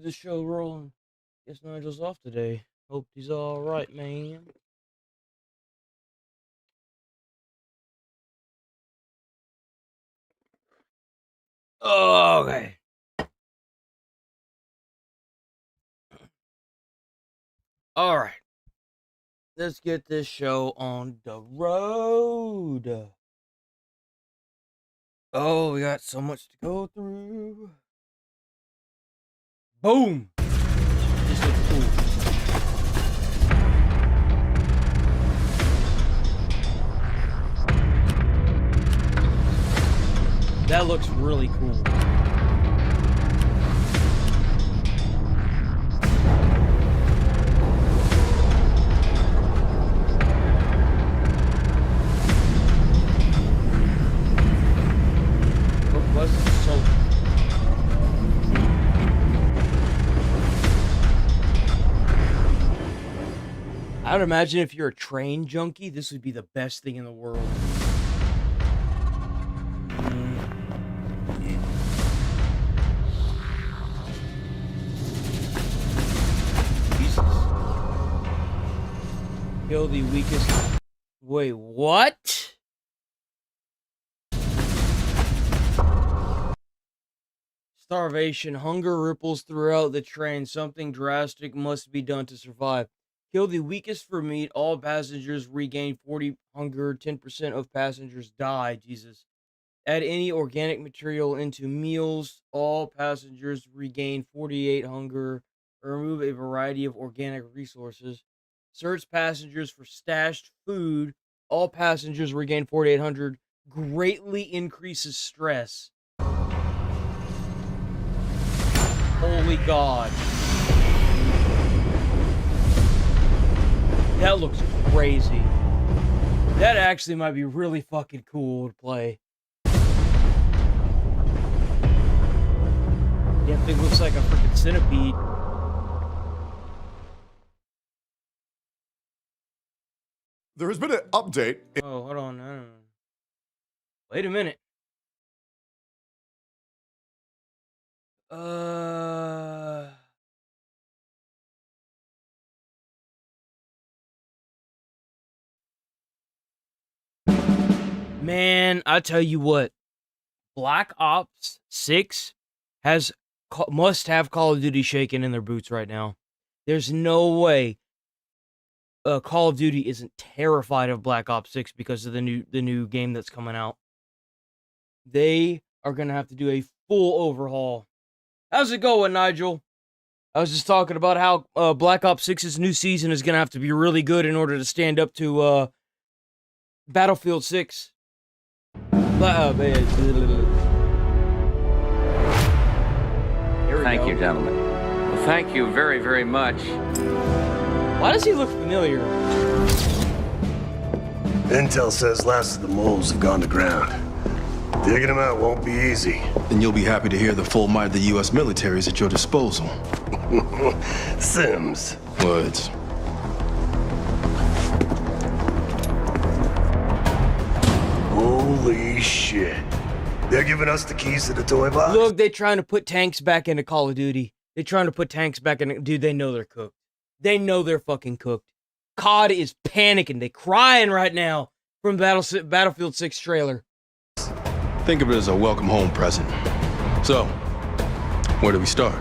the show rolling. Guess Nigel's off today. Hope he's all right, man. Okay. All right. Let's get this show on the road. Oh, we got so much to go through. Boom. This looks cool. That looks really cool. What was it? So I would imagine if you're a train junkie, this would be the best thing in the world. Kill the weakest. Wait, what? Starvation. Hunger ripples throughout the train. Something drastic must be done to survive. Kill the weakest for meat. All passengers regain 40 hunger. 10% of passengers die. Jesus. Add any organic material into meals. All passengers regain 48 hunger. Remove a variety of organic resources. Search passengers for stashed food. All passengers regain 4,800. Greatly increases stress. Holy God. That looks crazy. That actually might be really fucking cool to play. Damn thing looks like a freaking centipede. There has been an update. Oh, hold on. I don't know. Wait a minute. Man, I tell you what. Black Ops 6 must have Call of Duty shaking in their boots right now. There's no way Call of Duty isn't terrified of Black Ops 6 because of the new game that's coming out. They are going to have to do a full overhaul. How's it going, Nigel? I was just talking about how Black Ops 6's new season is going to have to be really good in order to stand up to Battlefield 6. Thank you, gentlemen. Well, thank you very, very much. Why does he look familiar? Intel says last of the moles have gone to ground. Digging them out won't be easy. Then you'll be happy to hear the full might of the U.S. military is at your disposal. Sims. Words. Holy shit. They're giving us the keys to the toy box? Look, they're trying to put tanks back into Call of Duty. They're trying to put tanks back in. Dude, they know they're cooked. They know they're fucking cooked. COD is panicking. They're crying right now from Battlefield 6 trailer. Think of it as a welcome home present. So, where do we start?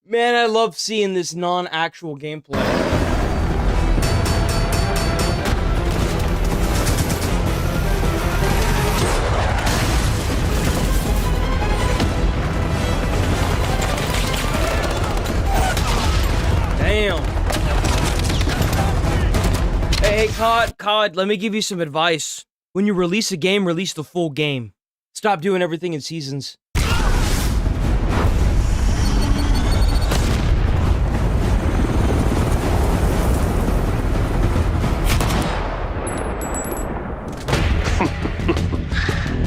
Man, I love seeing this non-actual gameplay. Damn. Hey, COD, let me give you some advice. When you release a game, release the full game. Stop doing everything in seasons.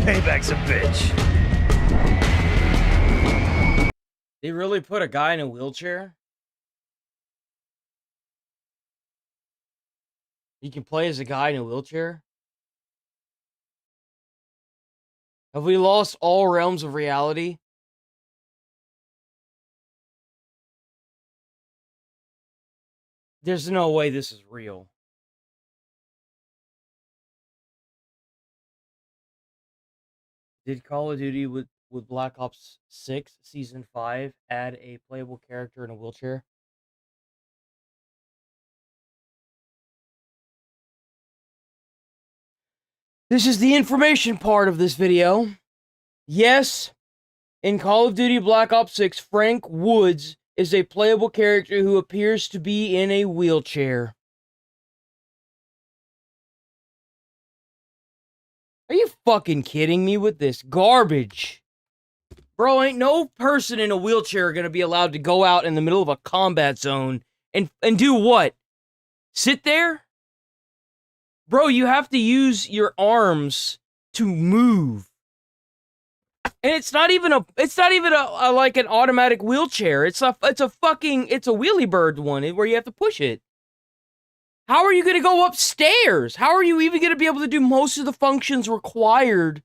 Payback's a bitch. They really put a guy in a wheelchair? You can play as a guy in a wheelchair? Have we lost all realms of reality? There's no way this is real. Did Call of Duty with Black Ops 6 Season 5 add a playable character in a wheelchair? This is the information part of this video. Yes, in Call of Duty Black Ops 6, Frank Woods is a playable character who appears to be in a wheelchair. Are you fucking kidding me with this garbage? Bro, ain't no person in a wheelchair gonna be allowed to go out in the middle of a combat zone and do what? Sit there? Bro, you have to use your arms to move. And it's not even a like an automatic wheelchair. It's a wheelie bird one where you have to push it. How are you going to go upstairs? How are you even going to be able to do most of the functions required?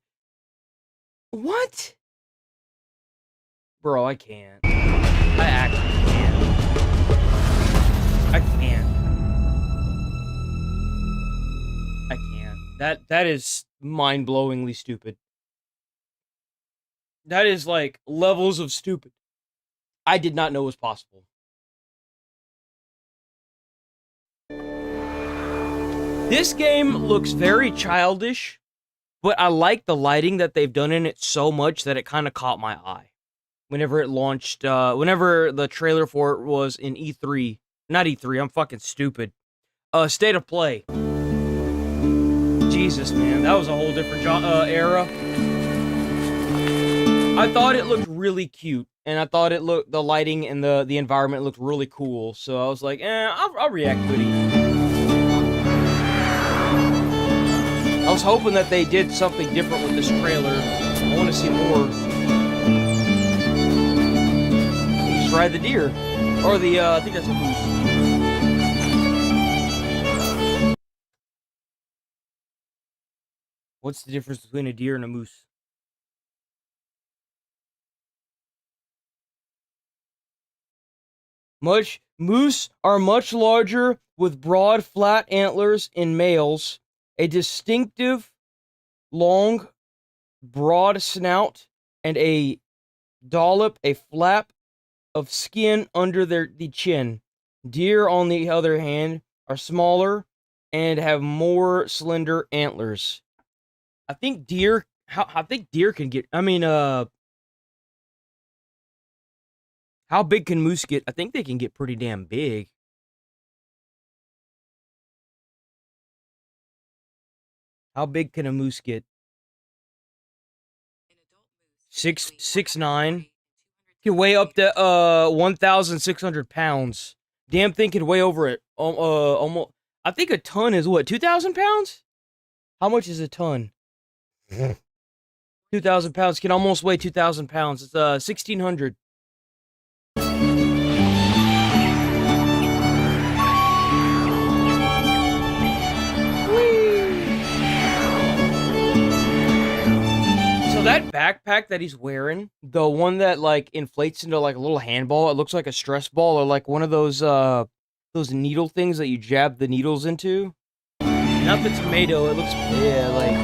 What? Bro, I can't. I actually can't. I can't. I can't. That is mind-blowingly stupid. That is like levels of stupid. I did not know was possible. This game looks very childish, but I like the lighting that they've done in it so much that it kind of caught my eye. Whenever it launched, whenever the trailer for it was in E3. Not E3, I'm fucking stupid. State of Play. Jesus, man, that was a whole different era. I thought it looked really cute, and I thought the lighting and the environment looked really cool, so I was like, I'll react to it. I was hoping that they did something different with this trailer. I want to see more. You just ride the deer. Or the, I think that's a moose. What's the difference between a deer and a moose? Moose are much larger with broad, flat antlers in males, a distinctive, long, broad snout, and a dollop, a flap of skin under the chin. Deer, on the other hand, are smaller and have more slender antlers. I think deer can get, how big can moose get? I think they can get pretty damn big. How big can a moose get? 6'9". Can weigh up to 1,600 pounds. Damn thing can weigh over it. Almost. I think a ton is what, 2,000 pounds? How much is a ton? 2,000 pounds can almost weigh 2,000 pounds. It's 1,600. That backpack that he's wearing, the one that like inflates into like a little handball, it looks like a stress ball or like one of those needle things that you jab the needles into. Not the tomato, it looks, yeah, like.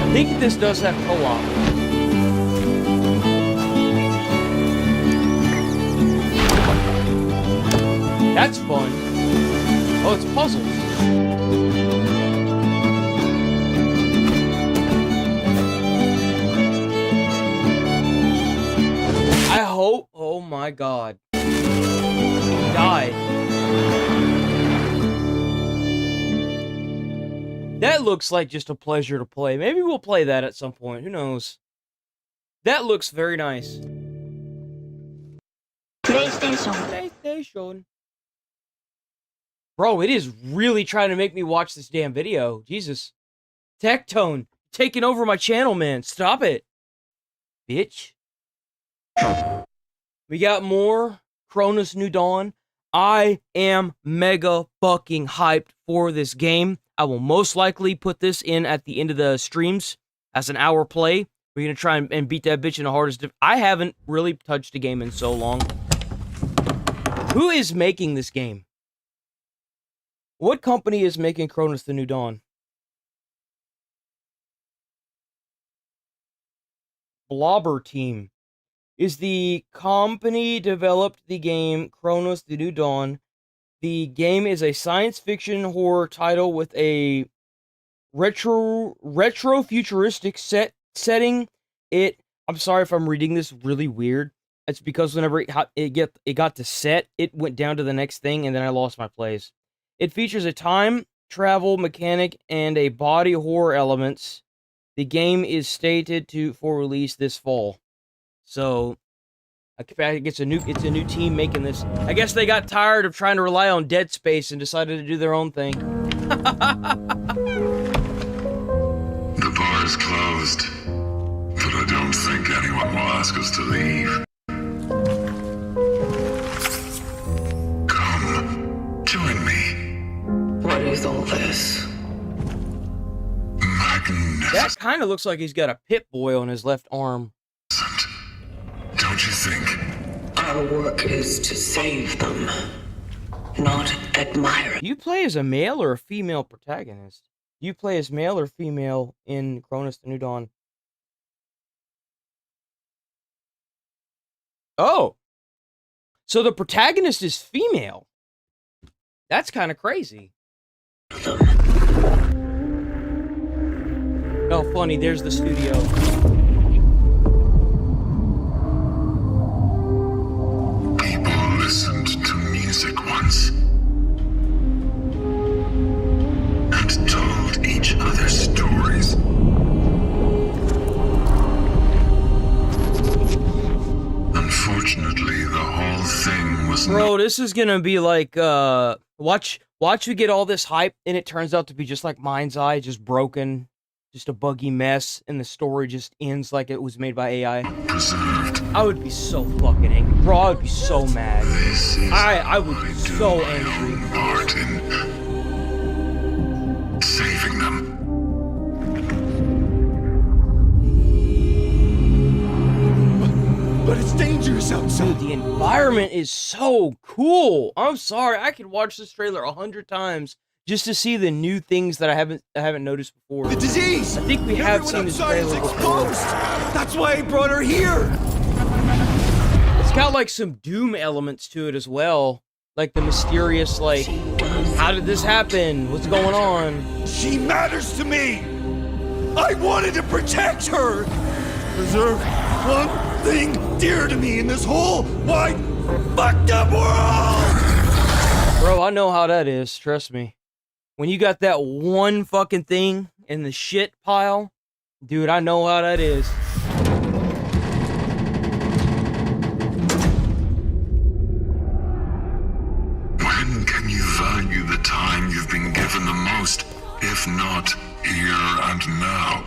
I think this does have co-op. That's fun. Oh, it's puzzles. I hope. Oh my god. He died. That looks like just a pleasure to play. Maybe we'll play that at some point. Who knows? That looks very nice. PlayStation. Bro, it is really trying to make me watch this damn video. Jesus. Tectone, taking over my channel, man. Stop it. bitch. We got more Cronus New Dawn. I am mega fucking hyped for this game. I will most likely put this in at the end of the streams as an hour play. We're going to try and beat that bitch in the hardest. I haven't really touched a game in so long. Who is making this game? What company is making Cronus the New Dawn? Blobber Team. Is the company developed the game Cronus the New Dawn? The game is a science fiction horror title with a retro futuristic setting. I'm sorry if I'm reading this really weird. It's because whenever it got to set, it went down to the next thing, and then I lost my place. It features a time travel mechanic and a body horror elements. The game is stated for release this fall. So, it's a new team making this. I guess they got tired of trying to rely on Dead Space and decided to do their own thing. The bar is closed, but I don't think anyone will ask us to leave. Come, join me. What is all this? Magnificent. That kind of looks like he's got a Pip-Boy on his left arm. Don't you think? Our work is to save them, not admire. Do you play as a male or a female protagonist? Do you play as male or female in Cronus the New Dawn? Oh! So the protagonist is female. That's kind of crazy. Oh, funny, there's the studio. Listened to music once and told each other stories. Unfortunately, the whole thing was Bro, this is gonna be like, watch you get all this hype, and it turns out to be just like Mind's Eye, just broken, just a buggy mess, and the story just ends like it was made by AI. preserved. I would be so fucking angry. Bro, I would be so mad. This is I would be my so my angry. own part in saving them. But it's dangerous outside. Dude, the environment is so cool. I'm sorry, I could watch this trailer 100 times just to see the new things that I haven't noticed before. The disease! I think we have Everyone seen this outside is trailer before. exposed! That's why I brought her here! It's got like some Doom elements to it as well. Like the mysterious, like, how did this happen? What's going on? She matters to me! I wanted to protect her! Preserve one thing dear to me in this whole wide, fucked up world! Bro, I know how that is, trust me. When you got that one fucking thing in the shit pile, dude, I know how that is. When can you value the time you've been given the most, if not here and now?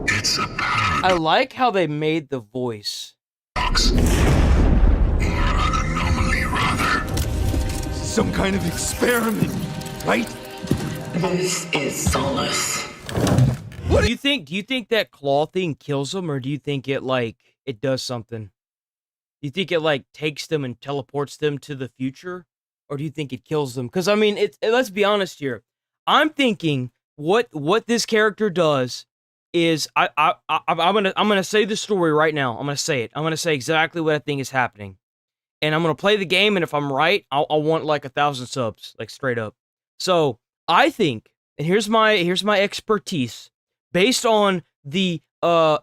It's a paradox. I like how they made the voice. Or an anomaly, rather. Some kind of experiment, right? This is solace. Do you think that claw thing kills them, or do you think it does something? Do you think it like takes them and teleports them to the future, or do you think it kills them? Because I mean, let's be honest here. I'm thinking what this character does is I'm gonna say the story right now. I'm gonna say it. I'm gonna say exactly what I think is happening, and I'm gonna play the game. And if I'm right, I'll want like 1,000 subs, like straight up. So I think, and here's my expertise based on the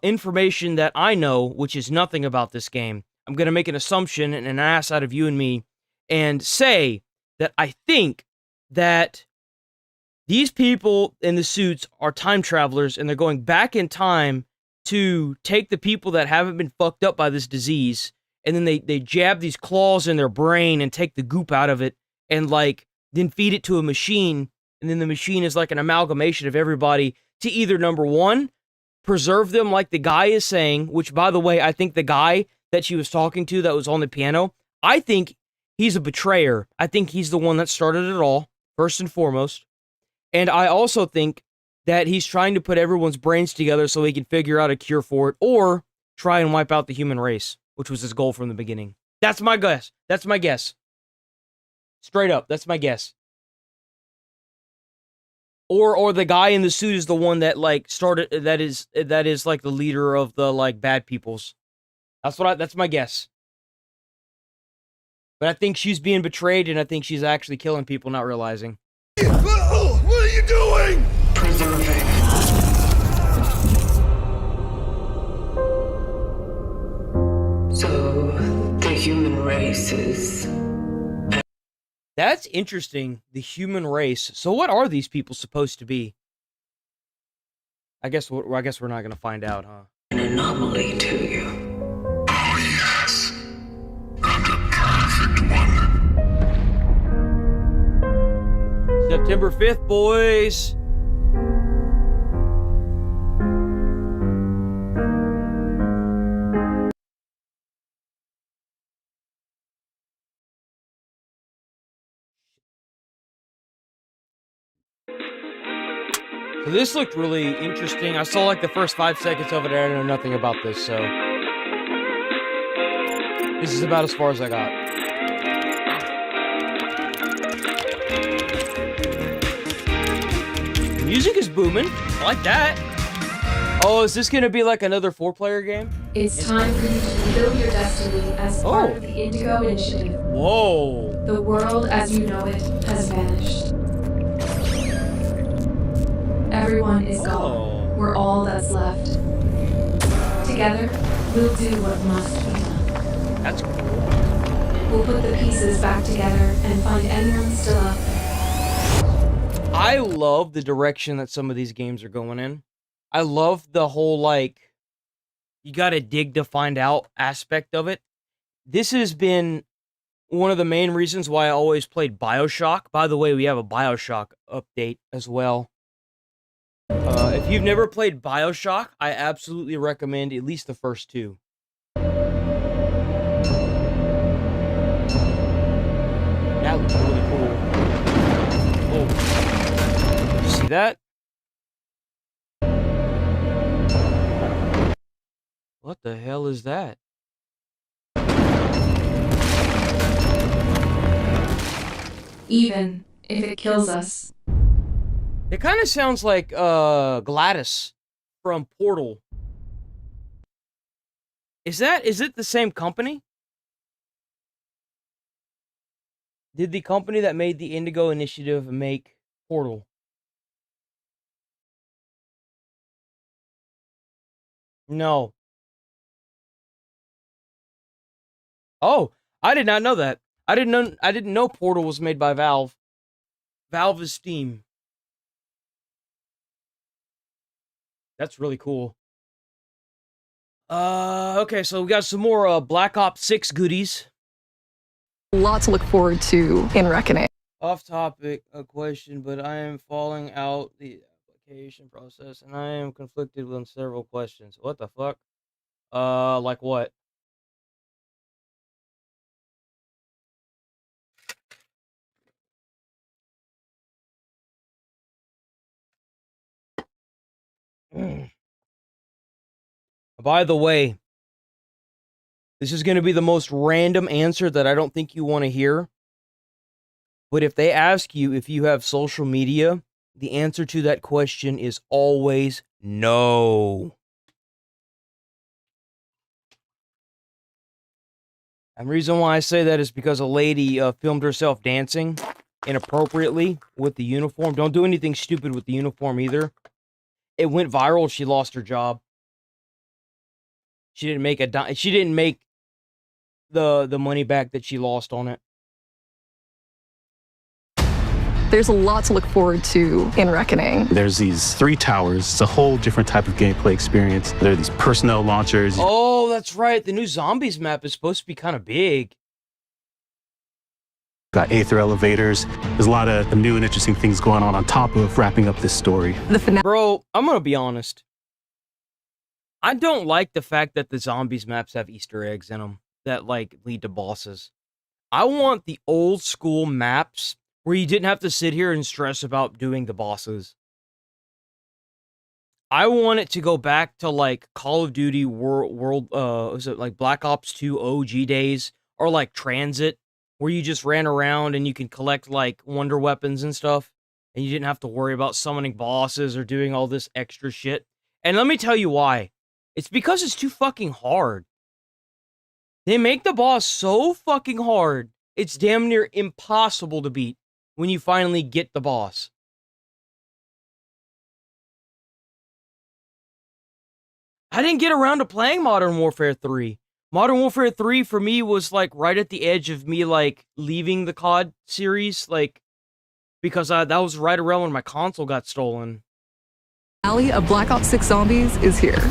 information that I know, which is nothing about this game. I'm gonna make an assumption and an ass out of you and me, and say that I think that these people in the suits are time travelers, and they're going back in time to take the people that haven't been fucked up by this disease, and then they jab these claws in their brain and take the goop out of it, and like then feed it to a machine, and then the machine is like an amalgamation of everybody to either number one, preserve them like the guy is saying, which, by the way, I think the guy that she was talking to that was on the piano, I think he's a betrayer. I think he's the one that started it all, first and foremost. And I also think that he's trying to put everyone's brains together so he can figure out a cure for it, or try and wipe out the human race, which was his goal from the beginning. That's my guess. That's my guess. Straight up, that's my guess. Or the guy in the suit is the one that like started, that is like the leader of the like bad peoples. That's my guess. But I think she's being betrayed, and I think she's actually killing people, not realizing. What are you doing? Preserving. So, the human race is... That's interesting, the human race. So what are these people supposed to be? I guess we're not going to find out, huh? an anomaly to you. Oh, yes. And a perfect one. September 5th, boys. So this looked really interesting. I saw like the first 5 seconds of it, and I know nothing about this, so this is about as far as I got. The music is booming. I like that. Oh, is this gonna be like another 4-player game? It's time for you to fulfill your destiny as part of the Indigo Initiative. Whoa. The world as you know it has vanished. Everyone is gone. We're all that's left. Together, we'll do what must be done. That's cool. We'll put the pieces back together and find anyone still out there. I love the direction that some of these games are going in. I love the whole, like, you gotta dig to find out aspect of it. This has been one of the main reasons why I always played BioShock. By the way, we have a BioShock update as well. If you've never played BioShock, I absolutely recommend at least the first 2. That looks really cool. Oh. You see that? What the hell is that? Even if it kills us. It kind of sounds like Gladys from Portal. Is it the same company? Did the company that made the Indigo Initiative make Portal? No. Oh, I did not know that. I didn't know Portal was made by Valve. Valve is Steam. That's really cool. Okay, so we got some more Black Ops 6 goodies. Lots to look forward to in Reckoning. Off topic, a question, but I am falling out the application process, and I am conflicted with several questions. What the fuck? Like what? By the way, this is going to be the most random answer that I don't think you want to hear. But if they ask you if you have social media, the answer to that question is always no. And the reason why I say that is because a lady filmed herself dancing inappropriately with the uniform. Don't do anything stupid with the uniform either. It went viral. She lost her job. She didn't make she didn't make the money back that she lost on it. There's a lot to look forward to in Reckoning. There's these 3 towers. It's a whole different type of gameplay experience. There are these personnel launchers. Oh, that's right. The new Zombies map is supposed to be kind of big. Got Aether elevators. There's a lot of new and interesting things going on top of wrapping up this story. Bro, I'm gonna be honest. I don't like the fact that the zombies maps have Easter eggs in them that, like, lead to bosses. I want the old school maps where you didn't have to sit here and stress about doing the bosses. I want it to go back to, like, Call of Duty was it like Black Ops 2 OG days, or like Transit, where you just ran around and you can collect, like, wonder weapons and stuff, and you didn't have to worry about summoning bosses or doing all this extra shit. And let me tell you why. It's because it's too fucking hard. They make the boss so fucking hard, it's damn near impossible to beat when you finally get the boss. I didn't get around to playing Modern Warfare 3. Modern Warfare 3 for me was like right at the edge of me like leaving the COD series, like, because that was right around when my console got stolen. Alley of Black Ops 6 Zombies is here.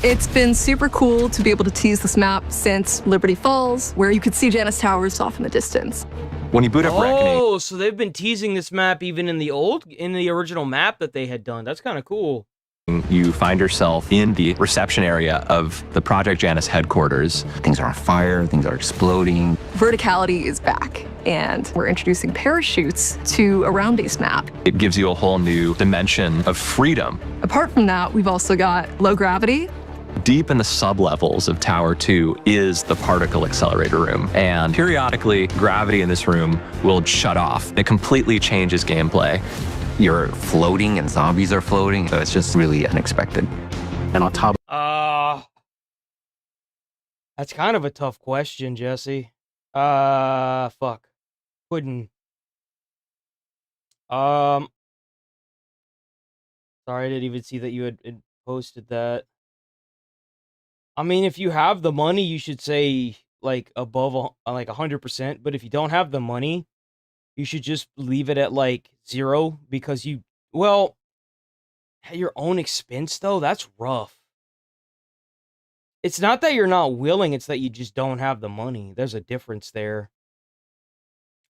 It's been super cool to be able to tease this map since Liberty Falls, where you could see Janus Towers off in the distance. When you boot up Reckoning... Oh, so they've been teasing this map even in the original map that they had done. That's kind of cool. You find yourself in the reception area of the Project Janus headquarters. Things are on fire, things are exploding. Verticality is back, and we're introducing parachutes to a round-based map. It gives you a whole new dimension of freedom. Apart from that, we've also got low gravity. Deep in the sub-levels of Tower 2 is the particle accelerator room, and periodically, gravity in this room will shut off. It completely changes gameplay. You're floating and zombies are floating, so it's just really unexpected. And on top that's kind of a tough question, Jesse. Fuck. Couldn't. Sorry, I didn't even see that you had posted that. I mean, if you have the money, you should say, like, above, like, 100%, but if you don't have the money, you should just leave it at, like, 0, because well, at your own expense, though, that's rough. It's not that you're not willing, it's that you just don't have the money. There's a difference there.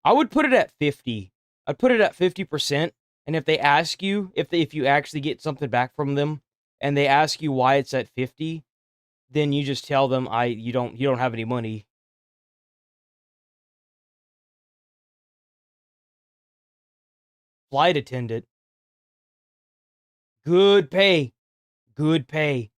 I would put it at 50. I'd put it at 50%, and if they ask you, if you actually get something back from them, and they ask you why it's at 50, then you just tell them you don't have any money. Flight attendant. Good pay. Good pay.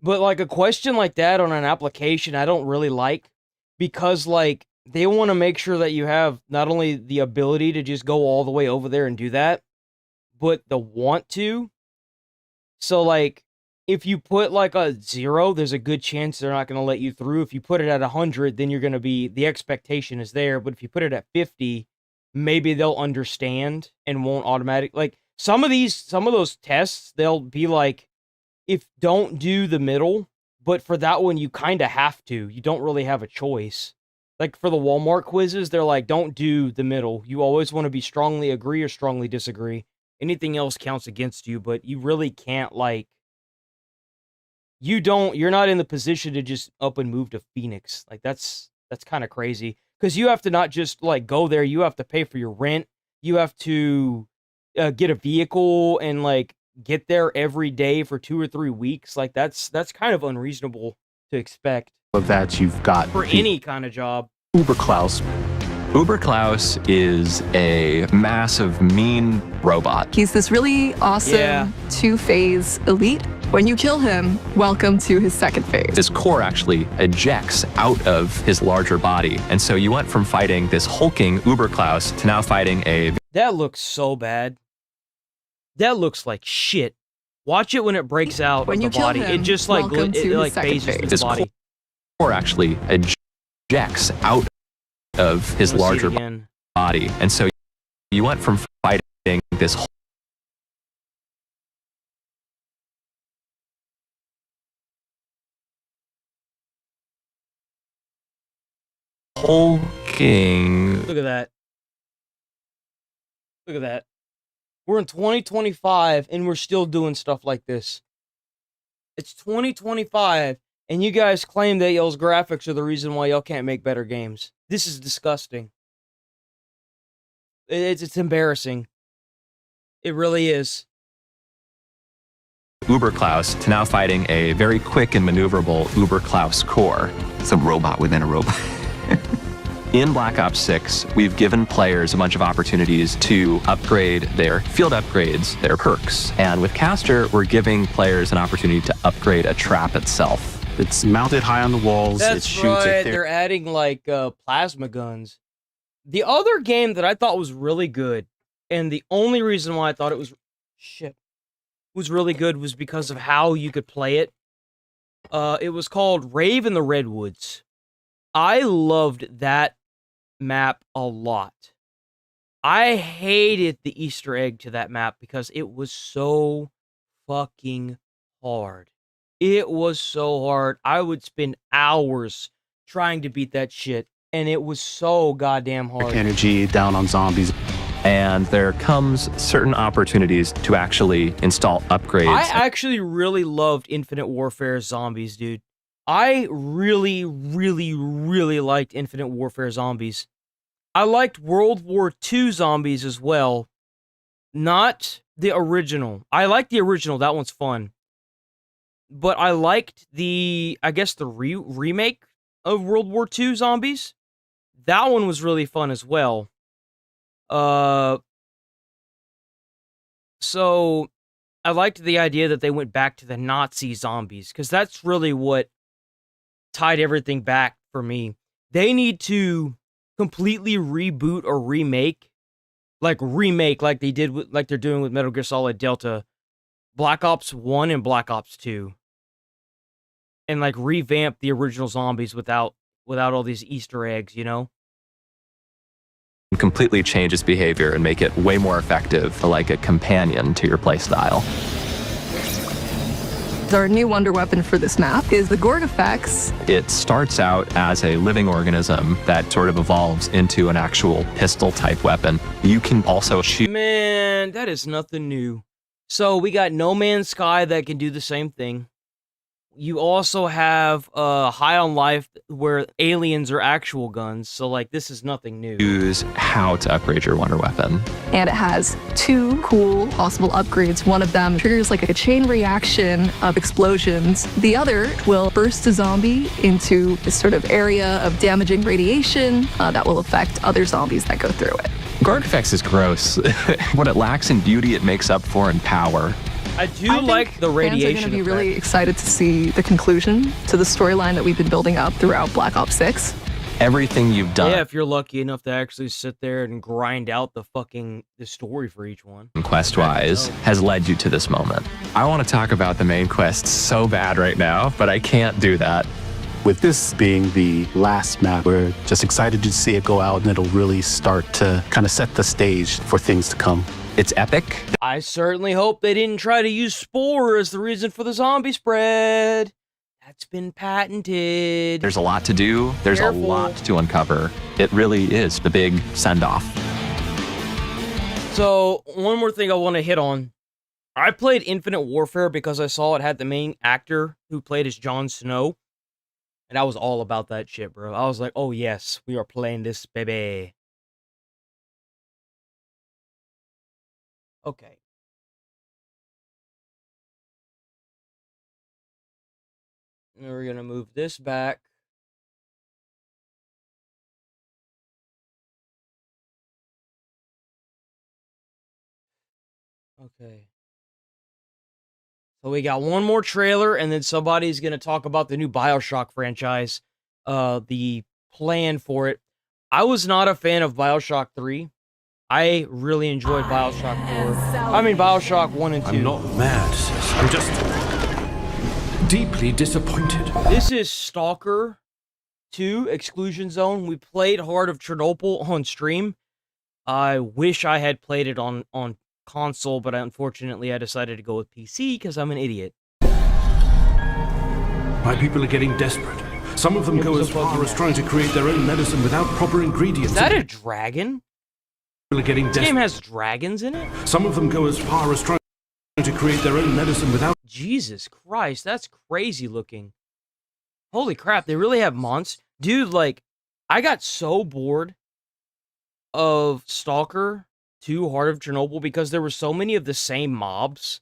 But like a question like that on an application, I don't really like, because like they want to make sure that you have not only the ability to just go all the way over there and do that, but the want to. So like, if you put like a 0, there's a good chance they're not going to let you through. If you put it at 100, then you're going to be, the expectation is there. But if you put it at 50, maybe they'll understand and won't like some of those tests, they'll be like, if don't do the middle, but for that one, you kind of have to. You don't really have a choice. Like for the Walmart quizzes, they're like, don't do the middle. You always want to be strongly agree or strongly disagree. Anything else counts against you, but you really can't like, you're not in the position to just up and move to Phoenix. Like that's kind of crazy, because you have to not just like go there, you have to pay for your rent, you have to get a vehicle and like get there every day for 2 or 3 weeks. Like that's kind of unreasonable to expect. Of that, you've got for any kind of job. Uber Klaus. Uber Klaus is a massive, mean robot. He's this really awesome two-phase elite. When you kill him, welcome to his second phase. His core actually ejects out of his larger body. And so you went from fighting this hulking Uber Klaus to now fighting a... That looks so bad. That looks like shit. Watch it when it breaks out when of you the body. Kill him, it just like it like phases phases his the body. Core actually ejects out of his larger body. And so you went from fighting this hulking... Look at that. Look at that. We're in 2025 and we're still doing stuff like this. It's 2025 and you guys claim that y'all's graphics are the reason why y'all can't make better games. This is disgusting. It's embarrassing. It really is. Uberklaus to now fighting a very quick and maneuverable Uberklaus core. It's a robot within a robot. In Black Ops 6, we've given players a bunch of opportunities to upgrade their field upgrades, their perks. And with Caster, we're giving players an opportunity to upgrade a trap itself. It's mounted high on the walls. That's it shoots right. at They're adding like plasma guns. The other game that I thought was really good, and the only reason why I thought it was really good was because of how you could play it. It was called Rave in the Redwoods. I loved that map a lot. I hated the Easter egg to that map because it was so fucking hard. It was so hard. I would spend hours trying to beat that shit, and it was so goddamn hard. energy down on zombies. And there comes certain opportunities to actually install upgrades. I actually really loved Infinite Warfare Zombies, dude. I really, really, really liked Infinite Warfare Zombies. I liked World War II Zombies as well. Not the original. I liked the original. That one's fun. But I liked the remake of World War II Zombies. That one was really fun as well. So I liked the idea that they went back to the Nazi zombies, because that's really what tied everything back for me. They need to completely reboot or remake like they did with, like they're doing with Metal Gear Solid Delta, Black Ops 1 and Black Ops 2. And like revamp the original zombies without all these Easter eggs, you know? Completely change its behavior and make it way more effective, like a companion to your playstyle. Our new wonder weapon for this map is the Gorgafex. It starts out as a living organism that sort of evolves into an actual pistol-type weapon. You can also shoot... Man, that is nothing new. So we got No Man's Sky that can do the same thing. You also have High on Life, where aliens are actual guns. So, like, this is nothing new. Use how to upgrade your wonder weapon. And it has two cool possible upgrades. One of them triggers like a chain reaction of explosions. The other will burst a zombie into this sort of area of damaging radiation that will affect other zombies that go through it. Gorgafex is gross. What it lacks in beauty, it makes up for in power. I like the radiation. Fans are going to be really excited to see the conclusion to the storyline that we've been building up throughout Black Ops 6. Everything you've done. Yeah, if you're lucky enough to actually sit there and grind out the story for each one. Quest-wise, has led you to this moment. I want to talk about the main quest so bad right now, but I can't do that. With this being the last map, we're just excited to see it go out, and it'll really start to kind of set the stage for things to come. It's epic. I certainly hope they didn't try to use Spore as the reason for the zombie spread. That's been patented. There's a lot to do. There's a lot to uncover. It really is the big send-off. So, one more thing I want to hit on. I played Infinite Warfare because I saw it had the main actor who played as Jon Snow. And I was all about that shit, bro. I was like, oh yes, we are playing this, baby. Okay. And we're going to move this back. Okay. So we got one more trailer, and then somebody's going to talk about the new BioShock franchise. The plan for it. I was not a fan of BioShock 3. I really enjoyed BioShock 4. I mean, BioShock 1 and 2. I'm not mad, sis. I'm just deeply disappointed. This is Stalker 2 Exclusion Zone. We played Heart of Chernobyl on stream. I wish I had played it on console, but unfortunately I decided to go with PC because I'm an idiot. My people are getting desperate. Some of them go as far as trying to create their own medicine without proper ingredients. Is that a dragon? This game has dragons in it? Some of them go as far as trying to create their own medicine without... Jesus Christ, that's crazy looking. Holy crap, they really have monsters? Dude, like, I got so bored of Stalker 2 Heart of Chernobyl because there were so many of the same mobs.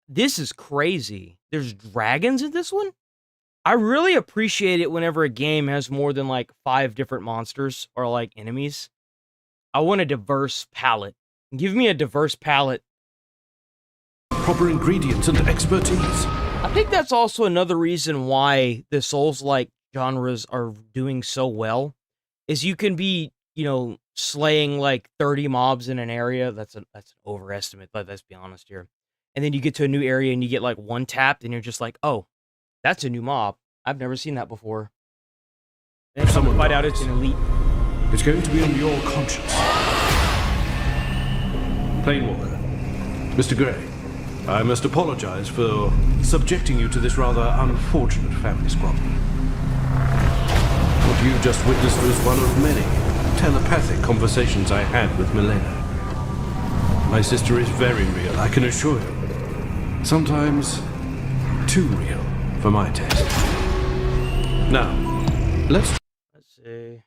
This is crazy. There's dragons in this one? I really appreciate it whenever a game has more than, like, 5 different monsters or, like, enemies. I want a diverse palette. Give me a diverse palette. Proper ingredients and expertise. I think that's also another reason why the Souls-like genres are doing so well, is you can be, you know, slaying, like, 30 mobs in an area. That's an overestimate, but let's be honest here. And then you get to a new area and you get, like, one tapped, and you're just like, "Oh, that's a new mob. I've never seen that before." And then someone find out it's an elite. It's going to be on your conscience. Planewalker. Mr. Gray, I must apologize for subjecting you to this rather unfortunate family squabble. What you just witnessed was one of many telepathic conversations I had with Milena. My sister is very real, I can assure you. Sometimes too real for my taste. Now, let's see.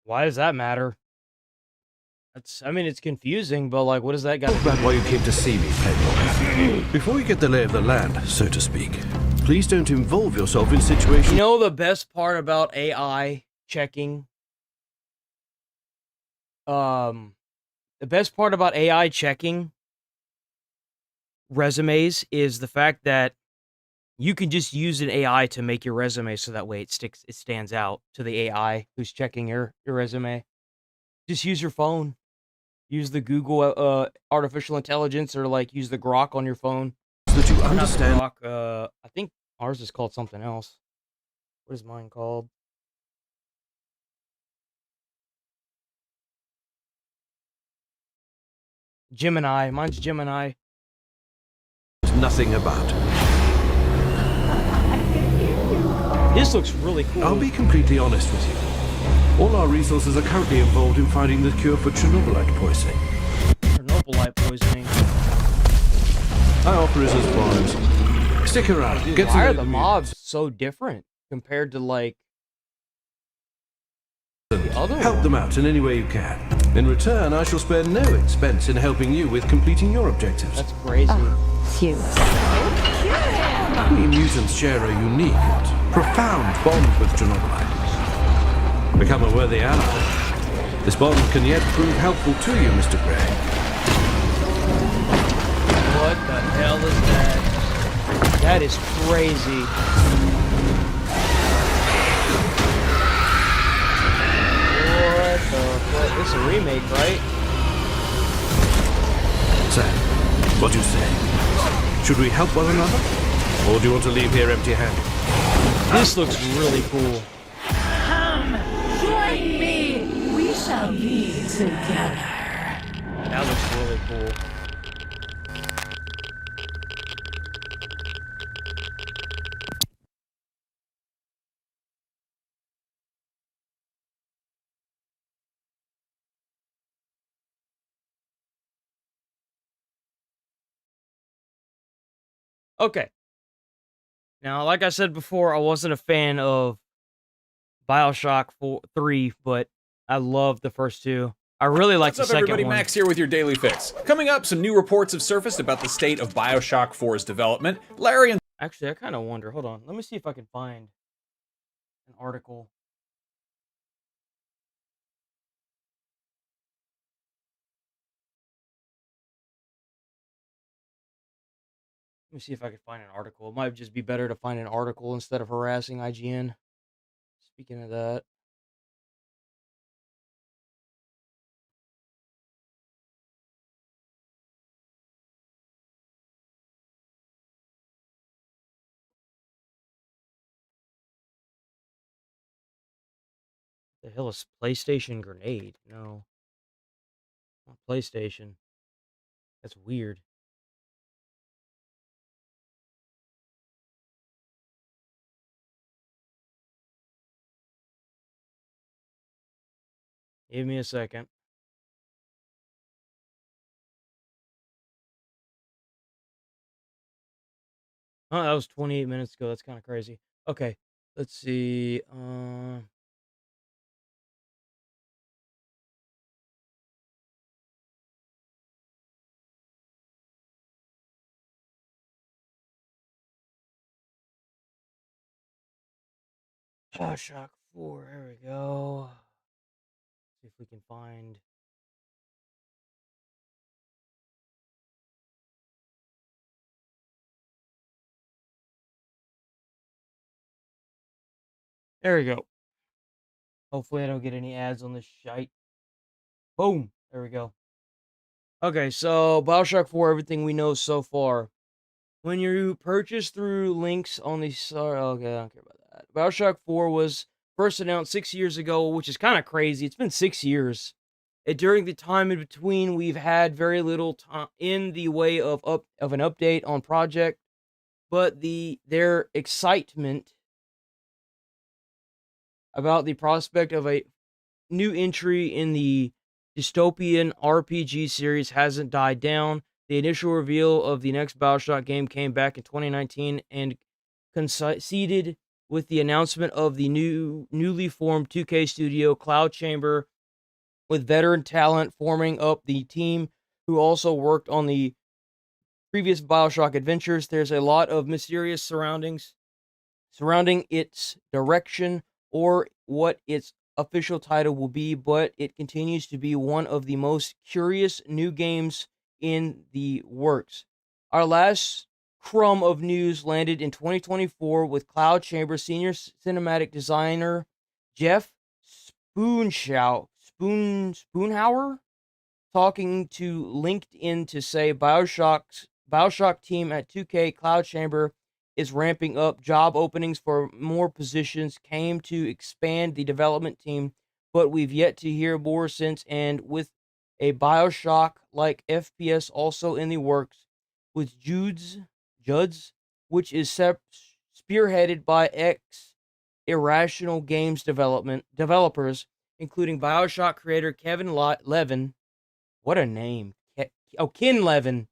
Why does that matter? I mean, it's confusing, but, like, what does that got to do? Talk about why you came to see me, Planewalker. Before you get the lay of the land, so to speak, please don't involve yourself in situations... You know the best part about AI checking? The best part about AI checking resumes is the fact that you can just use an AI to make your resume so that way it stands out to the AI who's checking your resume. Just use your phone. Use the Google artificial intelligence, or like use the Grok on your phone. So that you understand. Not the Grok, I think ours is called something else. What is mine called? Gemini. Mine's Gemini. Nothing about. This looks really cool. I'll be completely honest with you. All our resources are currently involved in finding the cure for Chernobylite poisoning. Chernobylite poisoning. I offer it as follows. Stick around. Dude, Get why are to the mobs so different compared to, like, the other help one? them out in any way you can. In return, I shall spare no expense in helping you with completing your objectives. That's crazy. Phew. We mutants share a unique and profound bond with Chernobylite. Become a worthy ally. This bond can yet prove helpful to you, Mr. Gray. What the hell is that? That is crazy. What the fuck? This is a remake, right? Sam, what do you say? Should we help one another? Or do you want to leave here empty-handed? This looks really cool. Come, join me. We shall be together. That looks really cool. Okay. Now, like I said before, I wasn't a fan of BioShock 3, but I love the first two. I really like the What's up, second everybody? one. Max here with your Daily Fix. Coming up, some new reports have surfaced about the state of BioShock 4's development. Larry and... Actually, I kind of wonder. Hold on. Let me see if I can find an article. Let me see if I can find an article. It might just be better to find an article instead of harassing IGN. Speaking of that. The hell is PlayStation Grenade? No. Not PlayStation. That's weird. Give me a second. Oh, that was 28 minutes ago. That's kind of crazy. Okay, let's see. Bioshock 4. Here we go. See if we can find. There we go. Hopefully, I don't get any ads on this shite. Boom. There we go. Okay, so Bioshock 4, everything we know so far. When you purchase through links on the sorry, okay, I don't care about that. Bioshock 4 was first announced 6 years ago, which is kind of crazy. It's been 6 years. And during the time in between, we've had very little time in the way of an update on project, but their excitement about the prospect of a new entry in the dystopian RPG series hasn't died down. The initial reveal of the next Bioshock game came back in 2019 and coincided with the announcement of the newly formed 2K studio Cloud Chamber, with veteran talent forming up the team who also worked on the previous Bioshock adventures. There's a lot of mysterious surroundings surrounding its direction or what its official title will be, but it continues to be one of the most curious new games in the works. Our last crumb of news landed in 2024 with Cloud Chamber senior cinematic designer Jeff Spoonhauer talking to LinkedIn to say Bioshock team at 2K Cloud Chamber is ramping up. Job openings for more positions came to expand the development team, but we've yet to hear more since. And with a Bioshock like FPS also in the works, with Judd's, which is spearheaded by Irrational Games developers, including Bioshock creator Kevin Levin. What a name. Ken Levin.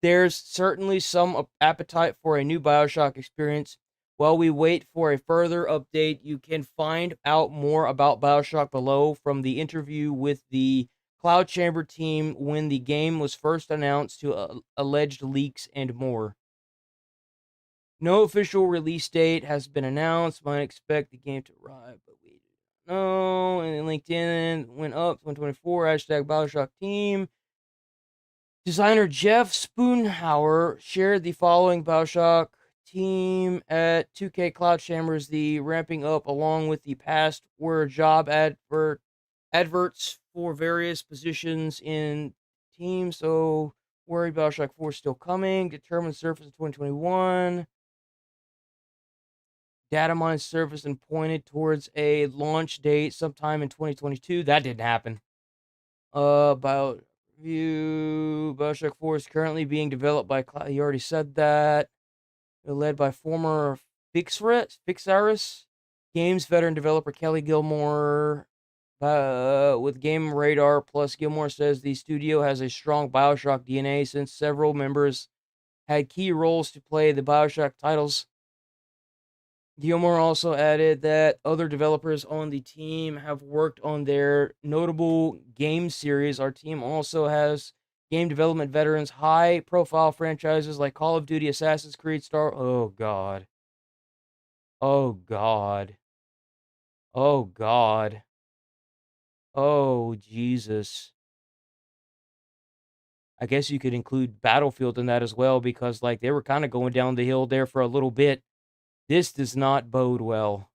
There's certainly some appetite for a new Bioshock experience. While we wait for a further update, you can find out more about Bioshock below from the interview with the Cloud Chamber team when the game was first announced to alleged leaks and more. No official release date has been announced. Might expect the game to arrive, but we don't know. And then LinkedIn went up 124 #Bioshock team. Designer Jeff Spoonhauer shared the following: Bioshock team at 2K Cloud Chambers, the ramping up along with the past were job adverts for various positions in team. So worry, Bioshock 4 still coming. Determined surface in 2021. Data mine surfaced and pointed towards a launch date sometime in 2022. That didn't happen. Bioshock 4 is currently being developed by Cloud. You already said that. They're led by former Fixaris Games veteran developer Kelly Gilmore. With Game Radar Plus, Gilmore says the studio has a strong Bioshock DNA since several members had key roles to play the Bioshock titles. Gilmore also added that other developers on the team have worked on their notable game series. Our team also has game development veterans, high-profile franchises like Call of Duty, Assassin's Creed, Oh, God. Oh, God. Oh, God. Oh, Jesus. I guess you could include Battlefield in that as well because, like, they were kind of going down the hill there for a little bit. This does not bode well.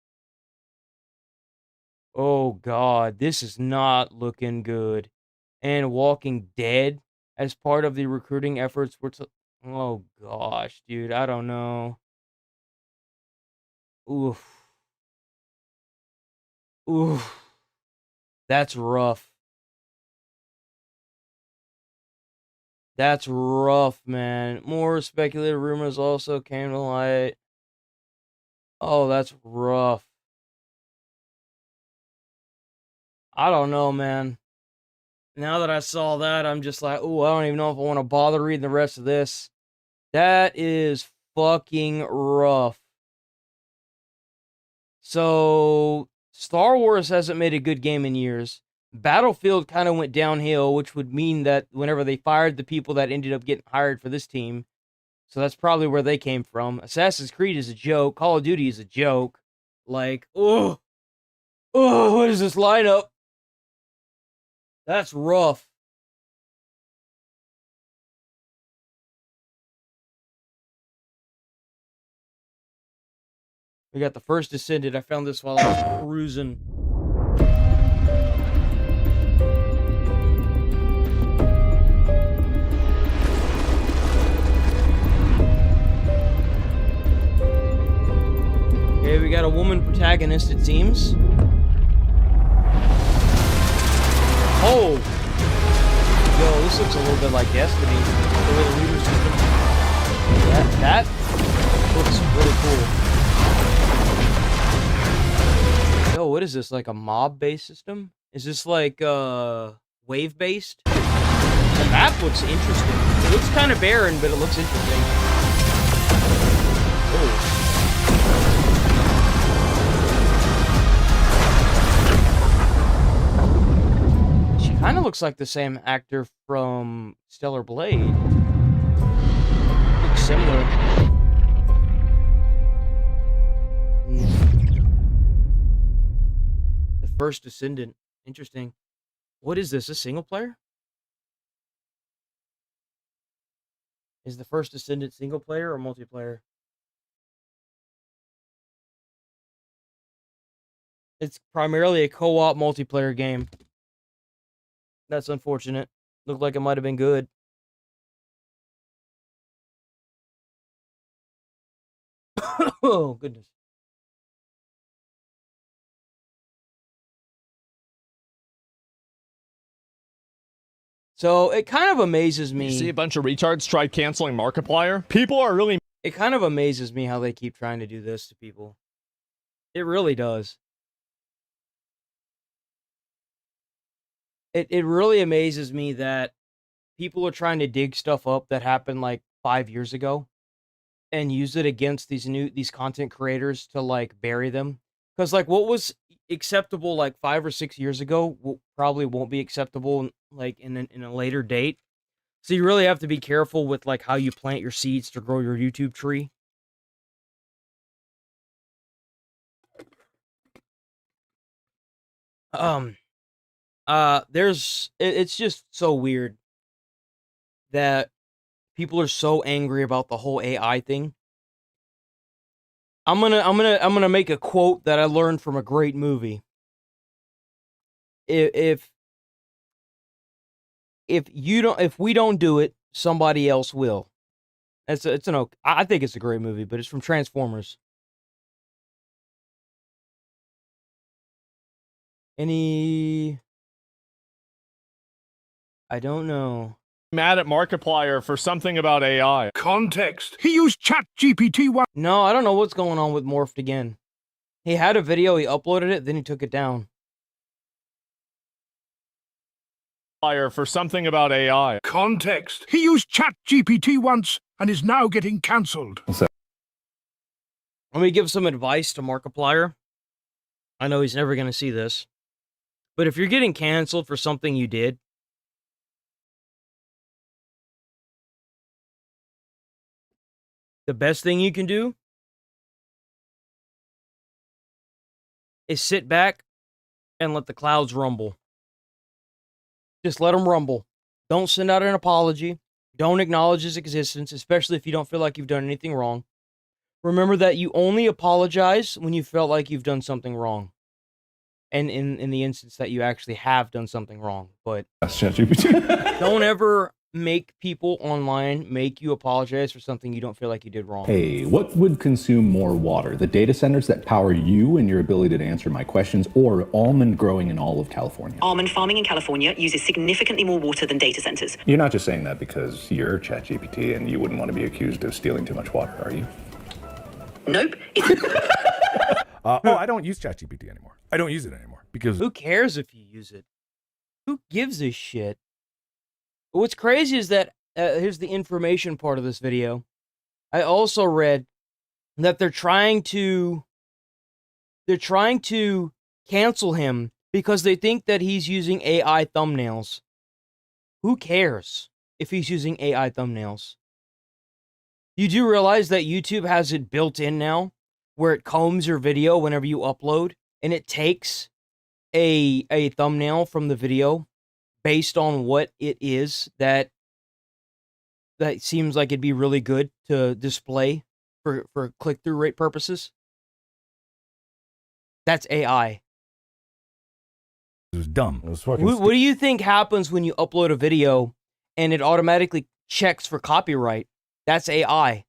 Oh, God, this is not looking good. And Walking Dead as part of the recruiting efforts. Oh, gosh, dude, I don't know. Oof. Oof. That's rough. That's rough, man. More speculative rumors also came to light. Oh, that's rough. I don't know, man. Now that I saw that, I'm just like, oh, I don't even know if I want to bother reading the rest of this. That is fucking rough. So, Star Wars hasn't made a good game in years. Battlefield kind of went downhill, which would mean that whenever they fired the people that ended up getting hired for this team, so that's probably where they came from. Assassin's Creed is a joke. Call of Duty is a joke. Like, oh, what is this lineup? That's rough. We got the first Descendant. I found this while I was cruising. Okay, we got a woman protagonist, it seems. Oh! Yo, this looks a little bit like Destiny. The way the looter system. That looks really cool. Yo, what is this? Like a mob-based system? Is this like wave-based? The map looks interesting. It looks kind of barren, but it looks interesting. Oh. Kind of looks like the same actor from Stellar Blade. Looks similar. The first Descendant. Interesting. What is this? A single player? Is the first Descendant single player or multiplayer? It's primarily a co-op multiplayer game. That's unfortunate. Looked like it might have been good. Oh, goodness. So, it kind of amazes me. You see a bunch of retards tried canceling Markiplier? People are really... It kind of amazes me how they keep trying to do this to people. It really does. It really amazes me that people are trying to dig stuff up that happened like 5 years ago and use it against these content creators to like bury them. Because like what was acceptable like 5 or 6 years ago probably won't be acceptable like in a later date. So you really have to be careful with like how you plant your seeds to grow your YouTube tree. It's just so weird that people are so angry about the whole AI thing. I'm gonna make a quote that I learned from a great movie. If we don't do it, somebody else will. I think it's a great movie, but it's from Transformers. I don't know. Mad at Markiplier for something about AI. Context. He used ChatGPT. No, I don't know what's going on with Morphed again. He had a video, he uploaded it, then he took it down. For something about AI. Context. He used ChatGPT once and is now getting cancelled. Let me give some advice to Markiplier. I know he's never going to see this. But if you're getting canceled for something you did, the best thing you can do is sit back and let the clouds rumble. Just let them rumble. Don't send out an apology. Don't acknowledge his existence, especially if you don't feel like you've done anything wrong. Remember that you only apologize when you felt like you've done something wrong. And in the instance that you actually have done something wrong. But don't ever make people online make you apologize for something you don't feel like you did wrong. Hey, what would consume more water? The data centers that power you and your ability to answer my questions, or almond growing in all of California? Almond farming in California uses significantly more water than data centers. You're not just saying that because you're ChatGPT and you wouldn't want to be accused of stealing too much water, are you? Nope. I don't use ChatGPT anymore. I don't use it anymore. because who cares if you use it? Who gives a shit? What's crazy is that here's the information part of this video. I also read that they're trying to cancel him because they think that he's using AI thumbnails. Who cares if he's using AI thumbnails? You do realize that YouTube has it built in now, where it combs your video whenever you upload, and it takes a thumbnail from the video based on what it is that seems like it'd be really good to display for click-through rate purposes. That's AI. It was dumb. It was fucking What do you think happens when you upload a video and it automatically checks for copyright? That's AI.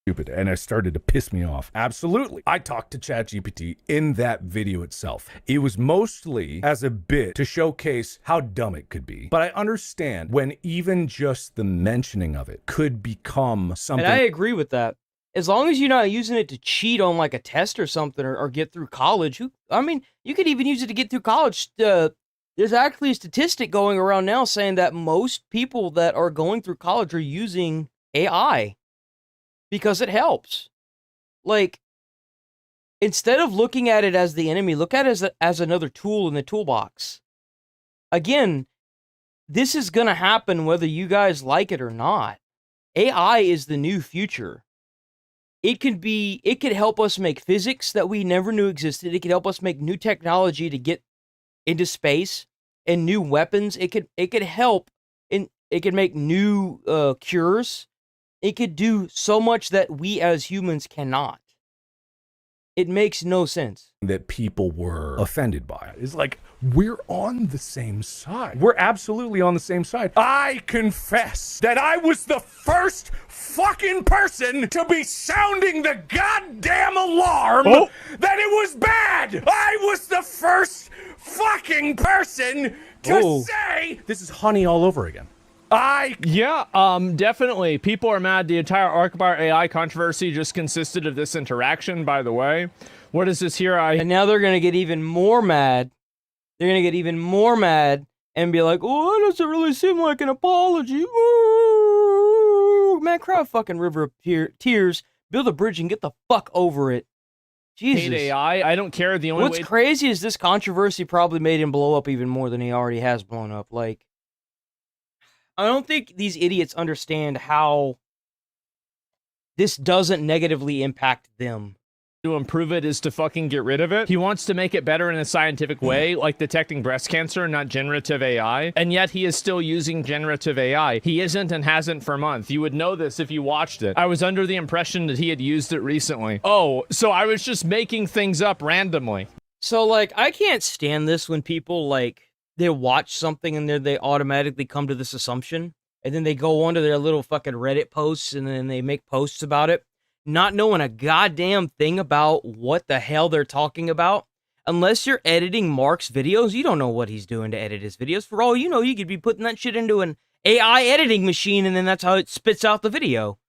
stupid, and it started to piss me off. Absolutely. I talked to ChatGPT in that video itself. It was mostly as a bit to showcase how dumb it could be. But I understand when even just the mentioning of it could become something. And I agree with that. As long as you're not using it to cheat on like a test or something or get through college. I mean, you could even use it to get through college. There's actually a statistic going around now saying that most people that are going through college are using AI because it helps. Like, instead of looking at it as the enemy, look at it as another tool in the toolbox. Again, this is going to happen whether you guys like it or not. AI is the new future. It could help us make physics that we never knew existed. It could help us make new technology to get into space and new weapons. It could help, and it could make new cures. It could do so much that we as humans cannot. It makes no sense. That people were offended by. It's like, we're on the same side. We're absolutely on the same side. I confess that I was the first fucking person to be sounding the goddamn alarm that it was bad. I was the first fucking person to say this is honey all over again. Definitely. People are mad. The entire Archbar AI controversy just consisted of this interaction, by the way. What is this here? And now they're going to get even more mad. They're going to get even more mad and be like, oh, that doesn't really seem like an apology. Ooh. Man, cry a fucking river of tears, build a bridge, and get the fuck over it. Jesus. Hate AI. I don't care. The only What's crazy is this controversy probably made him blow up even more than he already has blown up. Like, I don't think these idiots understand how this doesn't negatively impact them. To improve it is to fucking get rid of it. He wants to make it better in a scientific way, like detecting breast cancer, not generative AI. And yet he is still using generative AI. He isn't and hasn't for months. You would know this if you watched it. I was under the impression that he had used it recently. Oh, so I was just making things up randomly. So, like, I can't stand this when people, like, they watch something and they automatically come to this assumption, and then they go onto their little fucking Reddit posts and then they make posts about it, not knowing a goddamn thing about what the hell they're talking about. Unless you're editing Mark's videos, you don't know what he's doing to edit his videos. For all you know, you could be putting that shit into an AI editing machine and then that's how it spits out the video.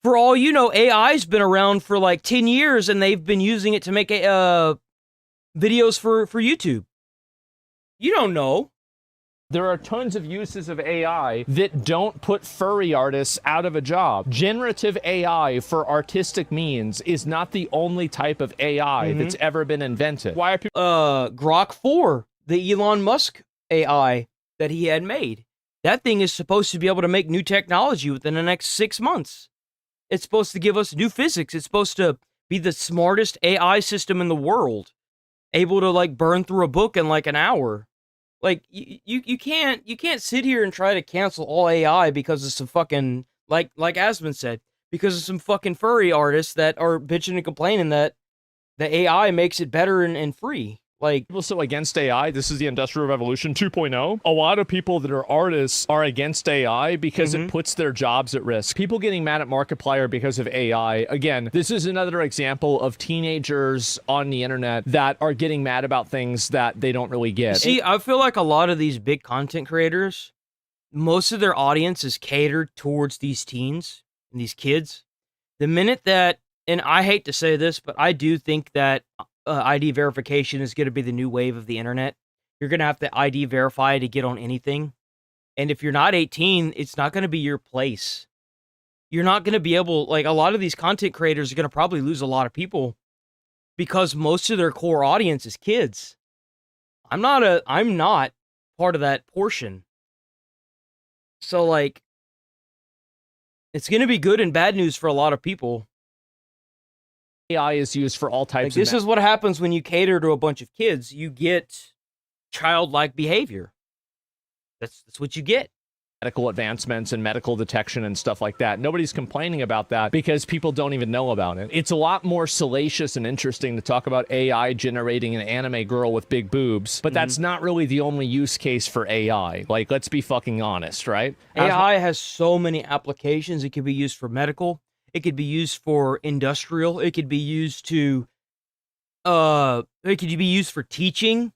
For all you know, AI's been around for like 10 years and they've been using it to make videos for YouTube. You don't know. There are tons of uses of AI that don't put furry artists out of a job. Generative AI for artistic means is not the only type of AI that's ever been invented. Why are people... Grok 4, the Elon Musk AI that he had made. That thing is supposed to be able to make new technology within the next 6 months. It's supposed to give us new physics. It's supposed to be the smartest AI system in the world. Able to, like, burn through a book in, like, an hour. Like, you can't sit here and try to cancel all AI because of some fucking, like Asmon said, because of some fucking furry artists that are bitching and complaining that the AI makes it better and free. Like, people so against AI, this is the Industrial Revolution 2.0. A lot of people that are artists are against AI because it puts their jobs at risk. People getting mad at Markiplier because of AI. Again, this is another example of teenagers on the internet that are getting mad about things that they don't really get. See, I feel like a lot of these big content creators, most of their audience is catered towards these teens and these kids. The minute that, and I hate to say this, but I do think that ID verification is going to be the new wave of the internet. You're going to have to ID verify to get on anything. And if you're not 18, it's not going to be your place. You're not going to be able, like, a lot of these content creators are going to probably lose a lot of people because most of their core audience is kids. I'm not part of that portion. So, like, it's going to be good and bad news for a lot of people. AI is used for all types This is what happens when you cater to a bunch of kids. You get childlike behavior. That's what you get. Medical advancements and medical detection and stuff like that. Nobody's complaining about that because people don't even know about it. It's a lot more salacious and interesting to talk about AI generating an anime girl with big boobs, but that's not really the only use case for AI. Like, let's be fucking honest, right? AI has so many applications. It could be used for medical. It could be used for industrial. It could be used to, it could be used for teaching.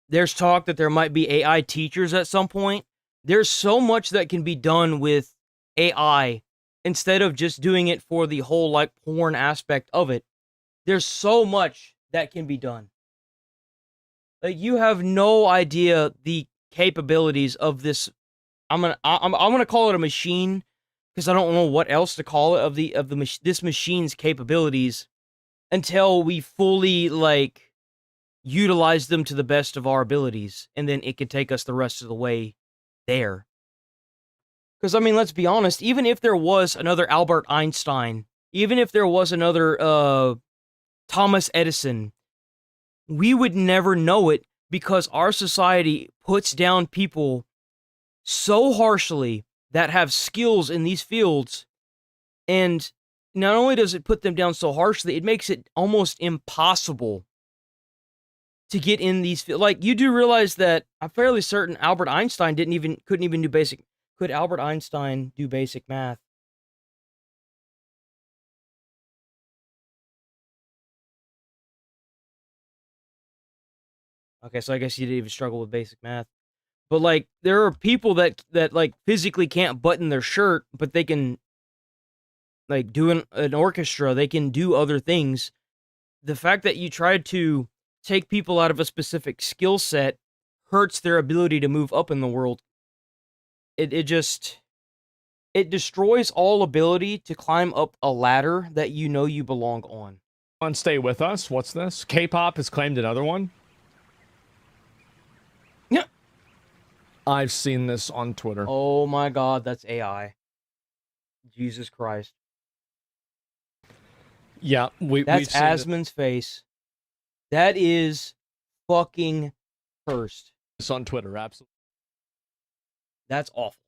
There's talk that there might be AI teachers at some point. There's so much that can be done with AI instead of just doing it for the whole, like, porn aspect of it. There's so much that can be done. Like, you have no idea the capabilities of this. I'm gonna call it a machine because I don't know what else to call it this machine's capabilities until we fully, like, utilize them to the best of our abilities, and then it can take us the rest of the way there. Because, I mean, let's be honest, even if there was another Albert Einstein, even if there was another Thomas Edison, we would never know it because our society puts down people so harshly that have skills in these fields, and not only does it put them down so harshly, it makes it almost impossible to get in these fields. Like, you do realize that I'm fairly certain Albert Einstein couldn't even do basic. Could Albert Einstein do basic math? Okay, so I guess he didn't even struggle with basic math. But, like, there are people that like physically can't button their shirt, but they can, like, do an orchestra. They can do other things. The fact that you tried to take people out of a specific skill set hurts their ability to move up in the world. It destroys all ability to climb up a ladder that you know you belong on. Stay with us. What's this? K-pop has claimed another one. Yeah. I've seen this on Twitter. Oh my god, that's AI. Jesus Christ. Yeah, that's Asmon's face. That is fucking cursed. It's on Twitter, absolutely. That's awful.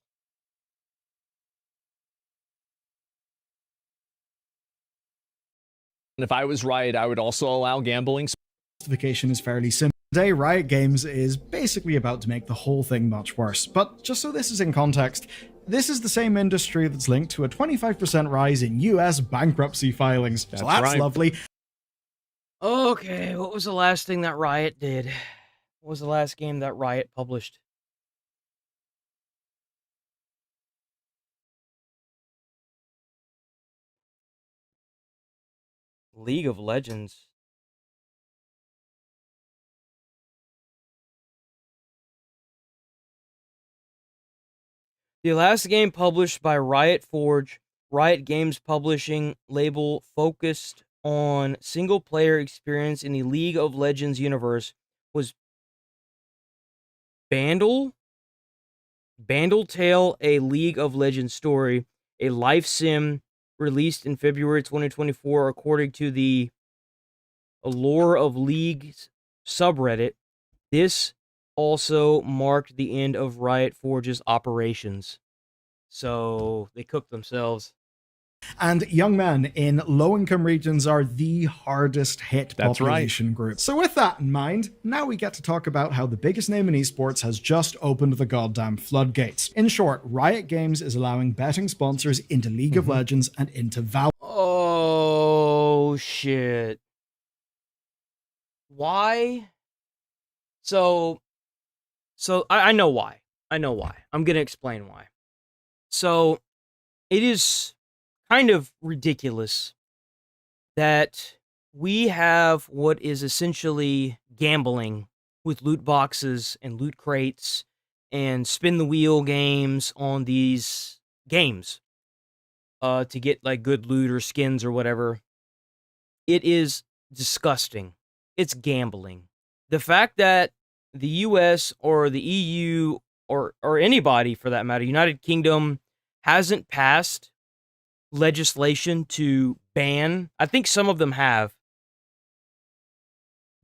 And if I was Riot, I would also allow gambling. Justification is fairly simple. Today, Riot Games is basically about to make the whole thing much worse. But just so this is in context, this is the same industry that's linked to a 25% rise in US bankruptcy filings. So that's right. Lovely. Okay, what was the last thing that Riot did? What was the last game that Riot published? League of Legends. The last game published by Riot Forge, Riot Games publishing label focused on single-player experience in the League of Legends universe was Bandle Tale, a League of Legends story, a life sim released in February 2024 according to the Lore of League's subreddit. This also marked the end of Riot Forge's operations. So they cooked themselves. And young men in low-income regions are the hardest hit population group. So with that in mind, now we get to talk about how the biggest name in esports has just opened the goddamn floodgates. In short, Riot Games is allowing betting sponsors into League of Legends and into Valorant. Oh, shit. Why? So I know why. I'm going to explain why. So it is kind of ridiculous that we have what is essentially gambling with loot boxes and loot crates and spin the wheel games on these games to get like good loot or skins or whatever. It is disgusting. It's gambling. The fact that the US or the EU or anybody for that matter, United Kingdom, hasn't passed legislation to ban, I think some of them have,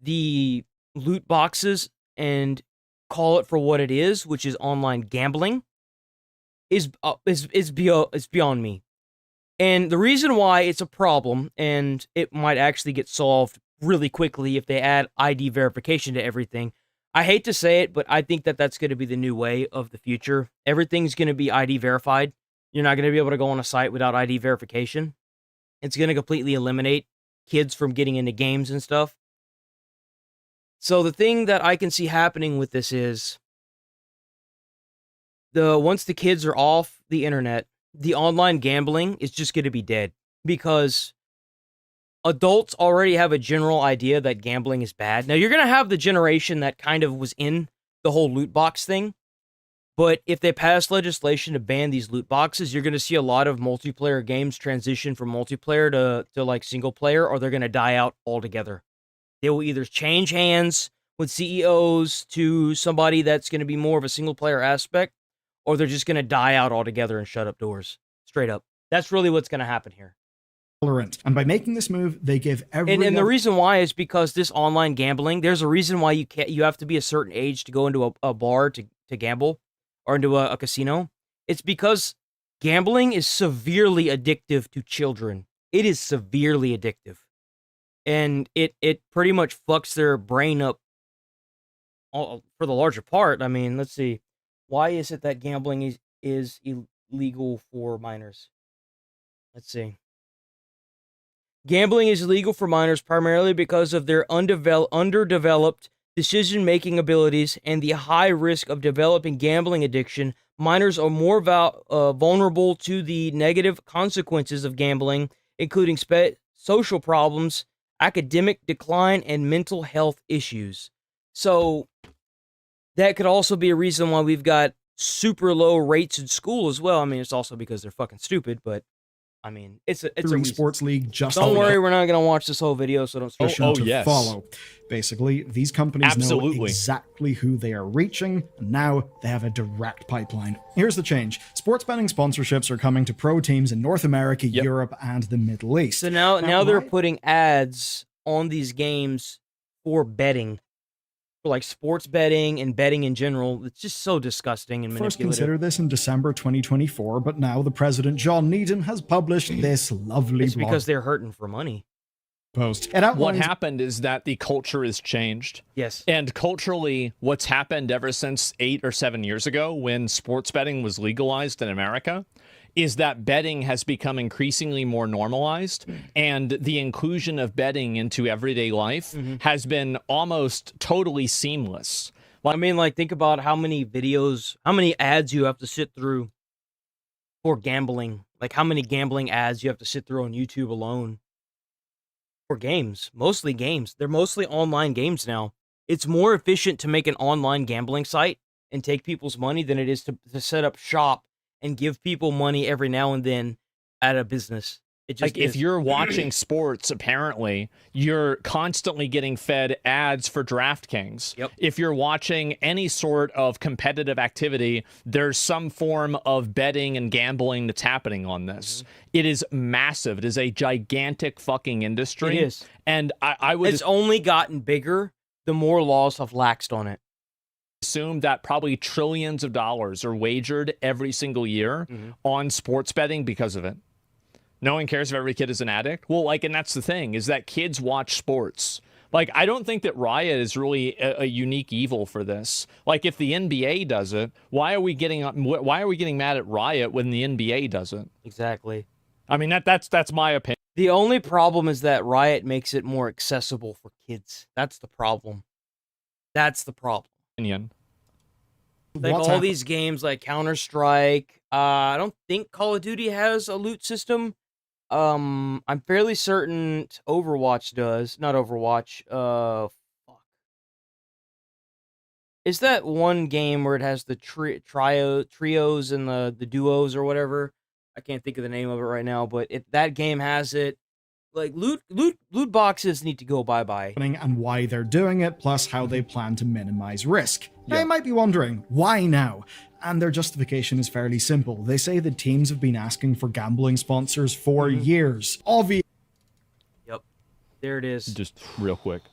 the loot boxes and call it for what it is, which is online gambling, is beyond me. And the reason why it's a problem, and it might actually get solved really quickly if they add ID verification to everything. I hate to say it, but I think that that's going to be the new way of the future. Everything's going to be ID verified. You're not going to be able to go on a site without ID verification. It's going to completely eliminate kids from getting into games and stuff. So the thing that I can see happening with this is once the kids are off the internet, the online gambling is just going to be dead because adults already have a general idea that gambling is bad. Now, you're going to have the generation that kind of was in the whole loot box thing, but if they pass legislation to ban these loot boxes, you're going to see a lot of multiplayer games transition from multiplayer to like single player, or they're going to die out altogether. They will either change hands with CEOs to somebody that's going to be more of a single player aspect, or they're just going to die out altogether and shut up doors. Straight up. That's really what's going to happen here. Tolerant. And by making this move, they give everyone... And the reason why is because this online gambling, there's a reason why you have to be a certain age to go into a bar to gamble, or into a casino. It's because gambling is severely addictive to children. It is severely addictive. And it pretty much fucks their brain up for the larger part. I mean, let's see. Why is it that gambling is illegal for minors? Let's see. Gambling is illegal for minors primarily because of their underdeveloped decision-making abilities and the high risk of developing gambling addiction. Minors are more vulnerable to the negative consequences of gambling, including social problems, academic decline, and mental health issues. So that could also be a reason why we've got super low rates in school as well. I mean, it's also because they're fucking stupid, but I mean, it's a sports league. Just don't worry, we're not going to watch this whole video, so don't. To follow. Basically, these companies know exactly who they are reaching, and now they have a direct pipeline. Here's the change: sports betting sponsorships are coming to pro teams in North America, Europe, and the Middle East. So now they're putting ads on these games for betting. Like sports betting and betting in general. It's just so disgusting and manipulative. First considered this in December 2024, but now the president, John Needham, has published this lovely It's blog because they're hurting for money. Post. What happened is that the culture has changed. Yes. And culturally, what's happened ever since 8 or 7 years ago when sports betting was legalized in America is that betting has become increasingly more normalized, and the inclusion of betting into everyday life has been almost totally seamless. I mean, like, think about how many ads you have to sit through for gambling. Like, how many gambling ads you have to sit through on YouTube alone for games. Mostly games. They're mostly online games now. It's more efficient to make an online gambling site and take people's money than it is to set up shop and give people money every now and then at a business. It just like, if you're watching sports, apparently, you're constantly getting fed ads for DraftKings. Yep. If you're watching any sort of competitive activity, there's some form of betting and gambling that's happening on this. It is massive. It is a gigantic fucking industry. It is. And I would... It's only gotten bigger the more laws have laxed on it. Assume that probably trillions of dollars are wagered every single year on sports betting because of it. No one cares if every kid is an addict. Well, like, and that's the thing, is that kids watch sports. Like, I don't think that Riot is really a unique evil for this. Like, if the NBA does it, why are we getting mad at Riot when the NBA does it? Exactly. I mean, that's my opinion. The only problem is that Riot makes it more accessible for kids. That's the problem. That's the problem. Like all these games like Counter-Strike. I don't think Call of Duty has a loot system. I'm fairly certain Overwatch does. Not Overwatch. Fuck. Is that one game where it has the trios and the duos or whatever? I can't think of the name of it right now, but that game has it. Like loot boxes need to go bye-bye. And why they're doing it, plus how they plan to minimize risk. Now, you might be wondering, why now? And their justification is fairly simple. They say the teams have been asking for gambling sponsors for years. Obvious. Yep. There it is. Just real quick.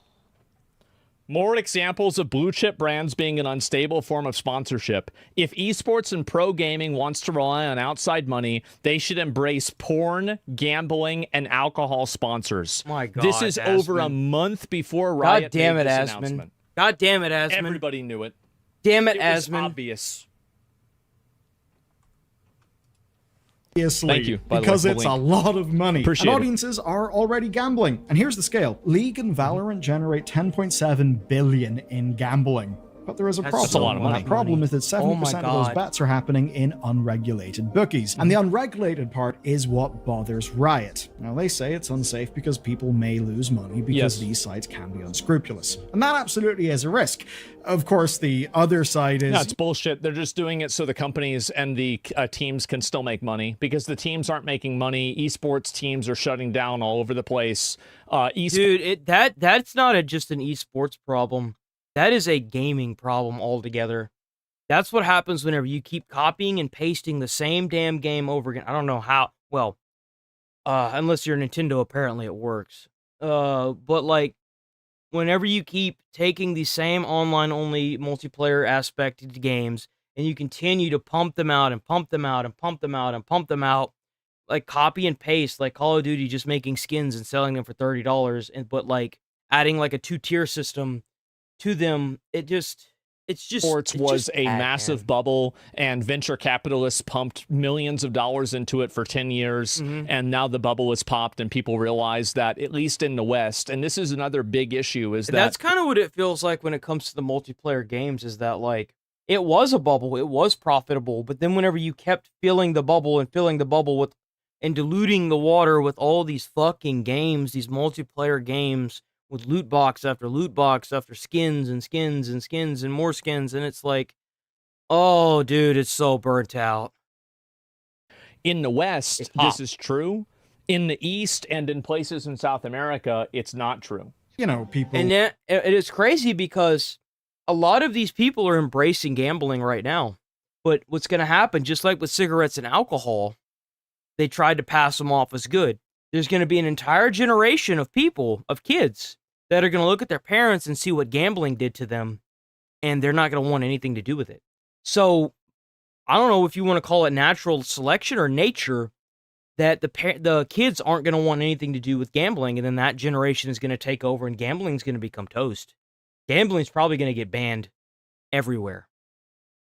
More examples of blue chip brands being an unstable form of sponsorship. If esports and pro gaming wants to rely on outside money, they should embrace porn, gambling, and alcohol sponsors. My God, this is over a month before Riot God damn made it, this Asmon. announcement. God damn it, Asmon. Everybody knew it. Damn it, It was Asmon. obvious. Obviously, Thank you, by the way, because for the it's a link. lot of money. Appreciate and it. audiences are already gambling. And here's the scale. League and Valorant generate 10.7 billion in gambling. But there is a problem. That's a lot of And money. that problem is that 70% Oh my of those God. bets are happening in unregulated bookies. And the unregulated part is what bothers Riot. Now, they say it's unsafe because people may lose money because Yes. these sites can be unscrupulous. And that absolutely is a risk. Of course, the other side is... No, it's bullshit. They're just doing it so the companies and the teams can still make money, because the teams aren't making money. Esports teams are shutting down all over the place. Dude, that's not just an esports problem. That is a gaming problem altogether. That's what happens whenever you keep copying and pasting the same damn game over again. I don't know how. Well, unless you're Nintendo, apparently it works. But like, whenever you keep taking the same online-only multiplayer aspect to games, and you continue to pump them out and pump them out and pump them out and pump them out, like copy and paste, like Call of Duty, just making skins and selling them for $30, but like adding like a 2-tier system to them, Sports was a massive bubble, and venture capitalists pumped millions of dollars into it for 10 years, and now the bubble is popped, and people realize that, at least in the West, and this is another big issue, is that... That's kind of what it feels like when it comes to the multiplayer games, is that, like, it was a bubble, it was profitable, but then whenever you kept filling the bubble with, and diluting the water with all these fucking games, these multiplayer games, with loot box after skins and skins and skins and more skins, and it's like, oh, dude, it's so burnt out. In the West, this is true. In the East and in places in South America, it's not true. You know, people... And it is crazy because a lot of these people are embracing gambling right now. But what's going to happen, just like with cigarettes and alcohol, they tried to pass them off as good. There's going to be an entire generation of people, of kids, that are going to look at their parents and see what gambling did to them, and they're not going to want anything to do with it. So, I don't know if you want to call it natural selection or nature, that the kids aren't going to want anything to do with gambling, and then that generation is going to take over, and gambling is going to become toast. Gambling's probably going to get banned everywhere.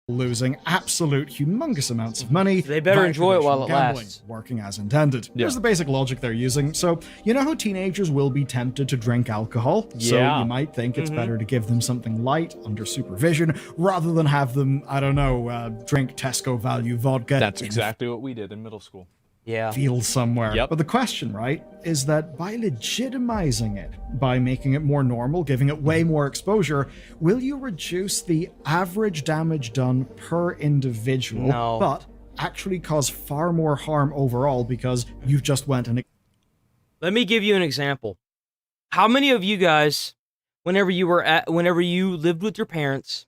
Losing absolute humongous amounts of money. They better via enjoy it while it traditional gambling, lasts. Working as intended. Here's the basic logic they're using. So, you know how teenagers will be tempted to drink alcohol? So Yeah. you might think it's better to give them something light under supervision rather than have them, I don't know, drink Tesco value vodka. That's in exactly what we did in middle school. Yeah. field somewhere. Yep. But the question, right, is that by legitimizing it, by making it more normal, giving it way more exposure, will you reduce the average damage done per individual, No. but actually cause far more harm overall because you've just went and... Let me give you an example. How many of you guys, whenever you lived with your parents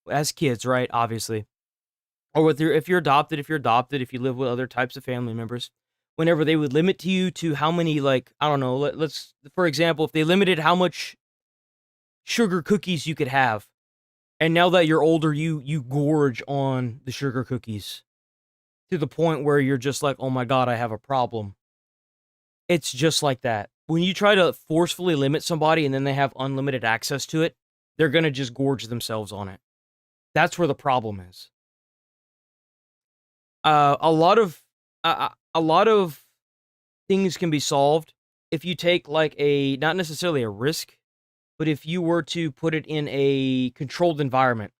as kids, right, obviously, or with if you're adopted, if you live with other types of family members, whenever they would limit you to how many, like, I don't know, let's, for example, if they limited how much sugar cookies you could have, and now that you're older, you gorge on the sugar cookies to the point where you're just like, oh my God, I have a problem. It's just like that. When you try to forcefully limit somebody and then they have unlimited access to it, they're going to just gorge themselves on it. That's where the problem is. A lot of things can be solved if you take like not necessarily a risk, but if you were to put it in a controlled environment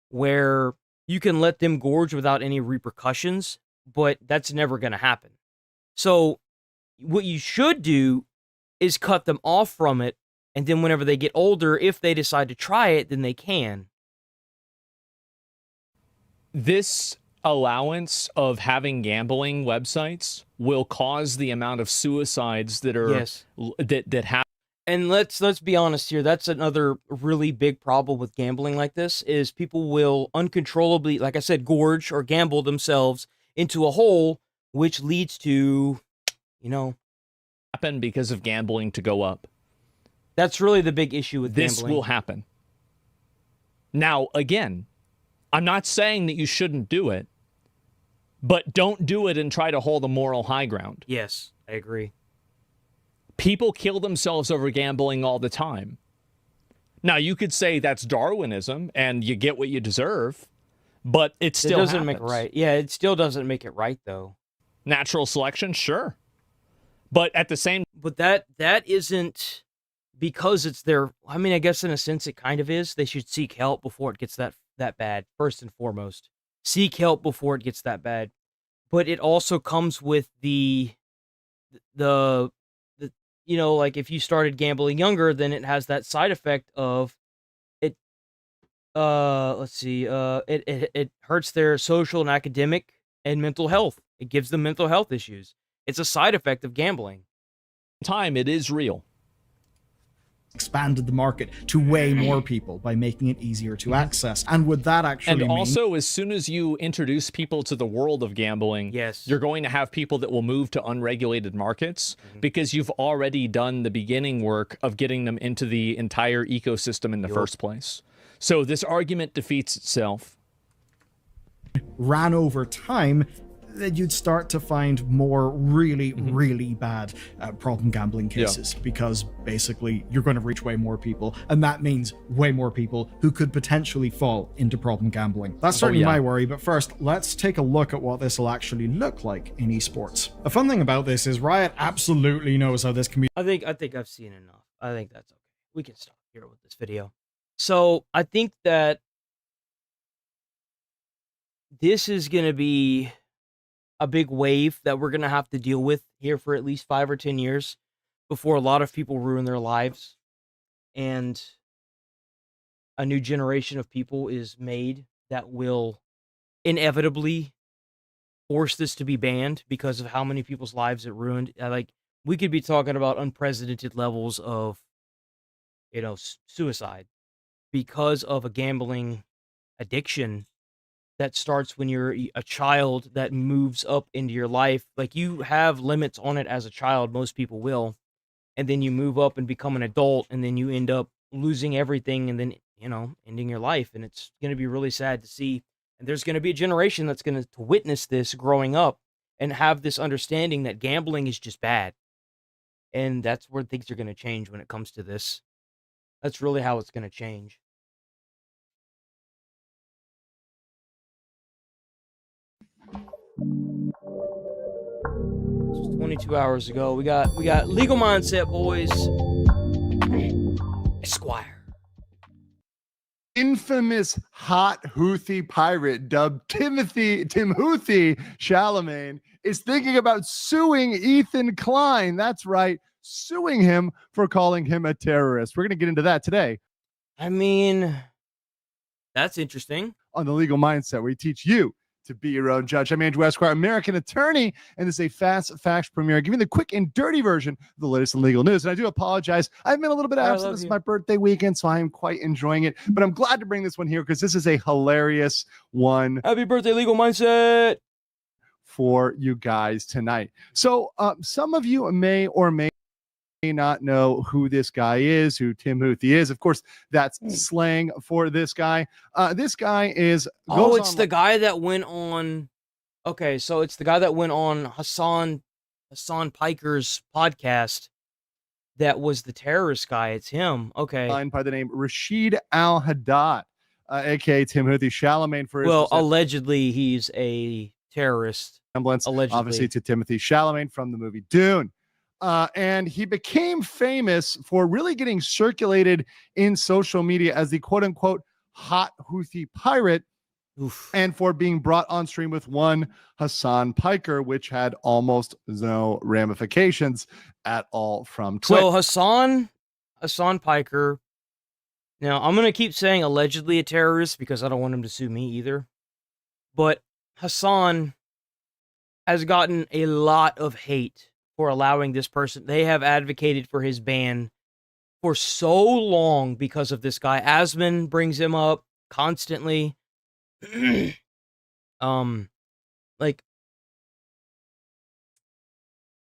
where you can let them gorge without any repercussions, but that's never going to happen. So what you should do is cut them off from it, and then whenever they get older, if they decide to try it, then they can. This allowance of having gambling websites will cause the amount of suicides that are that happen. And let's be honest here. That's another really big problem with gambling like this is people will uncontrollably, like I said, gorge or gamble themselves into a hole, which leads to, happen because of gambling to go up. That's really the big issue with this gambling. will happen. Now, again, I'm not saying that you shouldn't do it, but don't do it and try to hold a moral high ground. Yes, I agree. People kill themselves over gambling all the time. Now, you could say that's Darwinism and you get what you deserve, but it still doesn't make it right. Yeah, it still doesn't make it right, though. Natural selection, sure. But at the same... But that isn't because it's their... I mean, I guess in a sense it kind of is. They should seek help before it gets that bad, first and foremost. Seek help before it gets that bad. But it also comes with the like if you started gambling younger, then it has that side effect of it. Let's see. It hurts their social and academic and mental health. It gives them mental health issues. It's a side effect of gambling. It is real. Expanded the market to way more people by making it easier to access. And would that actually And also, as soon as you introduce people to the world of gambling, you're going to have people that will move to unregulated markets because you've already done the beginning work of getting them into the entire ecosystem in the first place. So this argument defeats itself. Ran over time, that you'd start to find more really, really bad problem gambling cases because basically you're going to reach way more people, and that means way more people who could potentially fall into problem gambling. That's certainly my worry, but first, let's take a look at what this will actually look like in esports. A fun thing about this is Riot absolutely knows how this can be. I think I've seen enough. I think that's okay. We can stop here with this video. So I think that this is going to be a big wave that we're going to have to deal with here for at least 5 or 10 years before a lot of people ruin their lives and a new generation of people is made that will inevitably force this to be banned because of how many people's lives it ruined. Like, we could be talking about unprecedented levels of, suicide because of a gambling addiction that starts when you're a child that moves up into your life. Like, you have limits on it as a child, most people will, and then you move up and become an adult, and then you end up losing everything, and then, ending your life, and it's going to be really sad to see. And there's going to be a generation that's going to witness this growing up and have this understanding that gambling is just bad. And that's where things are going to change when it comes to this. That's really how it's going to change. 22 hours ago. We got Legal Mindset, boys. Esquire. Infamous hot Houthi pirate dubbed Timothy Chalamet is thinking about suing Ethan Klein. That's right, suing him for calling him a terrorist. We're going to get into that today. I mean, that's interesting. On the Legal Mindset, where we teach you to be your own judge. I'm Andrew Esquire, American attorney, and this is a Fast Facts premiere, giving the quick and dirty version of the latest in legal news. And I do apologize. I've been a little bit absent. This is my birthday weekend, so I am quite enjoying it. But I'm glad to bring this one here because this is a hilarious one. Happy birthday, Legal Mindset! For you guys tonight. So some of you may or may not know who this guy is, who Tim Houthi is. Of course, that's slang for this guy. This guy is... Oh, it's the guy that went on... Okay, so it's the guy that went on Hassan Piker's podcast that was the terrorist guy. It's him. Okay. By the name Rashid Al-Haddad, a.k.a. Tim Houthi. Chalamet for his... Well, allegedly, he's a terrorist. Allegedly. Obviously, to Timothy Chalamet from the movie Dune. And he became famous for really getting circulated in social media as the quote-unquote hot Houthi pirate and for being brought on stream with one Hassan Piker, which had almost no ramifications at all from Twitch. So Hassan Piker. Now, I'm going to keep saying allegedly a terrorist because I don't want him to sue me either. But Hassan has gotten a lot of hate for allowing this person. They have advocated for his ban for so long because of this guy. Asmon brings him up constantly. Like,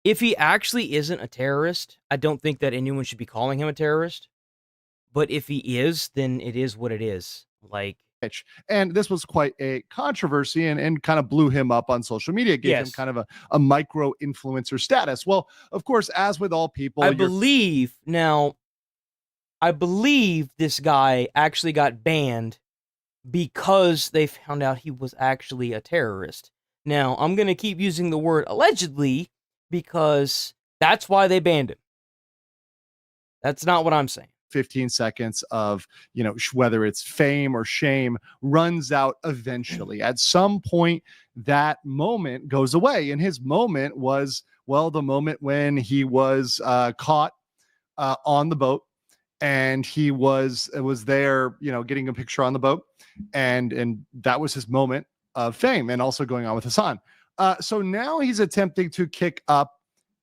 if he actually isn't a terrorist, I don't think that anyone should be calling him a terrorist. But if he is, then it is what it is. Like, and this was quite a controversy and kind of blew him up on social media, gave him kind of a micro influencer status. Well, of course, as with all people, I believe this guy actually got banned because they found out he was actually a terrorist. Now, I'm going to keep using the word allegedly because that's why they banned him. That's not what I'm saying. 15 seconds of, whether it's fame or shame runs out eventually. At some point, that moment goes away. And his moment was, the moment when he was caught on the boat, and he was there, getting a picture on the boat. And that was his moment of fame, and also going on with Hassan. So now he's attempting to kick up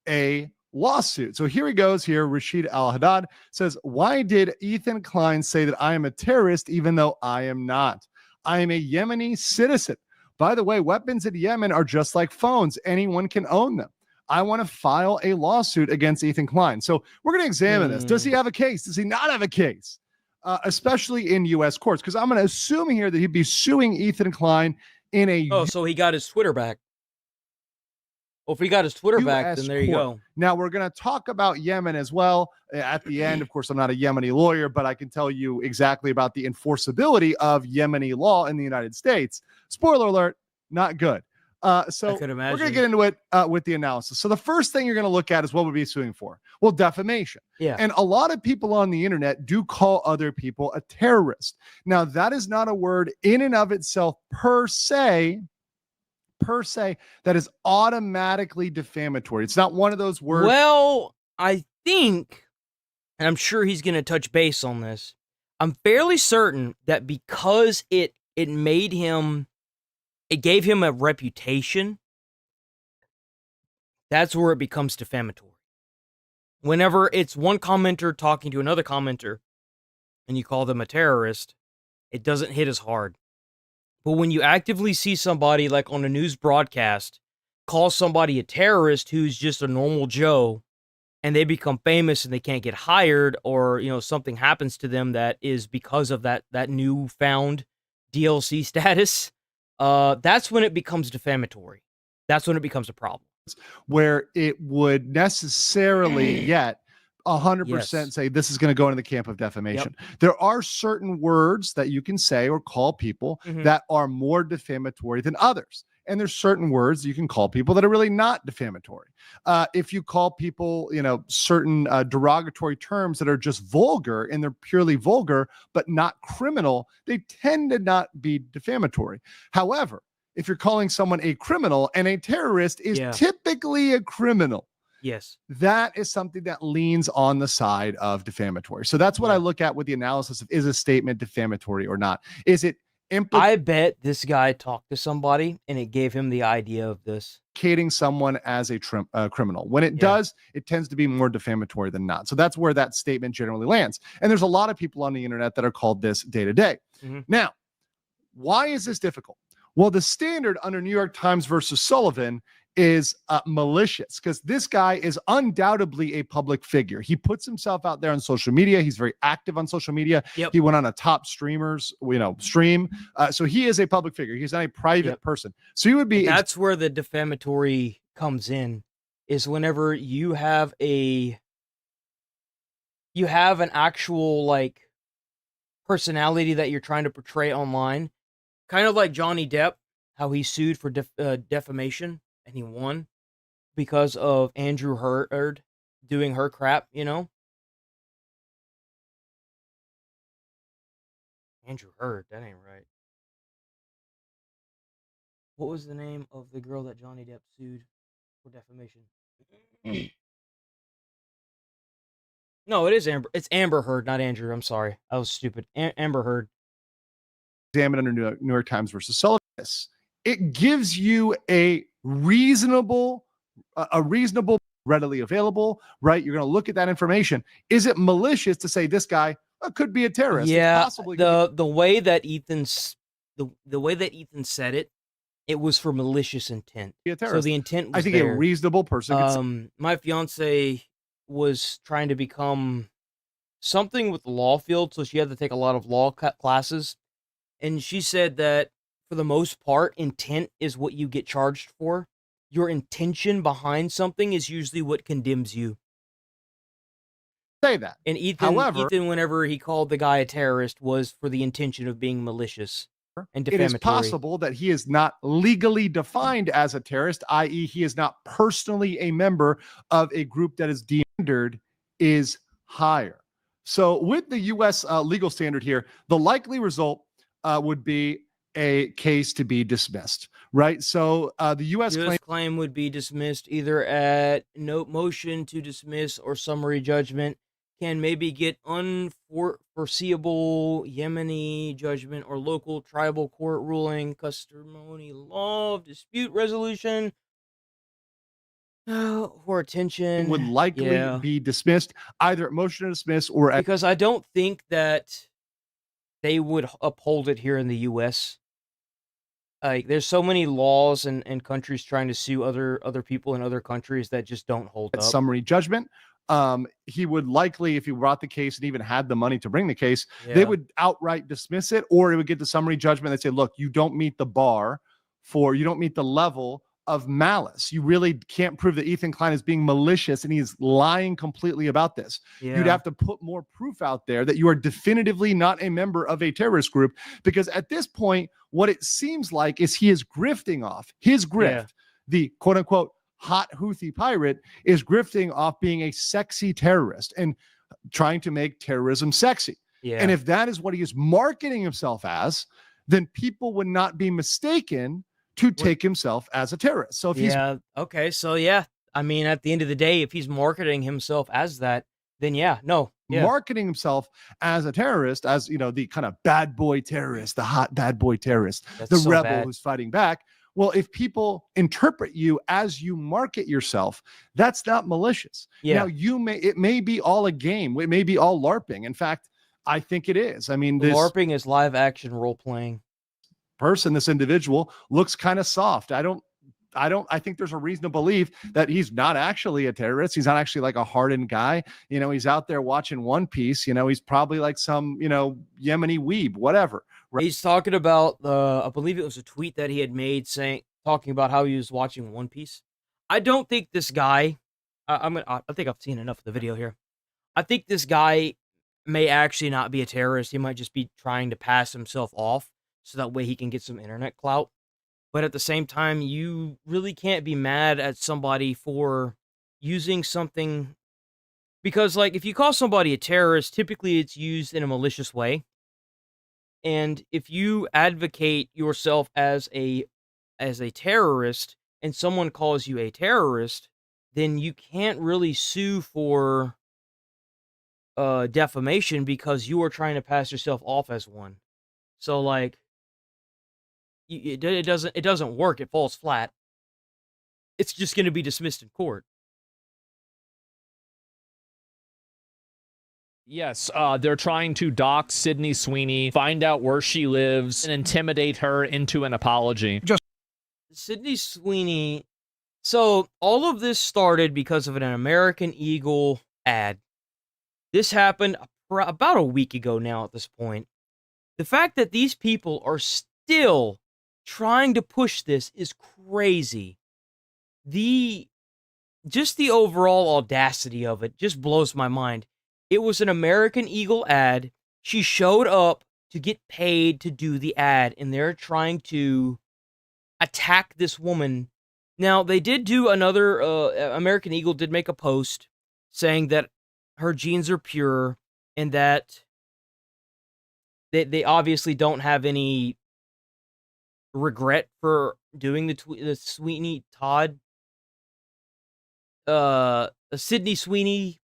a lawsuit. So here he goes here. Rashid Al-Haddad says, why did Ethan Klein say that I am a terrorist even though I am not? I am a Yemeni citizen. By the way, weapons in Yemen are just like phones. Anyone can own them. I want to file a lawsuit against Ethan Klein. So we're going to examine this. Does he have a case? Does he not have a case? Especially in U.S. courts, because I'm going to assume here that he'd be suing Ethan Klein in a... Oh, so he got his Twitter back. Well, if he got his Twitter back, then there you go. Now, we're going to talk about Yemen as well at the end. Of course, I'm not a Yemeni lawyer, but I can tell you exactly about the enforceability of Yemeni law in the United States. Spoiler alert, not good. So we're going to get into it with the analysis. So the first thing you're going to look at is what would be suing for? Well, defamation. Yeah. And a lot of people on the internet do call other people a terrorist. Now, that is not a word in and of itself per se that is automatically defamatory. It's not one of those words. Well, I think, and I'm sure he's going to touch base on this, I'm fairly certain that because it made him, it gave him a reputation, that's where it becomes defamatory. Whenever it's one commenter talking to another commenter and you call them a terrorist, it doesn't hit as hard. But when you actively see somebody, like on a news broadcast, call somebody a terrorist who's just a normal Joe, and they become famous and they can't get hired, or, something happens to them that is because of that newfound DLC status, that's when it becomes defamatory. That's when it becomes a problem. Where it would necessarily yet 100% say this is going to go into the camp of defamation. Yep. There are certain words that you can say or call people that are more defamatory than others. And there's certain words you can call people that are really not defamatory. If you call people, certain derogatory terms that are just vulgar and they're purely vulgar, but not criminal, they tend to not be defamatory. However, if you're calling someone a criminal, and a terrorist is typically a criminal, yes, that is something that leans on the side of defamatory. So that's what I look at with the analysis of, is a statement defamatory or not? Is it I bet this guy talked to somebody and it gave him the idea of this. Implicating someone as a criminal. When it does, it tends to be more defamatory than not. So that's where that statement generally lands. And there's a lot of people on the internet that are called this day to day. Now, why is this difficult? Well, the standard under New York Times versus Sullivan is malicious, because this guy is undoubtedly a public figure. He puts himself out there on social media. He's very active on social media. He went on a top streamers, stream. So he is a public figure. He's not a private person. So you would be. That's where the defamatory comes in, is whenever you have an actual personality that you're trying to portray online. Kind of like Johnny Depp, how he sued for defamation and he won because of Andrew Heard doing her crap, Andrew Heard, that ain't right. What was the name of the girl that Johnny Depp sued for defamation? No, it is Amber. It's Amber Heard, not Andrew. I'm sorry. I was stupid. Amber Heard. Examined under New York Times versus Sullivan. It gives you a reasonable, readily available, right? You're going to look at that information. Is it malicious to say this guy could be a terrorist? Yeah, It's possibly the way that the way that Ethan said it, it was for malicious intent. Be a So terrorist. the intent was I think there. a reasonable person could say, My fiance was trying to become something with the law field, so she had to take a lot of law classes, and she said that for the most part, intent is what you get charged for. Your intention behind something is usually what condemns you. say that. And Ethan, However, whenever he called the guy a terrorist, was for the intention of being malicious and it defamatory. is possible that he is not legally defined as a terrorist, i.e., he is not personally a member of a group that is standard is higher. So, with the U.S. Legal standard here, the likely result would be a case to be dismissed, right? So, the U.S. claim would be dismissed either at no motion to dismiss or summary judgment. Can maybe get unforeseeable Yemeni judgment or local tribal court ruling, customary law of dispute resolution for attention. would likely be dismissed either at motion to dismiss or at because I don't think that they would uphold it here in the U.S. Like, there's so many laws and countries trying to sue other people in other countries that just don't hold up. summary judgment. He would likely, if he brought the case and even had the money to bring the case, they would outright dismiss it, or it would get to summary judgment. They'd say, look, you don't meet the bar you don't meet the level of malice. You really can't prove that Ethan Klein is being malicious and he's lying completely about this. You'd have to put more proof out there that you are definitively not a member of a terrorist group, because at this point, what it seems like is he is grifting off his grift, the quote unquote hot Houthi pirate is grifting off being a sexy terrorist and trying to make terrorism sexy. And if that is what he is marketing himself as, then people would not be mistaken to take himself as a terrorist. So if he's okay, so I mean, at the end of the day, if he's marketing himself as that, then marketing himself as a terrorist, as the kind of bad boy terrorist, the hot bad boy terrorist, the so rebel bad. who's fighting back. Well, if people interpret you as you market yourself, that's not malicious. Now, it may be all a game. It may be all LARPing. In fact, I think it is. I mean, this LARPing is live action role playing. This individual looks kind of soft. I think there's a reason to believe that he's not actually a terrorist. He's not actually like a hardened guy. He's out there watching One Piece. He's probably like some, Yemeni weeb, whatever. Right? He's talking about I believe it was a tweet that he had made talking about how he was watching One Piece. I don't think this guy, I think I've seen enough of the video here. I think this guy may actually not be a terrorist. He might just be trying to pass himself off so that way he can get some internet clout. But at the same time, you really can't be mad at somebody for using something, because like if you call somebody a terrorist, typically it's used in a malicious way. And if you advocate yourself as a terrorist and someone calls you a terrorist, then you can't really sue for defamation because you are trying to pass yourself off as one. So like it doesn't work. It falls flat. It's just going to be dismissed in court. Yes, they're trying to dox Sydney Sweeney, find out where she lives, and intimidate her into an apology. Sydney Sweeney. So all of this started because of an American Eagle ad. This happened about a week ago now at this point. The fact that these people are still trying to push this is crazy. Just the overall audacity of it just blows my mind. It was an American Eagle ad. She showed up to get paid to do the ad, and they're trying to attack this woman. Now, they did do another, American Eagle did make a post saying that her genes are pure and that they obviously don't have any regret for doing the Sweeney Todd, a Sydney Sweeney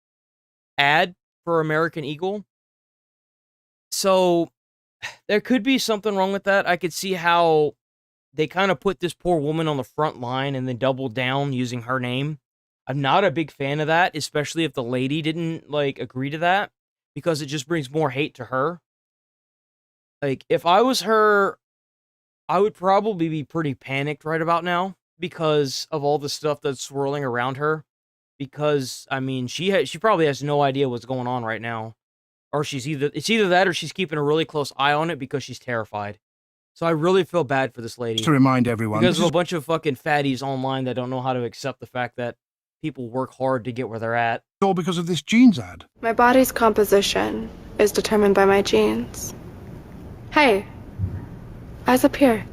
ad for American Eagle. So there could be something wrong with that. I could see how they kind of put this poor woman on the front line and then doubled down using her name. I'm not a big fan of that, especially if the lady didn't like agree to that, because it just brings more hate to her. Like, if I was her, I would probably be pretty panicked right about now because of all the stuff that's swirling around her. Because, I mean, she probably has no idea what's going on right now. Or it's either that or she's keeping a really close eye on it because she's terrified. So I really feel bad for this lady. To remind everyone, because of a bunch of fucking fatties online that don't know how to accept the fact that people work hard to get where they're at. All because of this genes ad. My body's composition is determined by my genes. Hey, eyes up here.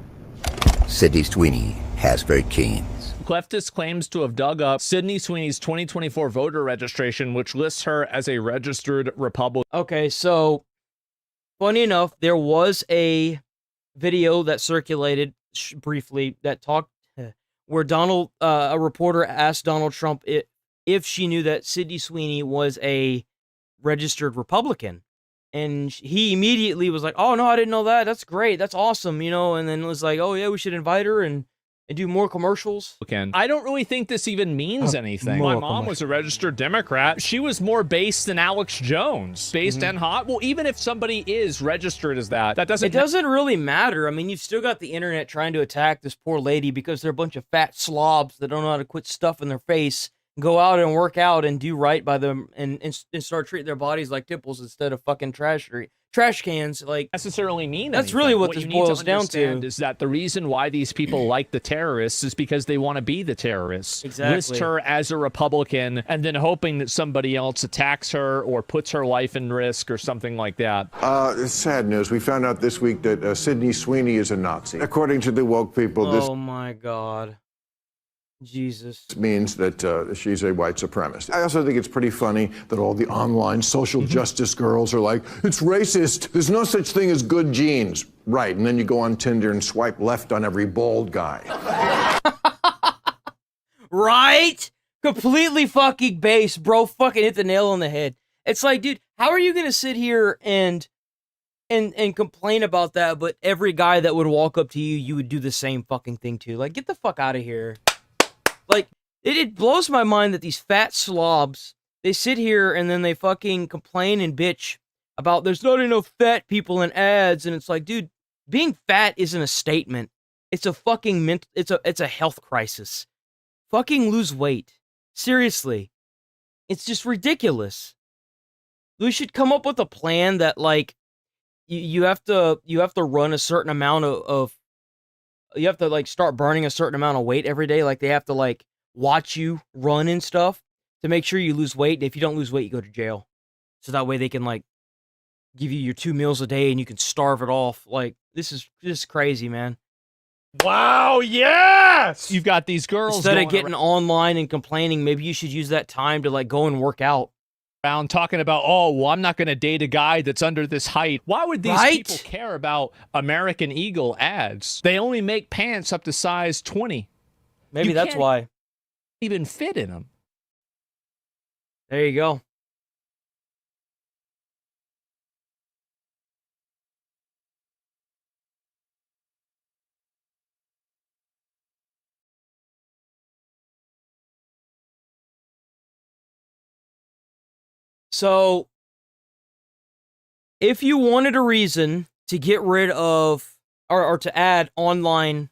Sydney Sweeney has very genes. Leftist claims to have dug up Sydney Sweeney's 2024 voter registration, which lists her as a registered Republican. Okay, so funny enough, there was a video that circulated briefly that talked where a reporter asked Donald Trump if she knew that Sydney Sweeney was a registered Republican. And he immediately was like, oh, no, I didn't know that. That's great. That's awesome, you know? And then it was like, oh, yeah, we should invite her and do more commercials. I don't really think this even means anything. My mom was a registered Democrat. She was more based than Alex Jones. Based and hot. Well, even if somebody is registered as that doesn't... It doesn't really matter. I mean, you've still got the internet trying to attack this poor lady because they're a bunch of fat slobs that don't know how to quit stuffing their face, go out and work out and do right by them and start treating their bodies like tipples instead of fucking trash cans. Like, necessarily mean that's anything. really what you this need boils to down understand to. is that the reason why these people like the terrorists is because they want to be the terrorists. Exactly. List her as a Republican and then hoping that somebody else attacks her or puts her life in risk or something like that. It's sad news. We found out this week that Sydney Sweeney is a Nazi. According to the woke people, this my God. Jesus. means that she's a white supremacist. I also think it's pretty funny that all the online social justice girls are like, it's racist. There's no such thing as good genes. Right, and then you go on Tinder and swipe left on every bald guy. Right? Completely fucking base, bro. Fucking hit the nail on the head. It's like, dude, how are you gonna sit here and complain about that, but every guy that would walk up to you, you would do the same fucking thing to? Like, get the fuck out of here. Like, it blows my mind that these fat slobs, they sit here and then they fucking complain and bitch about there's not enough fat people in ads, and it's like, dude, being fat isn't a statement. It's a fucking it's a health crisis. Fucking lose weight. Seriously. It's just ridiculous. We should come up with a plan that, like, you have to run a certain amount of you have to, like, start burning a certain amount of weight every day. Like, they have to, like, watch you run and stuff to make sure you lose weight. And if you don't lose weight, you go to jail. So that way they can, like, give you your 2 meals a day and you can starve it off. Like, this is just crazy, man. Wow, yes! You've got these girls instead of getting online and complaining, maybe you should use that time to, like, go and work out. Around talking about, oh, well, I'm not going to date a guy that's under this height. Why would these people care about American Eagle ads? They only make pants up to size 20. Maybe that's why. Even fit in them. There you go. So, if you wanted a reason to get rid of, or to add online,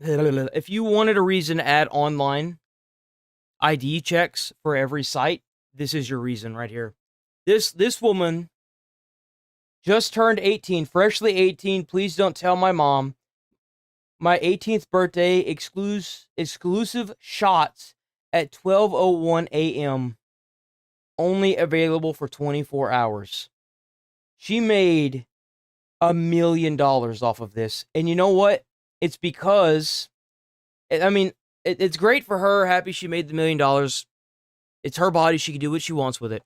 if you wanted a reason to add online ID checks for every site, this is your reason right here. This woman just turned 18, freshly 18. Please don't tell my mom. My 18th birthday, exclusive shots at 12:01 a.m. Only available for 24 hours. She made $1 million off of this. And you know what? It's because, I mean, it's great for her. Happy she made the $1 million. It's her body. She can do what she wants with it.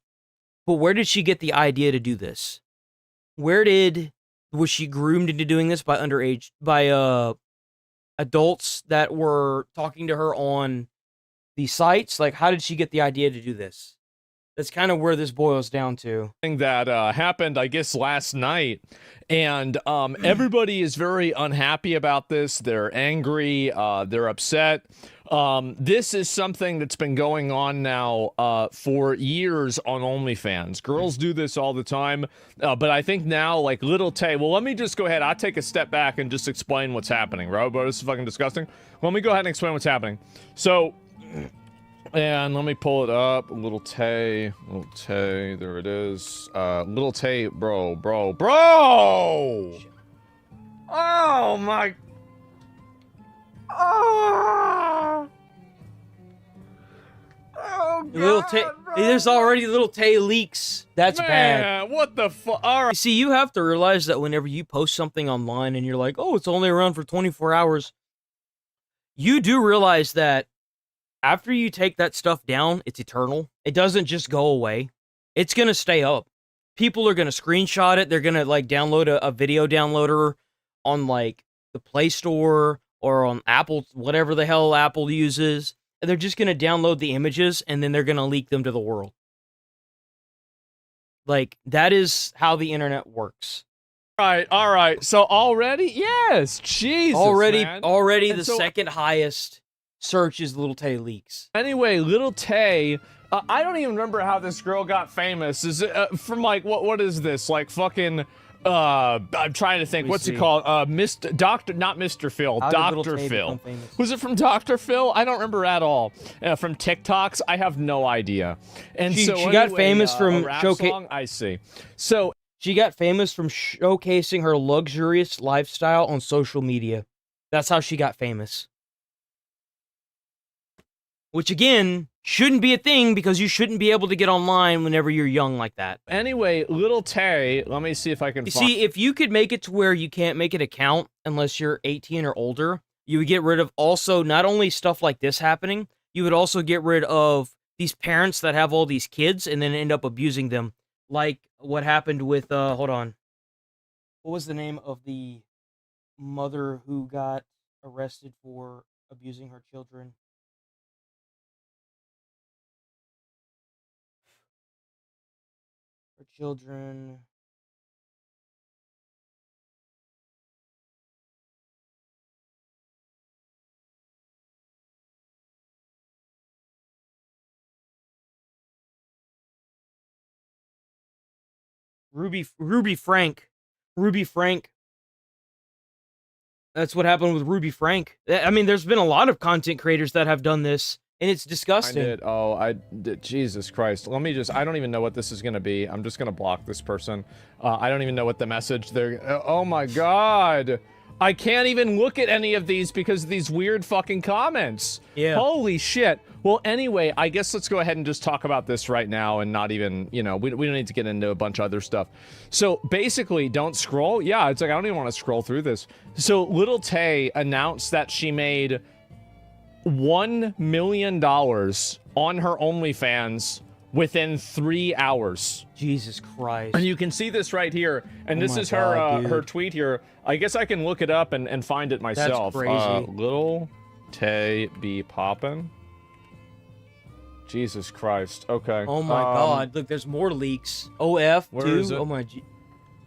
But where did she get the idea to do this? Where did Was she groomed into doing this by adults that were talking to her on the sites? Like, how did she get the idea to do this? That's kind of where this boils down to. That happened, I guess, last night, and everybody is very unhappy about this. They're angry, they're upset. This is something that's been going on now for years on OnlyFans. Girls do this all the time, but I think now, like, Little Tay, well, let me just go ahead. I'll take a step back and just explain what's happening, right? But this is fucking disgusting. Let me go ahead and explain what's happening. So, and let me pull it up. Little Tay, there it is. Little Tay, bro. Oh my. Oh, God, Little Tay, there's already Little Tay leaks. That's bad. What the fuck? All right. See, you have to realize that whenever you post something online and you're like, oh, it's only around for 24 hours, you do realize that after you take that stuff down, it's eternal. It doesn't just go away. It's going to stay up. People are going to screenshot it. They're going to, like, download a video downloader on, like, the Play Store or on Apple, whatever the hell Apple uses. And they're just going to download the images, and then they're going to leak them to the world. Like, that is how the internet works. All right. So already, yes, Jesus, man. Already And the so, second highest search is Little Tay leaks. Anyway, Little Tay, I don't even remember how this girl got famous. Is it from, like, what is this? Like, fucking, I'm trying to think. What's it called? Not Mr. Phil. Dr. Phil. Was it from Dr. Phil? I don't remember at all. From TikToks? I have no idea. And She so got famous from I see. So she got famous from showcasing her luxurious lifestyle on social media. That's how she got famous. Which, again, shouldn't be a thing because you shouldn't be able to get online whenever you're young like that. Anyway, Little Tay, let me see if I can see, if you could make it to where you can't make it a count unless you're 18 or older, you would get rid of also not only stuff like this happening, you would also get rid of these parents that have all these kids and then end up abusing them. Like what happened with, hold on. What was the name of the mother who got arrested for abusing her children? Her children. Ruby Frank. That's what happened with Ruby Frank. I mean, there's been a lot of content creators that have done this, and it's disgusting. I did. Oh, I did. Jesus Christ. Let me just, I don't even know what this is going to be. I'm just going to block this person. I don't even know what the message they're, oh my God. I can't even look at any of these because of these weird fucking comments. Yeah. Holy shit. Well, anyway, I guess let's go ahead and just talk about this right now and not even, you know, we don't need to get into a bunch of other stuff. So basically, don't scroll. Yeah, it's like, I don't even want to scroll through this. So Little Tay announced that she made $1 million on her OnlyFans within 3 hours. Jesus Christ. And you can see this right here. And this is her tweet here. I guess I can look it up and find it myself. That's crazy. Little Tay be poppin'. Jesus Christ. Okay. Oh my God. Look, there's more leaks. OF, where too. is it? Oh my. I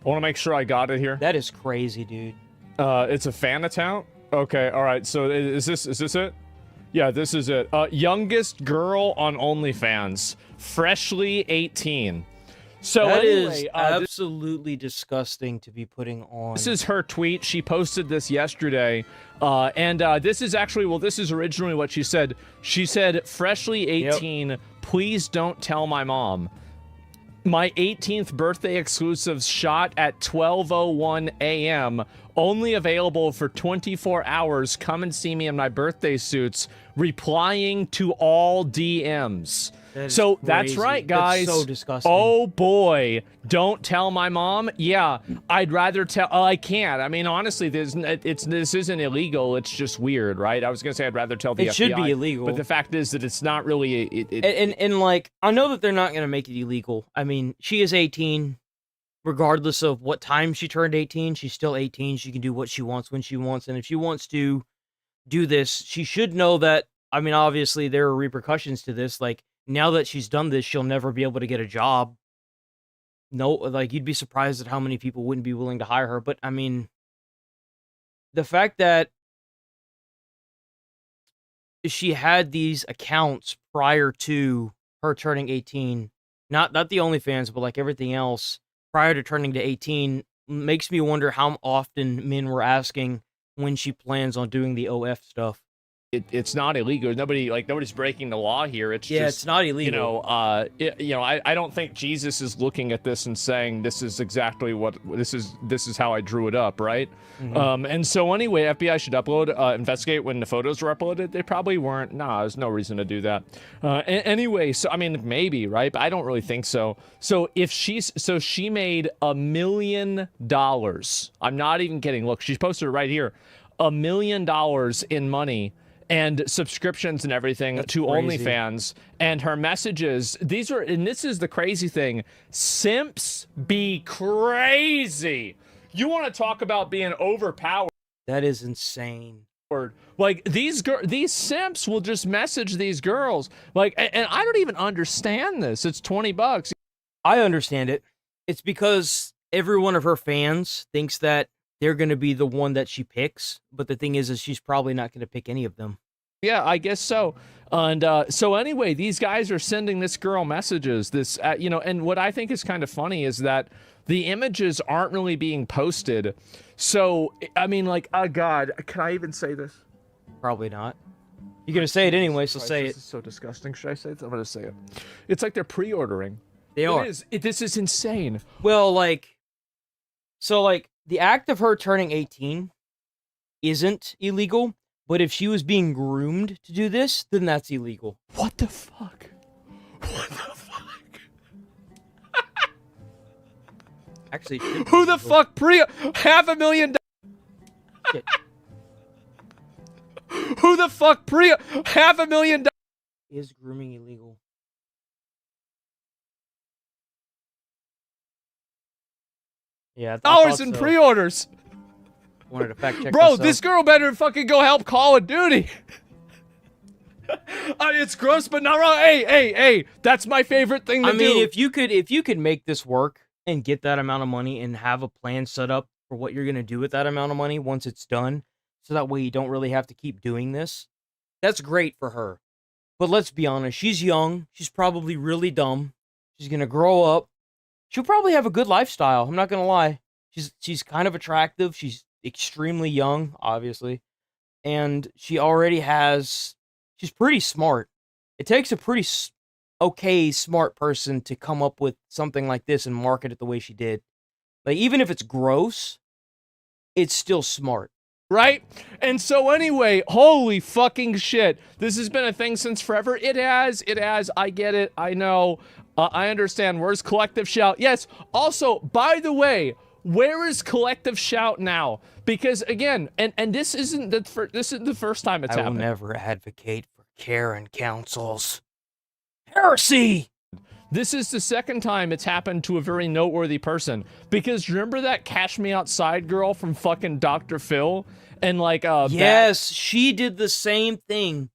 want to make sure I got it here. That is crazy, dude. It's a fan account? Okay, all right. So is this it? Yeah, this is it. Youngest girl on OnlyFans. Freshly 18. So that anyway, is absolutely disgusting to be putting on. This is her tweet. She posted this yesterday. And this is actually, well, this is originally what she said. She said, freshly 18, please don't tell my mom. My 18th birthday exclusive shot at 12:01 a.m. Only available for 24 hours. Come and see me in my birthday suits. Replying to all DMs. So that's right, guys. That's so disgusting. Oh boy, don't tell my mom. Yeah, I'd rather tell. I can't. I mean, honestly, this isn't illegal. It's just weird, right? I was gonna say I'd rather tell the FBI. It should be illegal, but the fact is that it's not really. And like, I know that they're not gonna make it illegal. I mean, she is 18. regardless of what time she turned 18, she's still 18. She can do what she wants when she wants. And if she wants to do this, she should know that, I mean, obviously there are repercussions to this. Like, now that she's done this, she'll never be able to get a job. No, like, you'd be surprised at how many people wouldn't be willing to hire her. But, I mean, the fact that she had these accounts prior to her turning 18, not the OnlyFans, but like everything else, prior to turning to 18, makes me wonder how often men were asking when she plans on doing the OF stuff. It's not illegal. Nobody's breaking the law here. It's just, it's not illegal. I don't think Jesus is looking at this and saying this is exactly what this is how I drew it up, right? Mm-hmm. And so anyway, FBI should investigate when the photos were uploaded. They probably weren't. Nah, there's no reason to do that. Anyway, so I mean, maybe, right? But I don't really think so. So she made $1 million. I'm not even kidding. Look, she's posted it right here. $1 million in money and subscriptions and everything to crazy. OnlyFans, and her messages. And this is the crazy thing. Simps be crazy. You want to talk about being overpowered? That is insane. Like, these simps will just message these girls. Like, and I don't even understand this. It's $20. I understand it. It's because every one of her fans thinks that they're going to be the one that she picks. But the thing is she's probably not going to pick any of them. Yeah, I guess so. And so anyway, these guys are sending this girl messages. And what I think is kind of funny is that the images aren't really being posted. So, I mean, like, oh God, can I even say this? Probably not. You're going to say it anyway, so say it. This is so disgusting. Should I say it? I'm going to say it. It's like they're pre-ordering. They are. This is insane. Well, the act of her turning 18 isn't illegal, but if she was being groomed to do this, then that's illegal. What the fuck? What the fuck? Actually, who the fuck $500,000? Shit. Who the fuck $500,000? Is grooming illegal? Yeah, dollars in pre-orders. Wanted to fact check. Bro, myself. this girl better fucking go help Call of Duty. I mean, it's gross, but not wrong. Hey, that's my favorite thing to do. I mean, if you could make this work and get that amount of money and have a plan set up for what you're gonna do with that amount of money once it's done, so that way you don't really have to keep doing this, that's great for her. But let's be honest, she's young. She's probably really dumb. She's gonna grow up. She'll probably have a good lifestyle. I'm not gonna lie. She's kind of attractive. She's extremely young, obviously, and she's pretty smart. It takes a pretty smart person to come up with something like this and market it the way she did. Like, even if it's gross, it's still smart. Right? And so anyway, holy fucking shit. This has been a thing since forever. It has. I get it. I know. I understand. Where's Collective Shout? Yes. Also, by the way, where is Collective Shout now? Because again, and this isn't the first time it's happened. I will never advocate for Karen councils. Heresy! This is the second time it's happened to a very noteworthy person. Because remember that Cash Me Outside girl from fucking Dr. Phil? And like, yes, she did the same thing.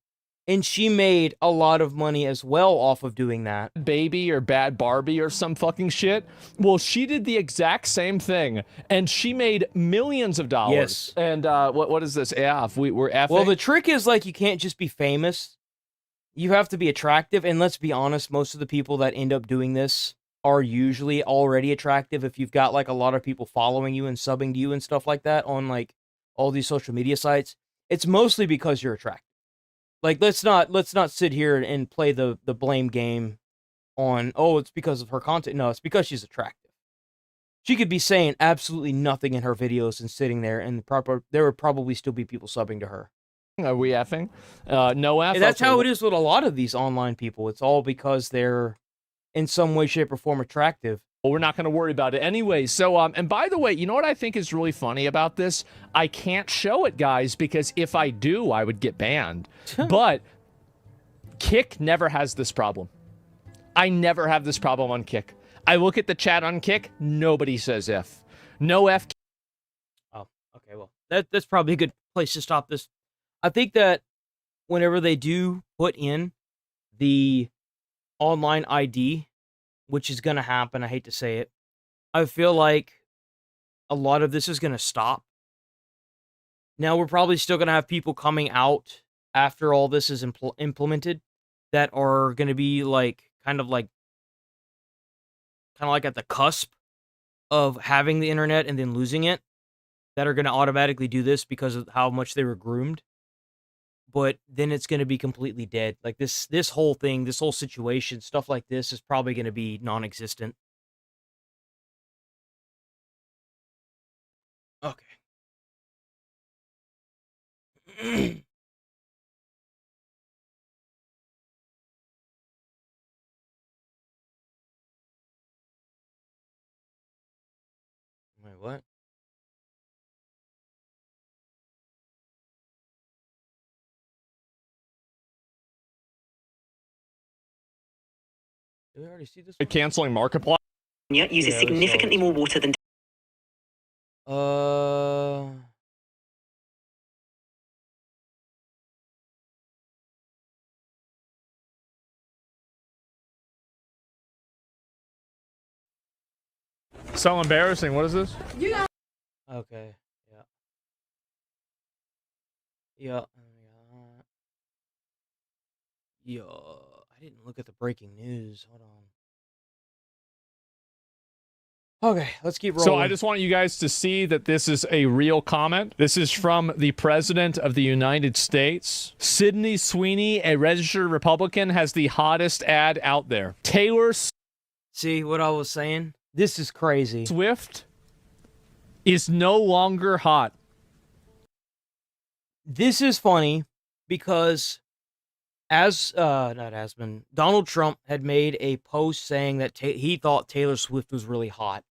And she made a lot of money as well off of doing that. Baby or Bad Barbie or some fucking shit. Well, she did the exact same thing. And she made millions of dollars. Yes. And what is this? Yeah, we're effing. Well, the trick is, like, you can't just be famous. You have to be attractive. And let's be honest, most of the people that end up doing this are usually already attractive. If you've got, like, a lot of people following you and subbing to you and stuff like that on, like, all these social media sites, it's mostly because you're attractive. Like, let's not sit here and play the blame game on, oh, it's because of her content. No, it's because she's attractive. She could be saying absolutely nothing in her videos and sitting there, and there would probably still be people subbing to her. Are we effing? No F. That's how it is with a lot of these online people. It's all because they're in some way, shape, or form attractive. Well, we're not going to worry about it anyway. So, and by the way, you know what I think is really funny about this? I can't show it, guys, because if I do, I would get banned. But Kick never has this problem. I never have this problem on Kick. I look at the chat on Kick. Nobody says F. No F. Oh, okay. Well, that's probably a good place to stop this. I think that whenever they do put in the online ID, which is going to happen, I hate to say it, I feel like a lot of this is going to stop. Now, we're probably still going to have people coming out after all this is implemented that are going to be like kind of like at the cusp of having the internet and then losing it, that are going to automatically do this because of how much they were groomed. But then it's going to be completely dead. Like this whole thing, this whole situation, stuff like this is probably going to be non-existent. Okay. Wait, what? Did we already see this one? Canceling Markiplier. Uses significantly more water than... So embarrassing. What is this? Okay. Yeah. I didn't look at the breaking news. Hold on. Okay, let's keep rolling. So I just want you guys to see that this is a real comment. This is from the President of the United States. Sydney Sweeney, a registered Republican, has the hottest ad out there. Taylor See what I was saying? This is crazy. Swift is no longer hot. This is funny because Donald Trump had made a post saying that he thought Taylor Swift was really hot.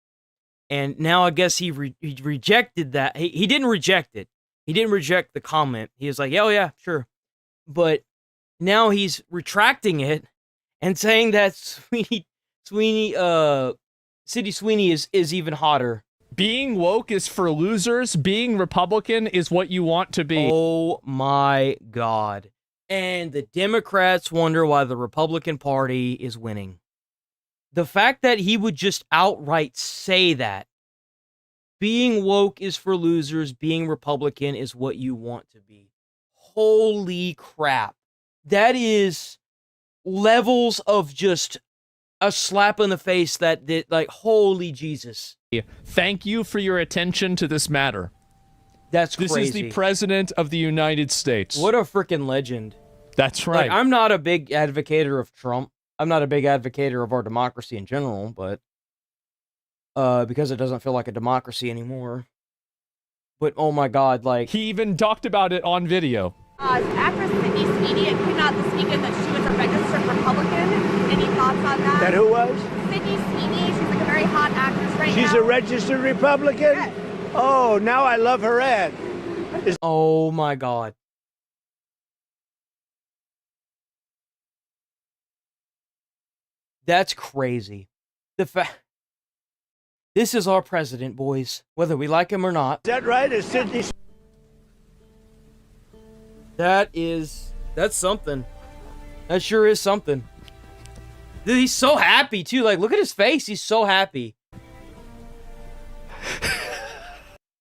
And now I guess he rejected that. He didn't reject it. He didn't reject the comment. He was like, oh yeah, sure. But now he's retracting it and saying that Sydney Sweeney is even hotter. Being woke is for losers. Being Republican is what you want to be. Oh my God. And the Democrats wonder why the Republican Party is winning. The fact that he would just outright say that being woke is for losers, being Republican is what you want to be. Holy crap. That is levels of just a slap in the face that did, like, holy Jesus. Thank you for your attention to this matter. That's crazy. This is the President of the United States. What a freaking legend. That's right. Like, I'm not a big advocator of Trump. I'm not a big advocator of our democracy in general, but because it doesn't feel like a democracy anymore. But oh my God, like, he even talked about it on video. Actress Sydney Sweeney, it came out this weekend that she was a registered Republican. Any thoughts on that? That who was? Sydney Sweeney. She's like a very hot actress right now. She's a registered Republican? Yes. Oh, now I love her ad. Oh my God. That's crazy. This is our president, boys, whether we like him or not. Is that right? Is Sydney? That's something. That sure is something. Dude, he's so happy too. Like, look at his face. He's so happy.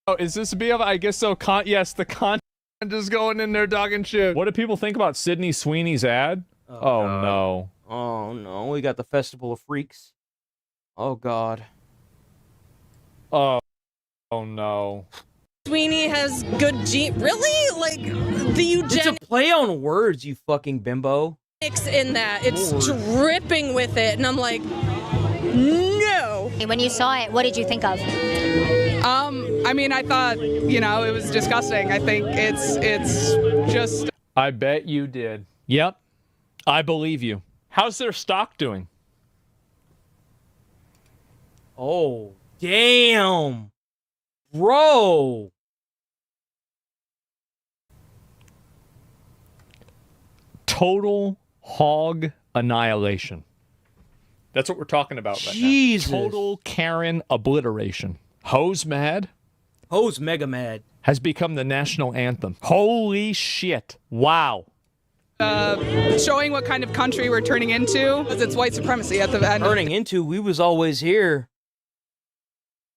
Oh, is this BF? I guess so. Yes, the content is going in there talking shit. What do people think about Sydney Sweeney's ad? Oh no. Oh no. We got the Festival of Freaks. Oh God. Oh no. Sweeney has good really? Like, the eugenics. It's a play on words, you fucking bimbo. In that. It's dripping with it. And I'm like, no. When you saw it, what did you think of? I mean, I thought, it was disgusting. I think it's just... I bet you did. Yep. I believe you. How's their stock doing? Oh, damn. Bro. Total hog annihilation. That's what we're talking about right Jesus. now. Total Karen obliteration. Hose Mad. Hose Mega Mad. Has become the national anthem. Holy shit. Wow. Showing what kind of country we're turning into, because it's white supremacy at the end. Turning into, we was always here.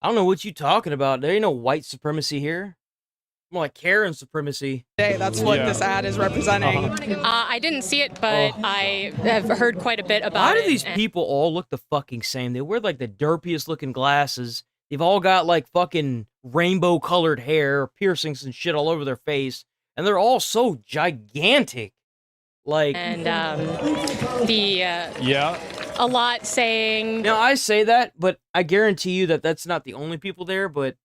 I don't know what you talking about. There ain't no white supremacy here. More like Karen supremacy. That's what this ad is representing. I didn't see it, but I have heard quite a bit about it. Why do these people all look the fucking same? They wear like the derpiest looking glasses. They've all got like fucking rainbow colored hair, piercings and shit all over their face. And they're all so gigantic. Like, and a lot saying. Now I say that, but I guarantee you that that's not the only people there, but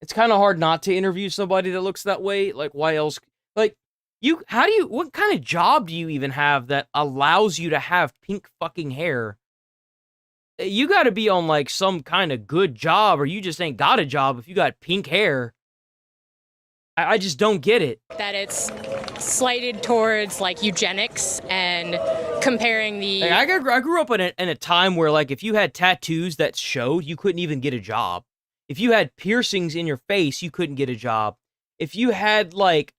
it's kind of hard not to interview somebody that looks that way. Like, why else? Like, what kind of job do you even have that allows you to have pink fucking hair? You got to be on, like, some kind of good job, or you just ain't got a job if you got pink hair. I just don't get it. That it's slighted towards, like, eugenics and comparing the... Like, I grew up in a time where, like, if you had tattoos that showed, you couldn't even get a job. If you had piercings in your face, you couldn't get a job. If you had, like,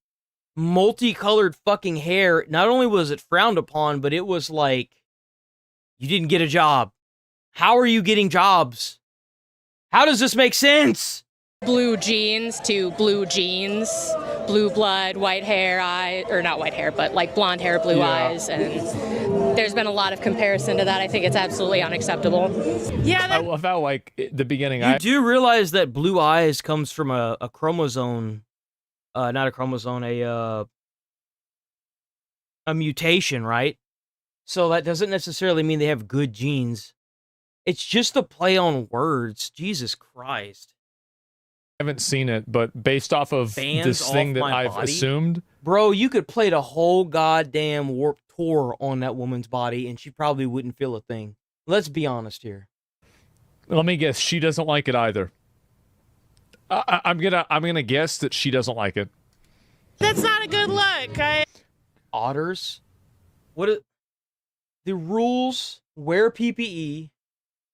multicolored fucking hair, not only was it frowned upon, but it was like, you didn't get a job. How are you getting jobs? How does this make sense? Blue jeans to blue jeans, blue blood, white hair, or not white hair, but like blonde hair, blue eyes, and there's been a lot of comparison to that. I think it's absolutely unacceptable. Yeah, I love how, like, the beginning. You do realize that blue eyes comes from a chromosome, not a chromosome, a mutation, right? So that doesn't necessarily mean they have good genes. It's just a play on words. Jesus Christ. I haven't seen it, but based off of this thing that I've assumed. Bro, you could play the whole goddamn Warped Tour on that woman's body and she probably wouldn't feel a thing. Let's be honest here. Let me guess, she doesn't like it either. I'm gonna guess that she doesn't like it. That's not a good look. Otters? The rules, wear PPE,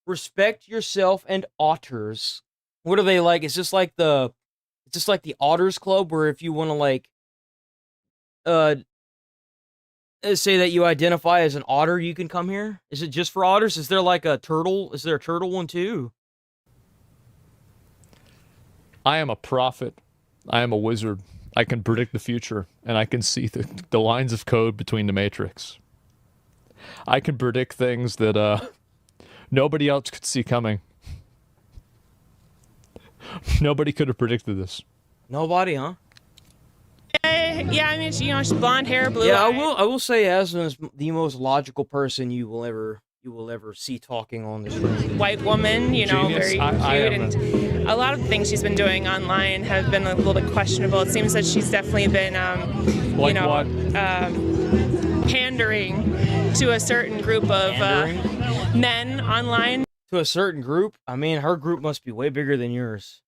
respect yourself and otters. What are they like? It's just like the Otters Club, where if you want to, like, say that you identify as an otter, you can come here. Is it just for otters? Is there like a turtle? Is there a turtle one too? I am a prophet. I am a wizard. I can predict the future, and I can see the lines of code between the matrix. I can predict things that nobody else could see coming. Nobody could have predicted this. Nobody, huh? Yeah, I mean, she's blonde hair, blue. Yeah, I will say Aslan is the most logical person you will ever see talking on this room. White woman, Genius. very cute, and a lot of the things she's been doing online have been a little bit questionable. It seems that she's definitely been, pandering to a certain group of men online. To a certain group? I mean, her group must be way bigger than yours.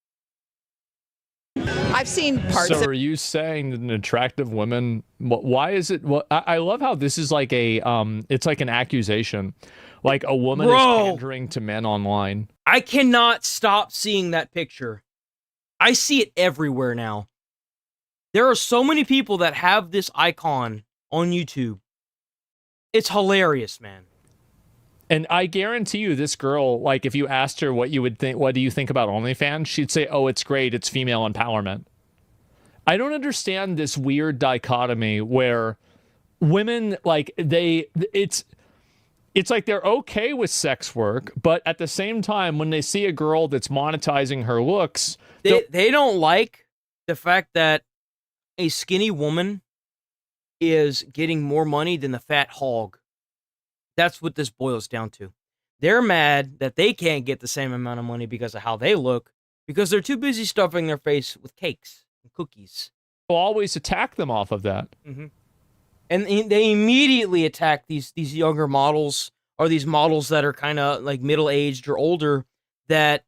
I've seen parts So are you saying that an attractive woman, why is it, I love how this is like it's like an accusation. Like a woman is pandering to men online. I cannot stop seeing that picture. I see it everywhere now. There are so many people that have this icon on YouTube. It's hilarious, man. And I guarantee you this girl, like, if you asked her what you would think, what do you think about OnlyFans? She'd say, oh, it's great. It's female empowerment. I don't understand this weird dichotomy where women, like, it's like they're okay with sex work, but at the same time, when they see a girl that's monetizing her looks, they don't like the fact that a skinny woman is getting more money than the fat hog. That's what this boils down to. They're mad that they can't get the same amount of money because of how they look, because they're too busy stuffing their face with cakes and cookies. They'll always attack them off of that. Mm-hmm. And they immediately attack these younger models, or these models that are kind of like middle-aged or older, that,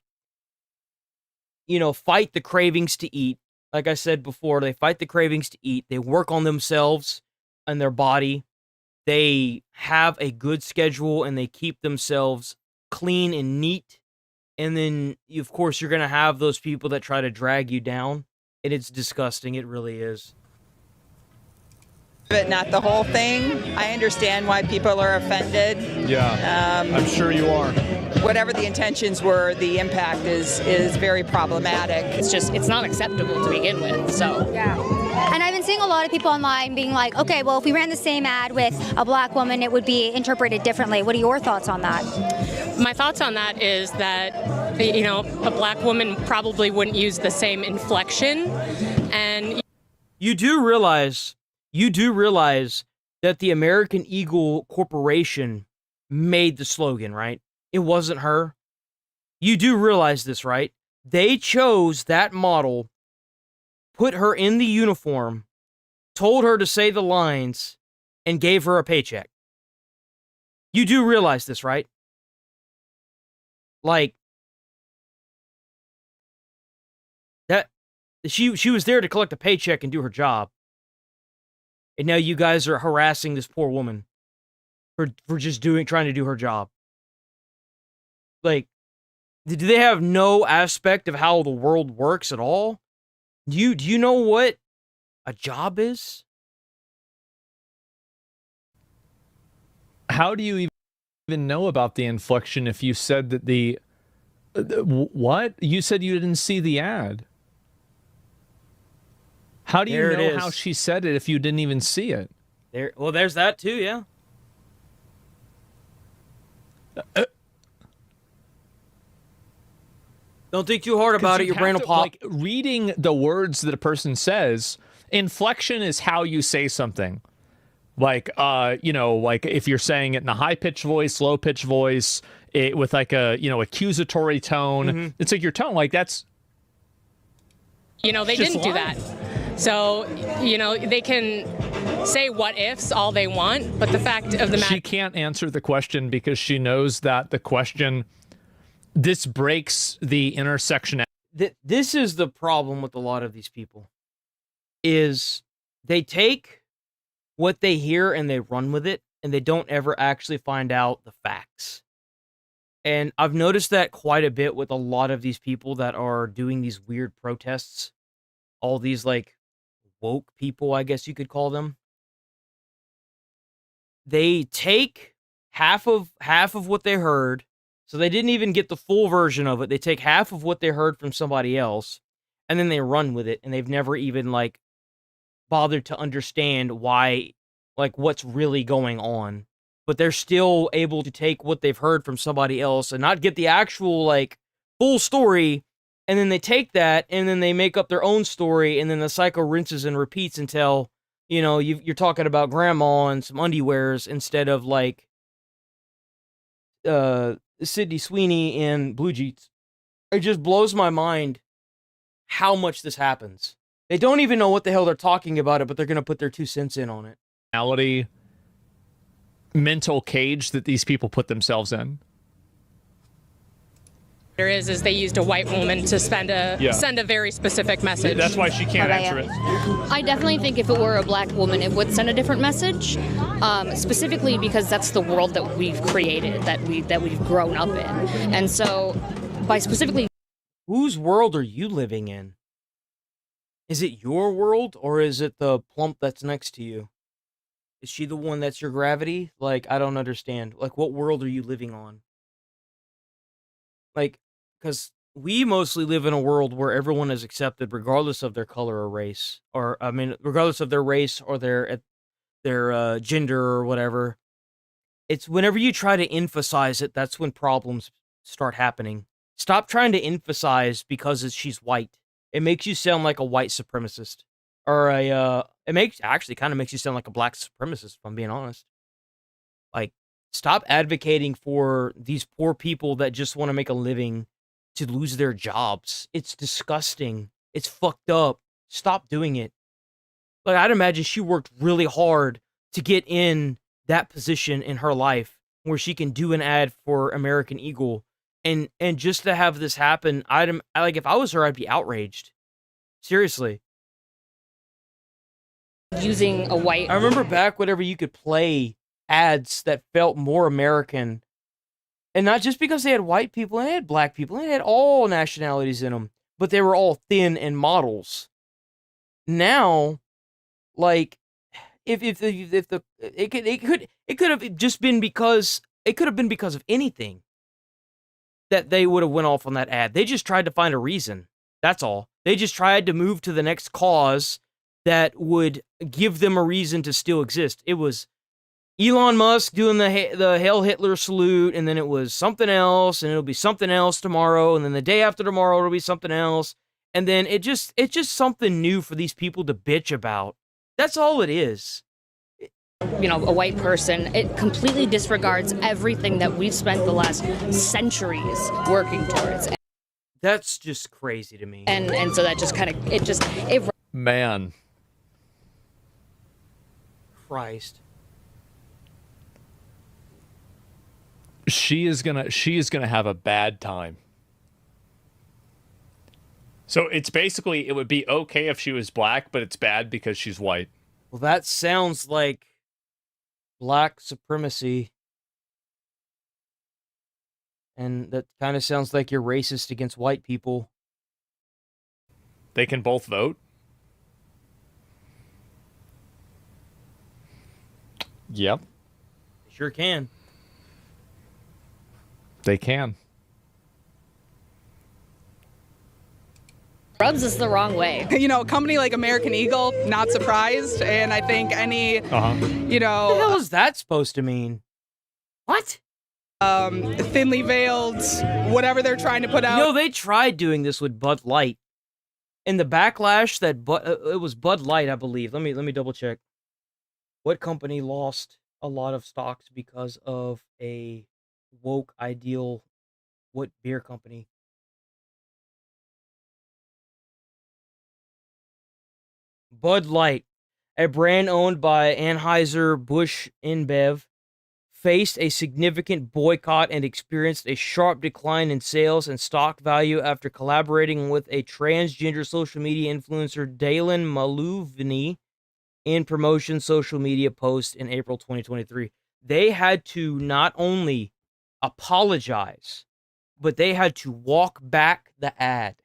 fight the cravings to eat. Like I said before, they fight the cravings to eat. They work on themselves and their body. they have a good schedule and they keep themselves clean and neat. And then, of course, you're going to have those people that try to drag you down. And it's disgusting. It really is. But not the whole thing. I understand why people are offended. Yeah, I'm sure you are. Whatever the intentions were, the impact is very problematic. It's not acceptable to begin with, so. Yeah. And I've been seeing a lot of people online being like, okay, well, if we ran the same ad with a black woman, it would be interpreted differently. What are your thoughts on that? My thoughts on that is that, you know, a black woman probably wouldn't use the same inflection. And you do realize that the American Eagle Corporation made the slogan, right? It wasn't her. You do realize this, right? They chose that model, put her in the uniform, told her to say the lines, and gave her a paycheck. You do realize this, right? Like, that she was there to collect a paycheck and do her job. And now you guys are harassing this poor woman for just trying to do her job. Like, do they have no aspect of how the world works at all? Do you know what a job is? How do you even know about the inflection if you said that the what? You said you didn't see the ad. How do you know how she said it if you didn't even see it? Well, there's that too, yeah. Don't think too hard about it. Your brain will pop. Like, reading the words that a person says, inflection is how you say something. Like, you know, like if you're saying it in a high-pitched voice, low-pitched voice, with like a, you know, accusatory tone. It's like your tone, like that's... You know, they didn't do that. So, you know, they can say what ifs all they want, but the fact of the matter... She can't answer the question because she knows that the question... This breaks the intersection. This is the problem with a lot of these people, is they take what they hear and they run with it, and they don't ever actually find out the facts. And I've noticed that quite a bit with a lot of these people that are doing these weird protests. All these, like, woke people, I guess you could call them. They take half of what they heard. So they didn't even get the full version of it. They take half of what they heard from somebody else, and then they run with it, and they've never even, like, bothered to understand why, like, what's really going on. But they're still able to take what they've heard from somebody else and not get the actual, like, full story, and then they take that, and then they make up their own story, and then the cycle rinses and repeats until, you know, you're talking about grandma and some underwears instead of, like, Sydney Sweeney and Blue Jeans. It just blows my mind how much this happens. They don't even know what the hell they're talking about it, but they're going to put their 2 cents in on it. Mental cage that these people put themselves in. There is they used a white woman to send a very specific message. That's why she can't answer it. I definitely think if it were a black woman, it would send a different message. Specifically because that's the world that we've created, that we've grown up in, and so by specifically, whose world are you living in? Is it your world or is it the plump that's next to you? Is she the one that's your gravity? Like, I don't understand. Like, what world are you living on? Like, because we mostly live in a world where everyone is accepted regardless of their color or race. Or, I mean, regardless of their race or their gender or whatever. It's whenever you try to emphasize it, that's when problems start happening. Stop trying to emphasize because she's white. It makes you sound like a white supremacist. Or actually kind of makes you sound like a black supremacist, if I'm being honest. Like, stop advocating for these poor people that just want to make a living to lose their jobs. It's disgusting. It's fucked up. Stop doing it. Like, I'd imagine she worked really hard to get in that position in her life where she can do an ad for American Eagle. And just to have this happen, like, if I was her, I'd be outraged. Seriously. Using a white... I remember back whenever you could play ads that felt more American. And not just because they had white people, and they had black people, and they had all nationalities in them, but they were all thin and models. Now, like, it could have just been because of anything that they would have went off on that ad. They just tried to find a reason. That's all. They just tried to move to the next cause that would give them a reason to still exist. It was Elon Musk doing the Hail Hitler salute, and then it was something else, and it'll be something else tomorrow, and then the day after tomorrow it'll be something else, and then it's just something new for these people to bitch about. That's all it is. You know, a white person, it completely disregards everything that we've spent the last centuries working towards. That's just crazy to me. And so that just kind of, it Man. Christ. She is gonna have a bad time. So it's basically, it would be okay if she was black, but it's bad because she's white. Well, that sounds like black supremacy. And that kind of sounds like you're racist against white people. They can both vote? Yep. Sure can. They can. rubs us the wrong way. You know, a company like American Eagle, not surprised. And I think any, you know... What the hell is that supposed to mean? What? Thinly veiled, whatever they're trying to put out. You know, they tried doing this with Bud Light. And the backlash that it was Bud Light, I believe. Let me double check. What company lost a lot of stocks because of a woke ideal? What beer company? Bud Light, a brand owned by Anheuser-Busch InBev, faced a significant boycott and experienced a sharp decline in sales and stock value after collaborating with a transgender social media influencer, Dalen Maluvny, in promotion social media posts in April 2023. They had to not only apologize, but they had to walk back the ad.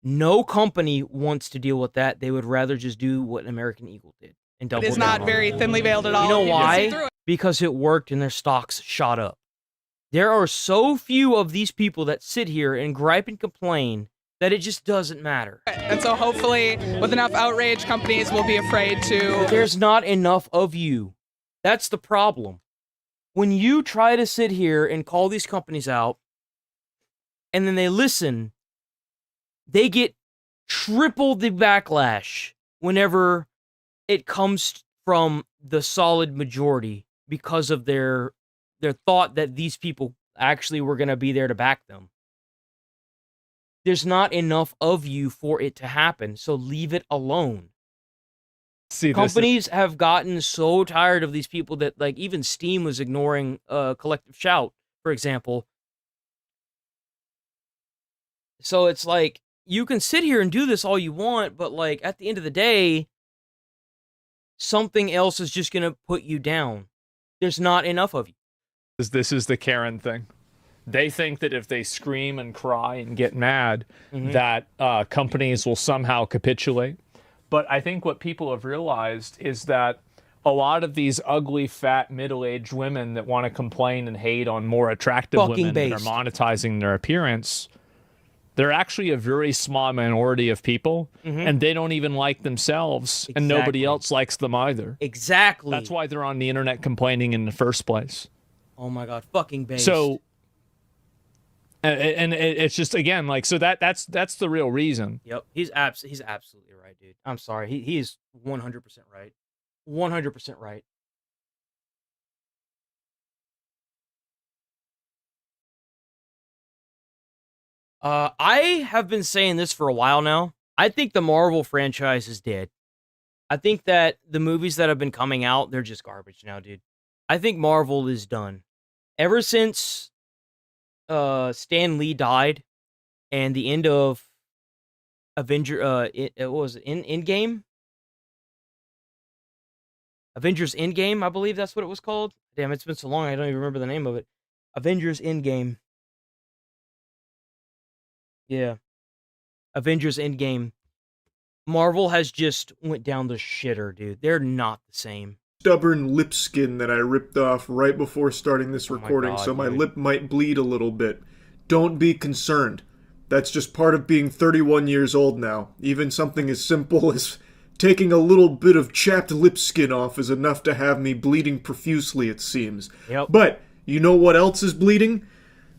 No company wants to deal with that. They would rather just do what American Eagle did and double down. It is not very thinly veiled at all. You know why? Because it worked and their stocks shot up. There are so few of these people that sit here and gripe and complain that it just doesn't matter. And so hopefully with enough outrage, companies will be afraid to... There's not enough of you. That's the problem. When you try to sit here and call these companies out, and then they listen, they get triple the backlash whenever it comes from the solid majority because of their thought that these people actually were going to be there to back them. There's not enough of you for it to happen, so leave it alone. See, companies have gotten so tired of these people that, like, even Steam was ignoring Collective Shout, for example. So it's like, you can sit here and do this all you want, but, like, at the end of the day, something else is just going to put you down. There's not enough of you. This is the Karen thing. They think that if they scream and cry and get mad, that companies will somehow capitulate. But I think what people have realized is that a lot of these ugly, fat, middle-aged women that want to complain and hate on more attractive women that are monetizing their appearance, they're actually a very small minority of people, and they don't even like themselves, and nobody else likes them either. Exactly. That's why they're on the internet complaining in the first place. Oh my god, fucking based. So, and it's just, again, like, so that's the real reason. Yep, he's absolutely right, dude. I'm sorry, he is 100% right. 100% right. I have been saying this for a while now. I think the Marvel franchise is dead. I think that the movies that have been coming out, they're just garbage now, dude. I think Marvel is done. Ever since Stan Lee died and the end of Endgame? Avengers Endgame, I believe that's what it was called. Damn, it's been so long, I don't even remember the name of it. Avengers Endgame. Yeah. Avengers Endgame. Marvel has just went down the shitter, dude. They're not the same. Stubborn lip skin that I ripped off right before starting this recording, so my lip might bleed a little bit. Don't be concerned. That's just part of being 31 years old now. Even something as simple as taking a little bit of chapped lip skin off is enough to have me bleeding profusely, it seems. Yep. But, you know what else is bleeding?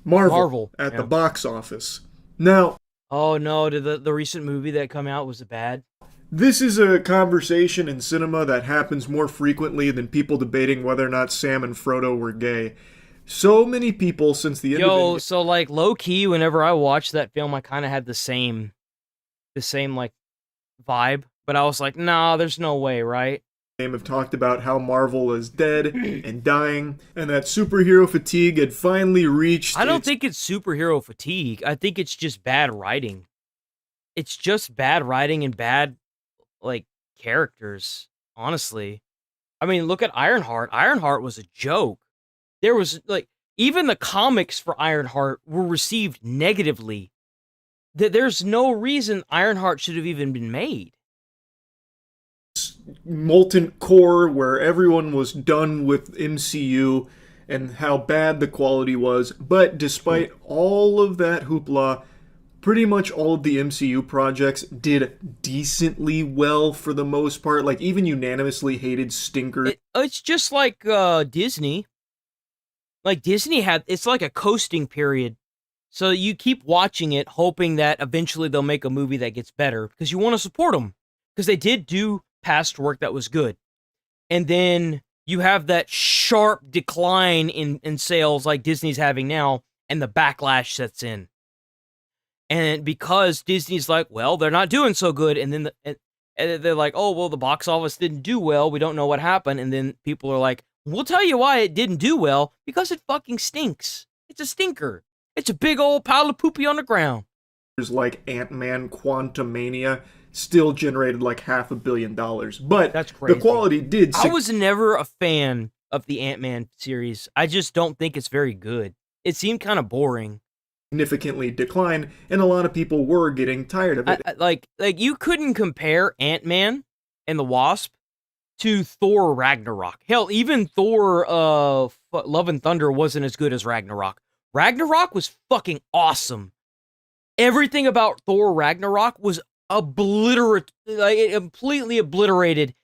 Marvel. At the box office. Now... Oh no, did the recent movie that come out, was it bad? This is a conversation in cinema that happens more frequently than people debating whether or not Sam and Frodo were gay. So many people since the end of so like low-key, whenever I watched that film, I kind of had the same like vibe, but I was like, nah, there's no way, right? Have talked about how Marvel is dead and dying, and that superhero fatigue had finally reached... I don't think it's superhero fatigue. I think it's just bad writing. It's just bad writing and bad, like, characters, honestly. I mean, look at Ironheart. Ironheart was a joke. There was, like, even the comics for Ironheart were received negatively. There's no reason Ironheart should have even been made. Molten core where everyone was done with MCU and how bad the quality was, but despite all of that hoopla, pretty much all of the MCU projects did decently well for the most part, like even unanimously hated stinkers. It's just like Disney. Like Disney it's like a coasting period. So you keep watching it, hoping that eventually they'll make a movie that gets better, because you want to support them. Because they did do past work that was good. And then you have that sharp decline in sales like Disney's having now, and the backlash sets in. And because Disney's like, well, they're not doing so good, and then and they're like, oh, well, the box office didn't do well, we don't know what happened, and then people are like, we'll tell you why it didn't do well, because it fucking stinks. It's a stinker. It's a big old pile of poopy on the ground. Like Ant-Man Quantumania still generated like $500 million, but that's crazy. The quality did... I was never a fan of the Ant-Man series. I just don't think it's very good. It seemed kind of boring. Significantly decline, and a lot of people were getting tired of it. Like you couldn't compare Ant-Man and the Wasp to Thor Ragnarok. Hell, even Thor Love and Thunder wasn't as good as Ragnarok. Ragnarok was fucking awesome. Everything about Thor Ragnarok was it completely obliterated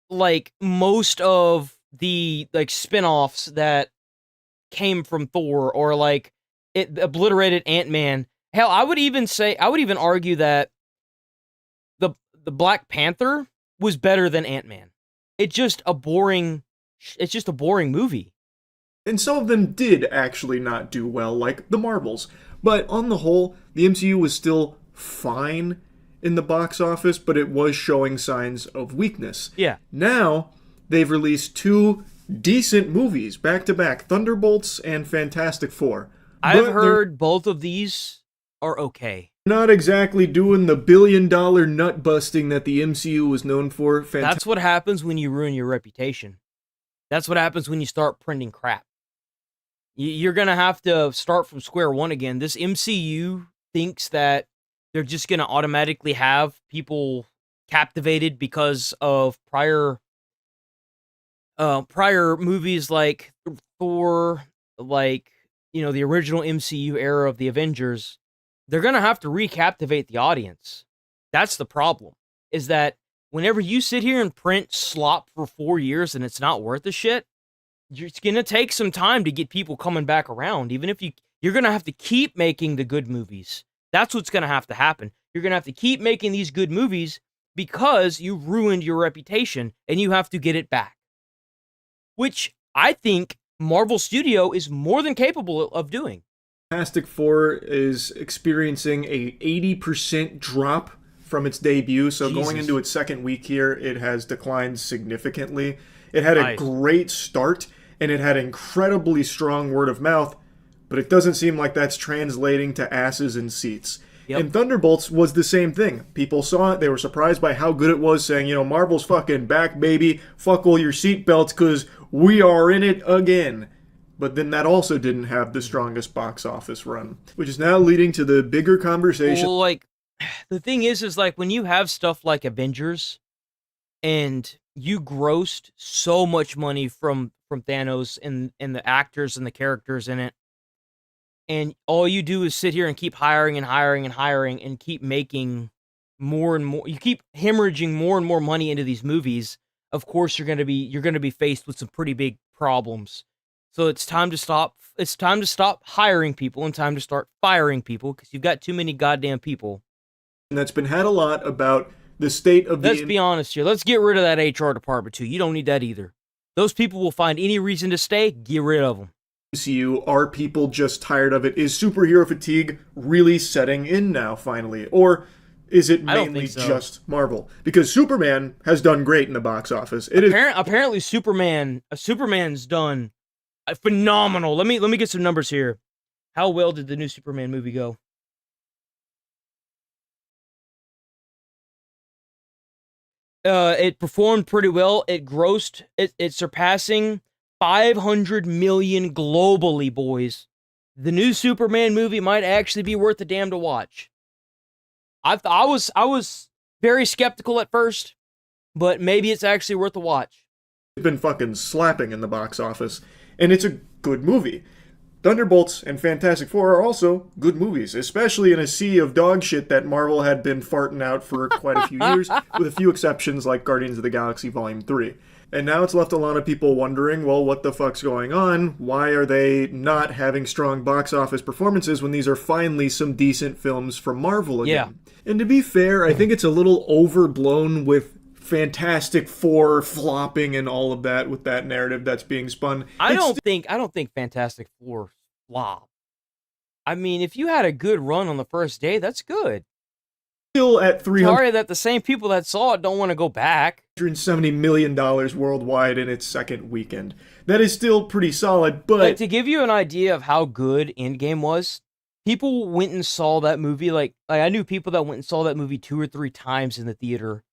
like most of the like spin-offs that came from Thor, or like it obliterated Ant-Man. Hell, I would even argue that the Black Panther was better than Ant-Man. It's just a boring movie. And some of them did actually not do well, like the Marvels. But on the whole, the MCU was still fine in the box office, but it was showing signs of weakness. Yeah. Now, they've released 2 decent movies back-to-back, Thunderbolts and Fantastic Four. I've heard both of these are okay. Not exactly doing the billion-dollar nut-busting that the MCU was known for. That's what happens when you ruin your reputation. That's what happens when you start printing crap. You're going to have to start from square one again. This MCU thinks that they're just going to automatically have people captivated because of prior movies like Thor, like, you know, the original MCU era of the Avengers. They're going to have to recaptivate the audience. That's the problem, is that whenever you sit here and print slop for 4 years and it's not worth a shit, it's going to take some time to get people coming back around. Even if you're going to have to keep making the good movies. That's what's going to have to happen. You're going to have to keep making these good movies because you ruined your reputation and you have to get it back. Which I think Marvel Studio is more than capable of doing. Fantastic Four is experiencing a 80% drop from its debut, so going into its second week here, it has declined significantly. It had a great start, and it had incredibly strong word of mouth, but it doesn't seem like that's translating to asses and seats. And Thunderbolts was the same thing. People saw it, they were surprised by how good it was, saying, you know, Marvel's fucking back, baby. Fuck all your seatbelts, because we are in it again. But then that also didn't have the strongest box office run, which is now leading to the bigger conversation. Well, like, the thing is like when you have stuff like Avengers and you grossed so much money from Thanos and the actors and the characters in it, and all you do is sit here and keep hiring and hiring and hiring and keep making more and more, you keep hemorrhaging more and more money into these movies, of course you're going to be faced with some pretty big problems. So it's time to stop hiring people and time to start firing people, because you've got too many goddamn people. And that's been had a lot about the state of the... Let's be honest here. Let's get rid of that HR department too. You don't need that either. Those people will find any reason to stay. Get rid of them. MCU, are people just tired of it? Is superhero fatigue really setting in now, finally? Or is it mainly just Marvel? Because Superman has done great in the box office. Apparently Superman's done phenomenal. Let me get some numbers here. How well did the new Superman movie go? It performed pretty well. It grossed, it's surpassing 500 million globally, boys. The new Superman movie might actually be worth a damn to watch. I was very skeptical at first, but maybe it's actually worth a watch. It's been fucking slapping in the box office, and it's a good movie. Thunderbolts and Fantastic Four are also good movies, especially in a sea of dog shit that Marvel had been farting out for quite a few years, with a few exceptions like Guardians of the Galaxy Volume 3. And now it's left a lot of people wondering, well, what the fuck's going on? Why are they not having strong box office performances when these are finally some decent films from Marvel again? Yeah. And to be fair, I think it's a little overblown with Fantastic Four flopping and all of that with that narrative that's being spun. I don't think Fantastic Four flop. I mean, if you had a good run on the first day, that's good. Still at Sorry that the same people that saw it don't want to go back. $170 million worldwide in its second weekend. That is still pretty solid, but... Like, to give you an idea of how good Endgame was, people went and saw that movie, like I knew people that went and saw that movie 2 or 3 times in the theater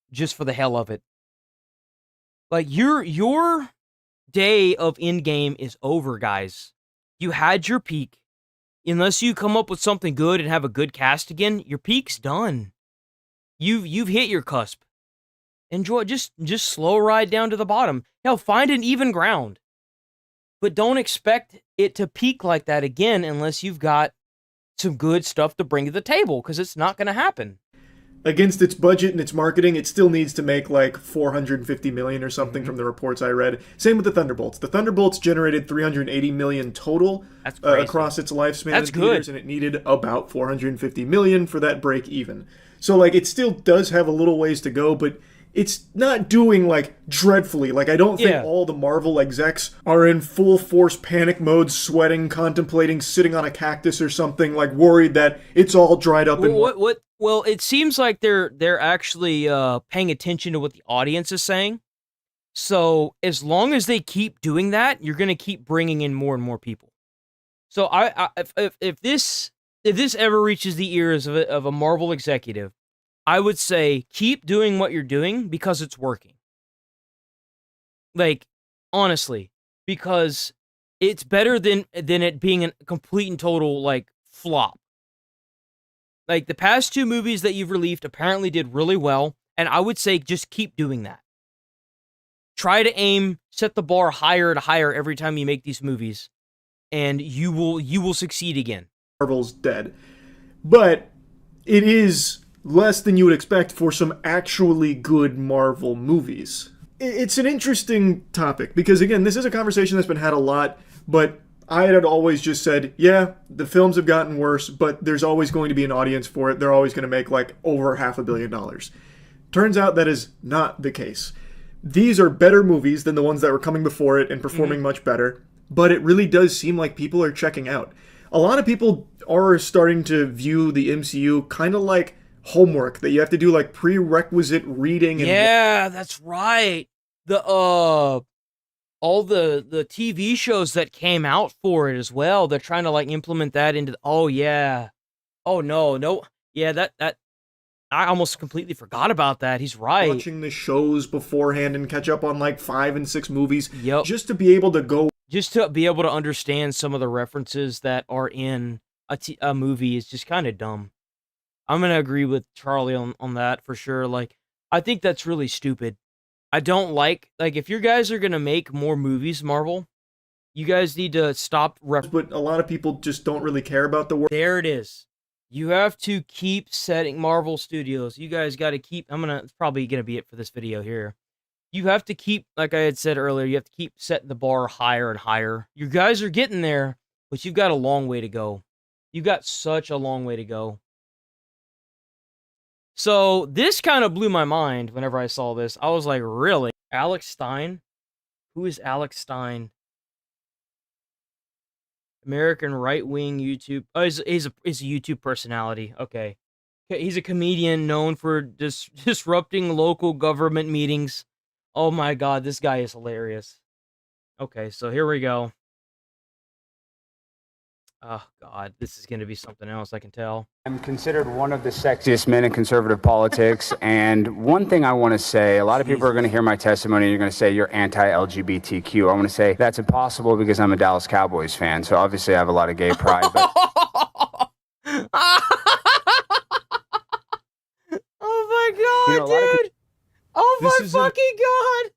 just for the hell of it. Like, your day of Endgame is over, guys. You had your peak. Unless you come up with something good and have a good cast again, your peak's done. You've hit your cusp. Enjoy, just slow ride down to the bottom. Hell, find an even ground. But don't expect it to peak like that again unless you've got some good stuff to bring to the table, because it's not going to happen. Against its budget and its marketing, it still needs to make like $450 million or something from the reports I read. Same with the Thunderbolts. The Thunderbolts generated $380 million total across its lifespan in theaters, and it needed about $450 million for that break even. So like, it still does have a little ways to go, but it's not doing like dreadfully. Like, I don't think all the Marvel execs are in full force panic mode, sweating, contemplating, sitting on a cactus or something, like worried that it's all dried up. Well, it seems like they're actually paying attention to what the audience is saying. So as long as they keep doing that, you're going to keep bringing in more and more people. So if this ever reaches the ears of a Marvel executive, I would say keep doing what you're doing because it's working. Like, honestly, because it's better than it being a complete and total like flop. Like, the past 2 movies that you've released apparently did really well, and I would say just keep doing that. Try to set the bar higher and higher every time you make these movies, and you will succeed again. Marvel's dead. But it is less than you would expect for some actually good Marvel movies. It's an interesting topic, because again, this is a conversation that's been had a lot, but I had always just said, yeah, the films have gotten worse, but there's always going to be an audience for it. They're always going to make like over $500 million. Turns out that is not the case. These are better movies than the ones that were coming before it and performing much better, but it really does seem like people are checking out. A lot of people are starting to view the MCU kind of like homework that you have to do, like prerequisite reading. Yeah, that's right. All the TV shows that came out for it as well, they're trying to like implement that into, oh yeah, Oh no. Yeah, that I almost completely forgot about that. He's right. Watching the shows beforehand and catch up on like 5 and 6 movies. Yep. Just to be able to go. Just to be able to understand some of the references that are in a movie is just kind of dumb. I'm going to agree with Charlie on that for sure. Like, I think that's really stupid. I don't like if you guys are going to make more movies, Marvel, you guys need to stop. But a lot of people just don't really care about the work. There it is. You have to keep setting Marvel Studios. You guys got to keep. It's probably going to be it for this video here. You have to keep, like I had said earlier, you have to keep setting the bar higher and higher. You guys are getting there, but you've got a long way to go. You've got such a long way to go. So this kind of blew my mind whenever I saw this. I was like, really? Alex Stein? Who is Alex Stein? American right-wing YouTube. Oh, he's a YouTube personality. Okay. He's a comedian known for disrupting local government meetings. Oh my god, this guy is hilarious. Okay, so here we go. Oh god, this is going to be something else, I can tell. I'm considered one of the sexiest men in conservative politics, and one thing I want to say, a lot of people are going to hear my testimony and you're going to say you're anti-LGBTQ. I want to say that's impossible because I'm a Dallas Cowboys fan, so obviously I have a lot of gay pride, but... Oh my god, dude! Oh my fucking god!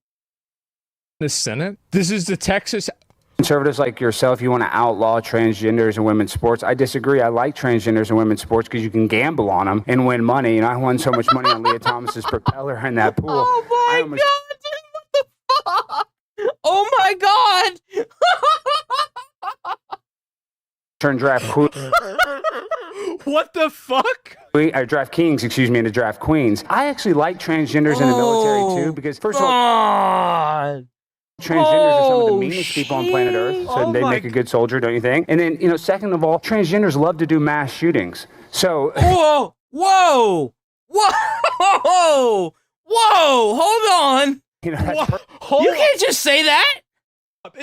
The Senate? This is the Texas... Conservatives like yourself, you want to outlaw transgenders and women's sports. I disagree. I like transgenders and women's sports because you can gamble on them and win money. And I won so much money on Leah Thomas's propeller in that pool. Oh my god, dude, what the fuck? Oh my god! Turn draft What the fuck? Draft kings, excuse me, into draft queens. I actually like transgenders in the military too because first of all, transgenders are some of the meanest people on planet Earth, so they make a good soldier, don't you think? And then, second of all, transgenders love to do mass shootings. So whoa, hold on. You can't just say that.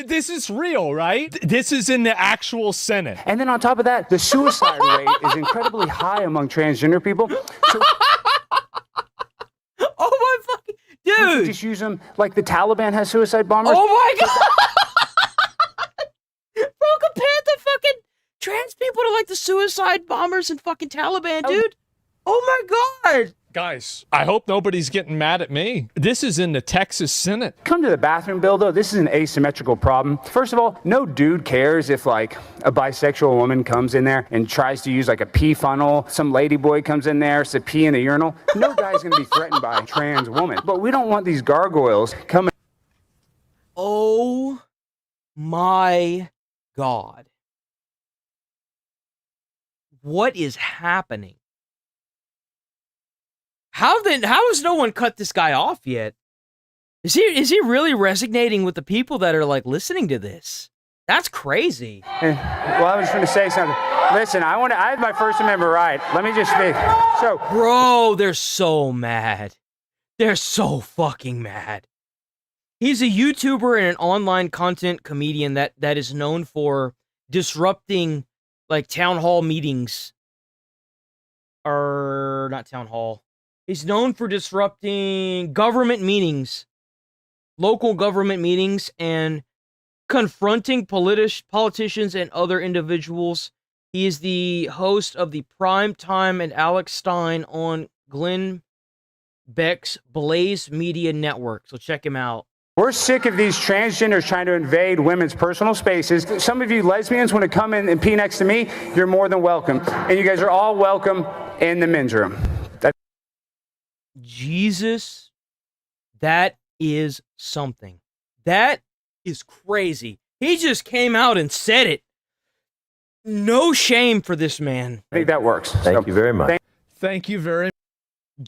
This is real, right? This is in the actual Senate. And then on top of that, the suicide rate is incredibly high among transgender people. So oh my fucking dude! Just use them like the Taliban has suicide bombers. Oh my god! Bro, compare the fucking trans people to like the suicide bombers and fucking Taliban, dude. Oh my god! Guys, I hope nobody's getting mad at me. This is in the Texas Senate. Come to the bathroom bill, though. This is an asymmetrical problem. First of all, no dude cares if, like, a bisexual woman comes in there and tries to use, like, a pee funnel. Some ladyboy comes in there to pee in the urinal. No guy's going to be threatened by a trans woman. But we don't want these gargoyles coming. Oh, my God. What is happening? How has no one cut this guy off yet? Is he really resonating with the people that are like listening to this? That's crazy. Well, I was going to say something. Listen, I have my First Amendment right. Let me just speak. So, bro, they're so mad. They're so fucking mad. He's a YouTuber and an online content comedian that is known for disrupting like town hall meetings. Or not town hall. He's known for disrupting government meetings, local government meetings, and confronting politicians and other individuals. He is the host of the Prime Time and Alex Stein on Glenn Beck's Blaze Media Network. So check him out. We're sick of these transgenders trying to invade women's personal spaces. Some of you lesbians want to come in and pee next to me. You're more than welcome. And you guys are all welcome in the men's room. Jesus, that is something. That is crazy. He just came out and said it. No shame for this man. I think that works. Thank you very much. Thank you very much.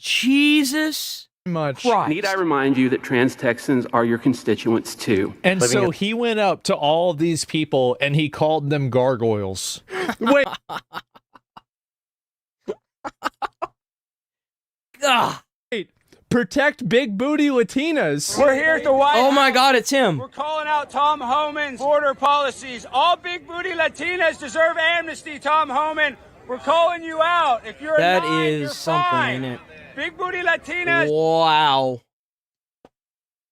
Jesus much. Christ. Need I remind you that trans Texans are your constituents too? And so he went up to all these people and he called them gargoyles. Wait. God. Protect big booty Latinas. We're here at the White House. Oh my God, it's him. We're calling out Tom Homan's border policies. All big booty Latinas deserve amnesty, Tom Homan. We're calling you out. If you're That a 9, is you're something, fine. ain't it? Big booty Latinas. Wow.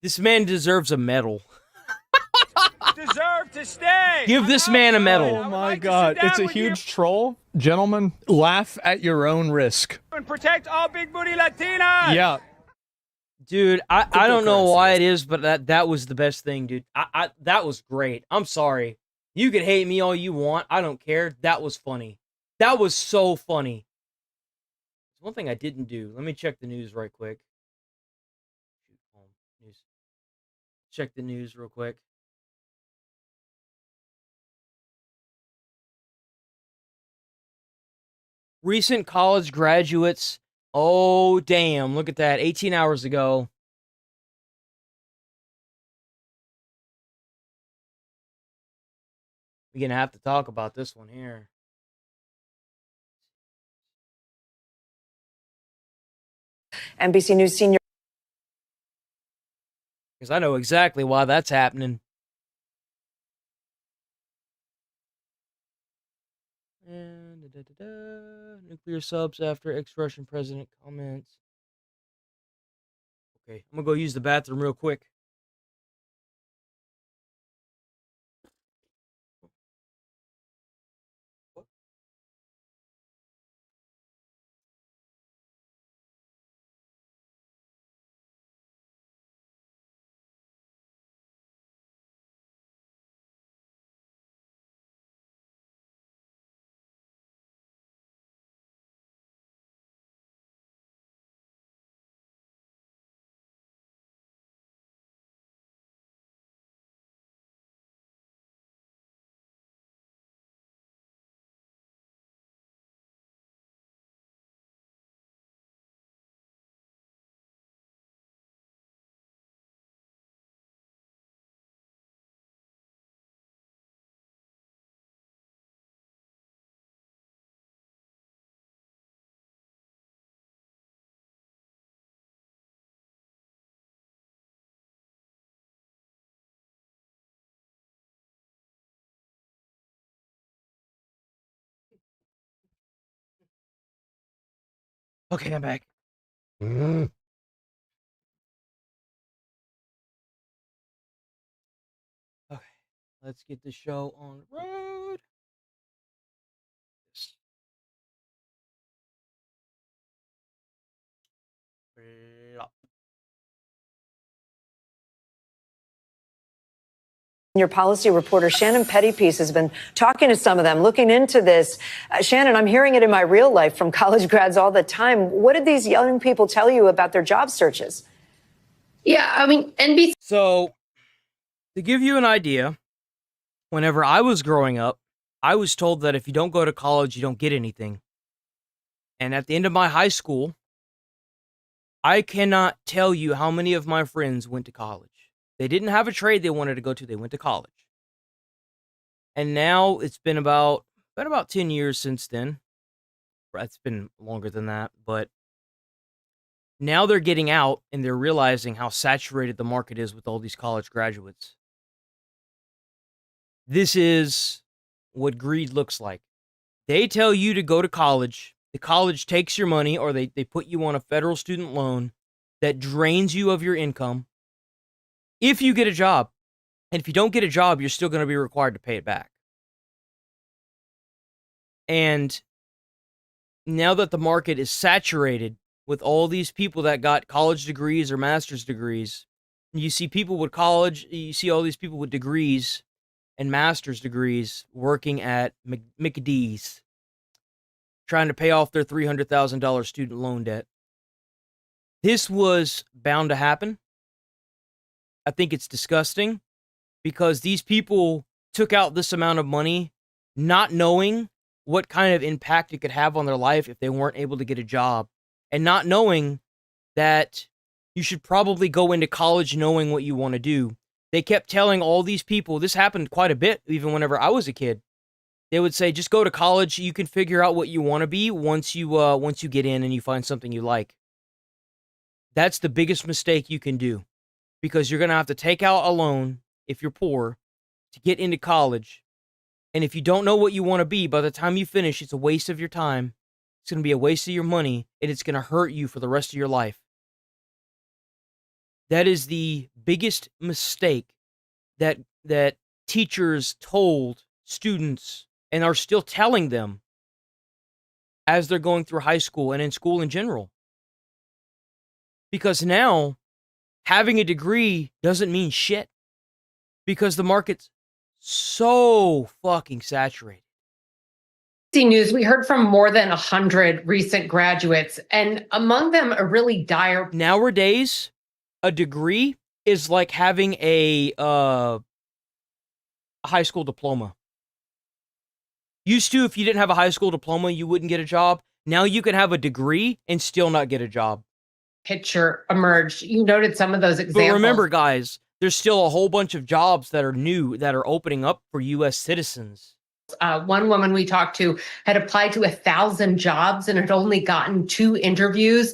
This man deserves a medal. Deserve to stay. Give this man a medal. Oh my God. It's a huge troll. Gentlemen, laugh at your own risk. And protect all big booty Latinas. Yeah. Dude, I don't know why it is, but that was the best thing, dude. That was great. I'm sorry. You can hate me all you want. I don't care. That was funny. That was so funny. One thing I didn't do. Let me check the news right quick. Check the news real quick. Recent college graduates. Oh, damn. Look at that. 18 hours ago. We're going to have to talk about this one here. NBC News senior. Because I know exactly why that's happening. And nuclear subs after ex-Russian president comments. Okay, I'm gonna go use the bathroom real quick. Okay, I'm back. Okay, let's get the show on the road. Plop. Your policy reporter Shannon Pettypiece has been talking to some of them, looking into this. Shannon, I'm hearing it in my real life from college grads all the time. What did these young people tell you about their job searches? Yeah, I mean, NBC. So, to give you an idea, whenever I was growing up, I was told that if you don't go to college, you don't get anything. And at the end of my high school, I cannot tell you how many of my friends went to college. They didn't have a trade they wanted to go to. They went to college. And now it's been about 10 years since then. It's been longer than that, but now they're getting out and they're realizing how saturated the market is with all these college graduates. This is what greed looks like. They tell you to go to college. The college takes your money, or they put you on a federal student loan that drains you of your income. If you get a job, and if you don't get a job, you're still going to be required to pay it back. And now that the market is saturated with all these people that got college degrees or master's degrees, you see people with college, you see all these people with degrees and master's degrees working at McDee's, trying to pay off their $300,000 student loan debt. This was bound to happen. I think it's disgusting because these people took out this amount of money not knowing what kind of impact it could have on their life if they weren't able to get a job, and not knowing that you should probably go into college knowing what you want to do. They kept telling all these people, this happened quite a bit even whenever I was a kid. They would say, just go to college, you can figure out what you want to be once you get in and you find something you like. That's the biggest mistake you can do. Because you're going to have to take out a loan, if you're poor, to get into college. And if you don't know what you want to be, by the time you finish, it's a waste of your time. It's going to be a waste of your money, and it's going to hurt you for the rest of your life. That is the biggest mistake that teachers told students and are still telling them as they're going through high school and in school in general. Because now, having a degree doesn't mean shit. Because the market's so fucking saturated. News, we heard from more than 100 recent graduates, and among them a really dire... Nowadays, a degree is like having a high school diploma. Used to, if you didn't have a high school diploma, you wouldn't get a job. Now you can have a degree and still not get a job. Picture emerged. You noted some of those examples. But remember, guys, there's still a whole bunch of jobs that are new, that are opening up for U.S. citizens. One woman we talked to had applied to 1,000 jobs and had only gotten 2 interviews.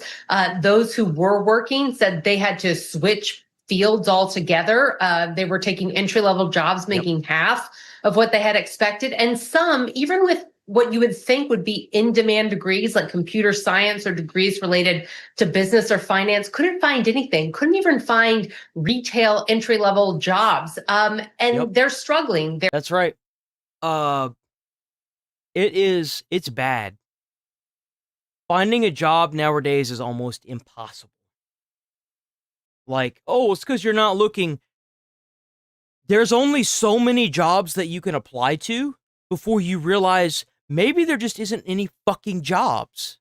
Those who were working said they had to switch fields altogether. They were taking entry-level jobs, making half of what they had expected. And some, even with what you would think would be in-demand degrees like computer science or degrees related to business or finance, couldn't find anything, couldn't even find retail entry-level jobs. And they're struggling. That's right. It's bad. Finding a job nowadays is almost impossible. Like, oh, it's because you're not looking. There's only so many jobs that you can apply to before you realize maybe there just isn't any fucking jobs.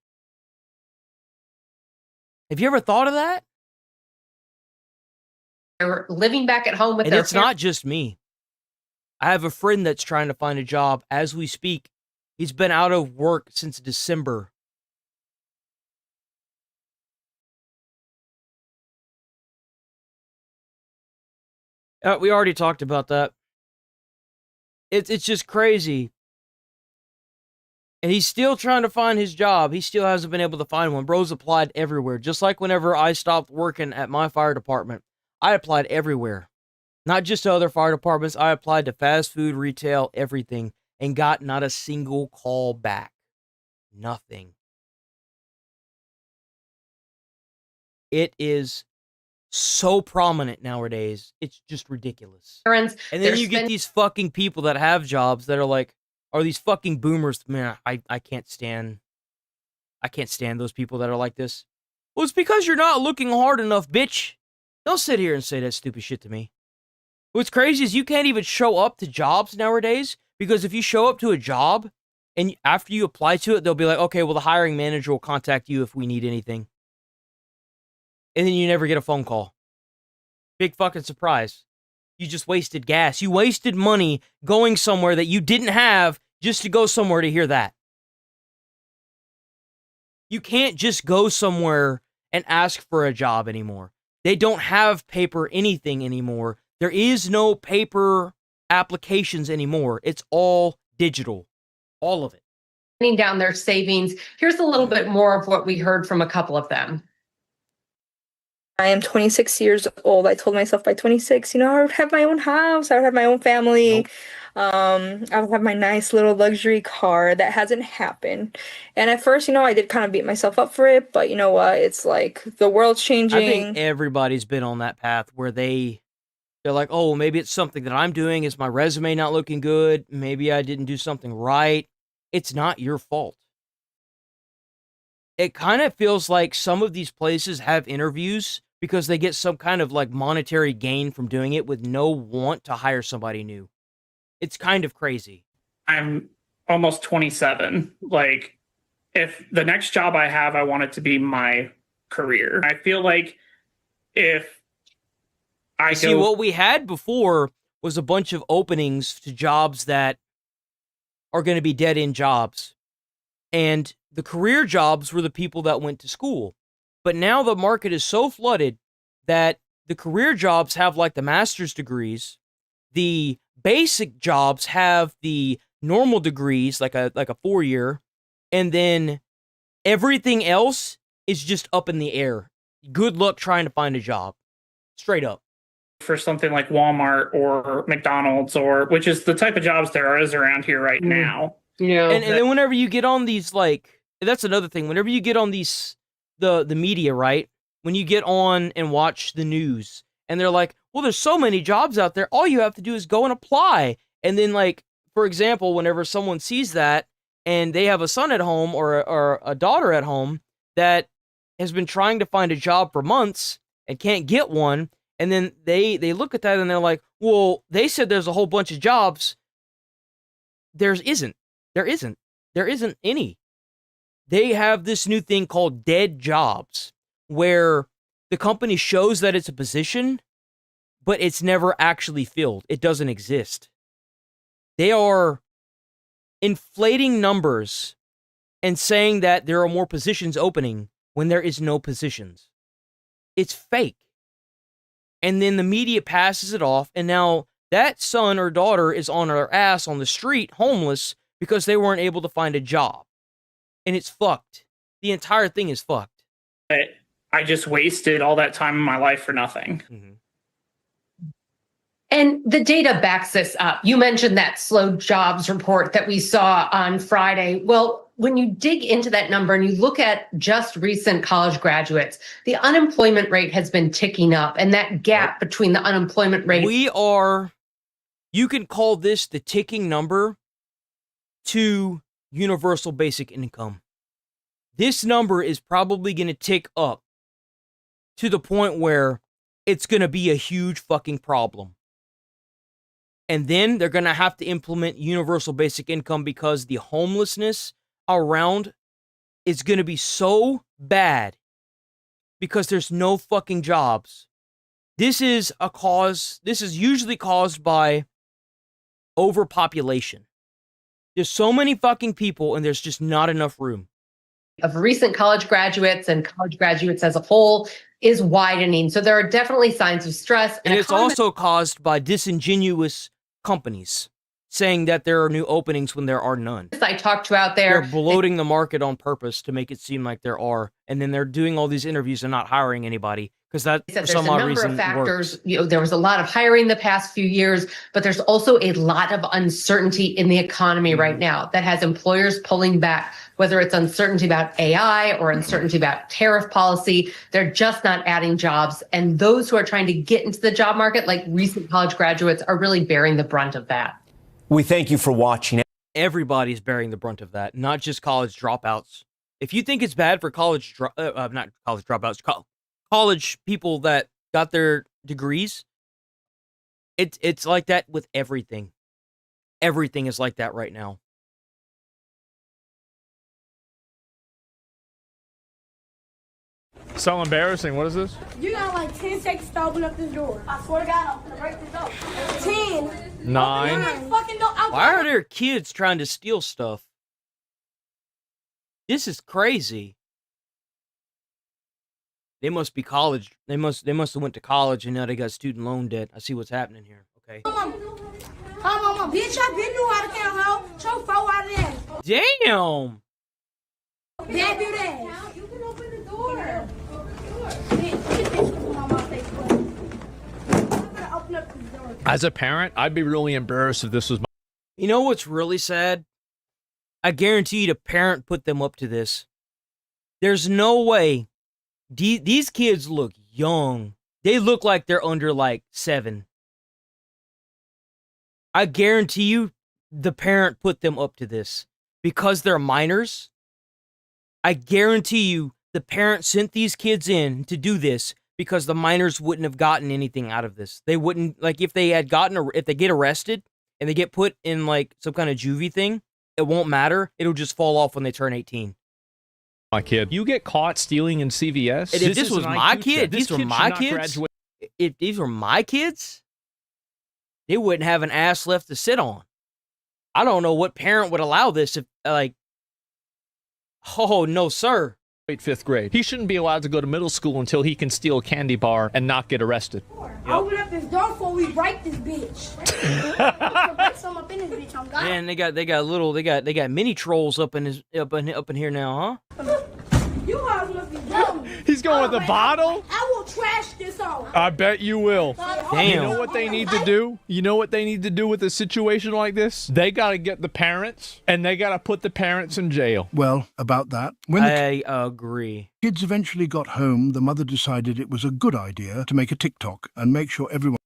Have you ever thought of that? They're living back at home with and their it's not just me. I have a friend that's trying to find a job as we speak. He's been out of work since December. We already talked about that. It's just crazy. And he's still trying to find his job. He still hasn't been able to find one. Bro's applied everywhere. Just like whenever I stopped working at my fire department, I applied everywhere. Not just to other fire departments. I applied to fast food, retail, everything, and got not a single call back. Nothing. It is so prominent nowadays. It's just ridiculous. And then you get these fucking people that have jobs that are like, are these fucking boomers? Man, I can't stand those people that are like this. Well, it's because you're not looking hard enough, bitch. Don't sit here and say that stupid shit to me. What's crazy is you can't even show up to jobs nowadays, because if you show up to a job and after you apply to it, they'll be like, okay, well, the hiring manager will contact you if we need anything. And then you never get a phone call. Big fucking surprise. You just wasted gas. You wasted money going somewhere that you didn't have just to go somewhere to hear that. You can't just go somewhere and ask for a job anymore. They don't have paper anything anymore. There is no paper applications anymore. It's all digital. All of it. Down their savings. Here's a little bit more of what we heard from a couple of them. I am 26 years old. I told myself by 26, I would have my own house. I would have my own family. I would have my nice little luxury car. That hasn't happened. And at first, I did kind of beat myself up for it. But you know what? It's like the world's changing. I think everybody's been on that path where they're like, oh, maybe it's something that I'm doing. Is my resume not looking good? Maybe I didn't do something right. It's not your fault. It kind of feels like some of these places have interviews because they get some kind of like monetary gain from doing it with no want to hire somebody new. It's kind of crazy. I'm almost 27. Like, if the next job I have, I want it to be my career. I feel like if I see, what we had before was a bunch of openings to jobs that are going to be dead-end jobs. And the career jobs were the people that went to school. But now the market is so flooded that the career jobs have like the master's degrees. The basic jobs have the normal degrees, like a 4-year. And then everything else is just up in the air. Good luck trying to find a job. Straight up. for something like Walmart or McDonald's, or which is the type of jobs there is around here right now. Yeah. And then whenever you get on these, like, that's another thing. Whenever you get on these, the media, right? When you get on and watch the news, and they're like, well, there's so many jobs out there. All you have to do is go and apply. And then, like, for example, whenever someone sees that and they have a son at home or a daughter at home that has been trying to find a job for months and can't get one, and then they look at that and they're like, well, they said there's a whole bunch of jobs. There isn't any. They have this new thing called dead jobs, where the company shows that it's a position, but it's never actually filled. It doesn't exist. They are inflating numbers and saying that there are more positions opening when there is no positions. It's fake. And then the media passes it off, and now that son or daughter is on their ass on the street, homeless, because they weren't able to find a job. And it's fucked. The entire thing is fucked. I just wasted all that time in my life for nothing. And the data backs this up. You mentioned that slow jobs report that we saw on Friday. Well, when you dig into that number and you look at just recent college graduates, the unemployment rate has been ticking up, and that gap between the unemployment rate. You can call this the ticking number to universal basic income. This number is probably going to tick up to the point where it's going to be a huge fucking problem. And then they're going to have to implement universal basic income because the homelessness around is going to be so bad because there's no fucking jobs. This is usually caused by overpopulation. There's so many fucking people and there's just not enough room. Of recent college graduates and college graduates as a whole is widening. So there are definitely signs of stress. And it's also caused by disingenuous companies saying that there are new openings when there are none. I talked to out there. They're bloating the market on purpose to make it seem like there are. And then they're doing all these interviews and not hiring anybody because that for some odd reason There's a number of factors. works. There was a lot of hiring the past few years, but there's also a lot of uncertainty in the economy right now that has employers pulling back, whether it's uncertainty about AI or uncertainty about tariff policy. They're just not adding jobs. And those who are trying to get into the job market, like recent college graduates, are really bearing the brunt of that. We thank you for watching. Everybody's bearing the brunt of that, not just college dropouts. If you think it's bad for college people that got their degrees, it's like that with everything. Everything is like that right now. So embarrassing. What is this? You got like 10 seconds to open up this door. I swear to God, I'm gonna break this door. 10. 9. Why are there kids trying to steal stuff? This is crazy. They must be college. They must have went to college and now they got student loan debt. I see what's happening here. Okay. Mama. Bitch, I been knew how to count, ho. Choke 4 out of that. Damn. Dad do that. You can open the door. As a parent, I'd be really embarrassed if this was my... You know what's really sad? I guarantee you the parent put them up to this. There's no way. These kids look young. They look like they're under like 7. I guarantee you the parent put them up to this because they're minors. I guarantee you the parent sent these kids in to do this because the minors wouldn't have gotten anything out of this. They wouldn't, like, if they get arrested and they get put in like some kind of juvie thing, it won't matter. It'll just fall off when they turn 18. My kid. You get caught stealing in CVS? And if this was my kid, these were my kids. If these were my kids, they wouldn't have an ass left to sit on. I don't know what parent would allow this if, like, oh, no, sir. 5th grade. He shouldn't be allowed to go to middle school until he can steal a candy bar and not get arrested. Open up this door before we break this bitch. Break some up in this bitch. I'm gone. Man, they got mini trolls up in here now, huh? You guys must be dumb. He's going with the bottle? I will trash this on. I bet you will. Damn. You know what they need to do? You know what they need to do with a situation like this? They got to get the parents, and they got to put the parents in jail. Well, about that, when I agree. Kids eventually got home, the mother decided it was a good idea to make a TikTok and make sure everyone...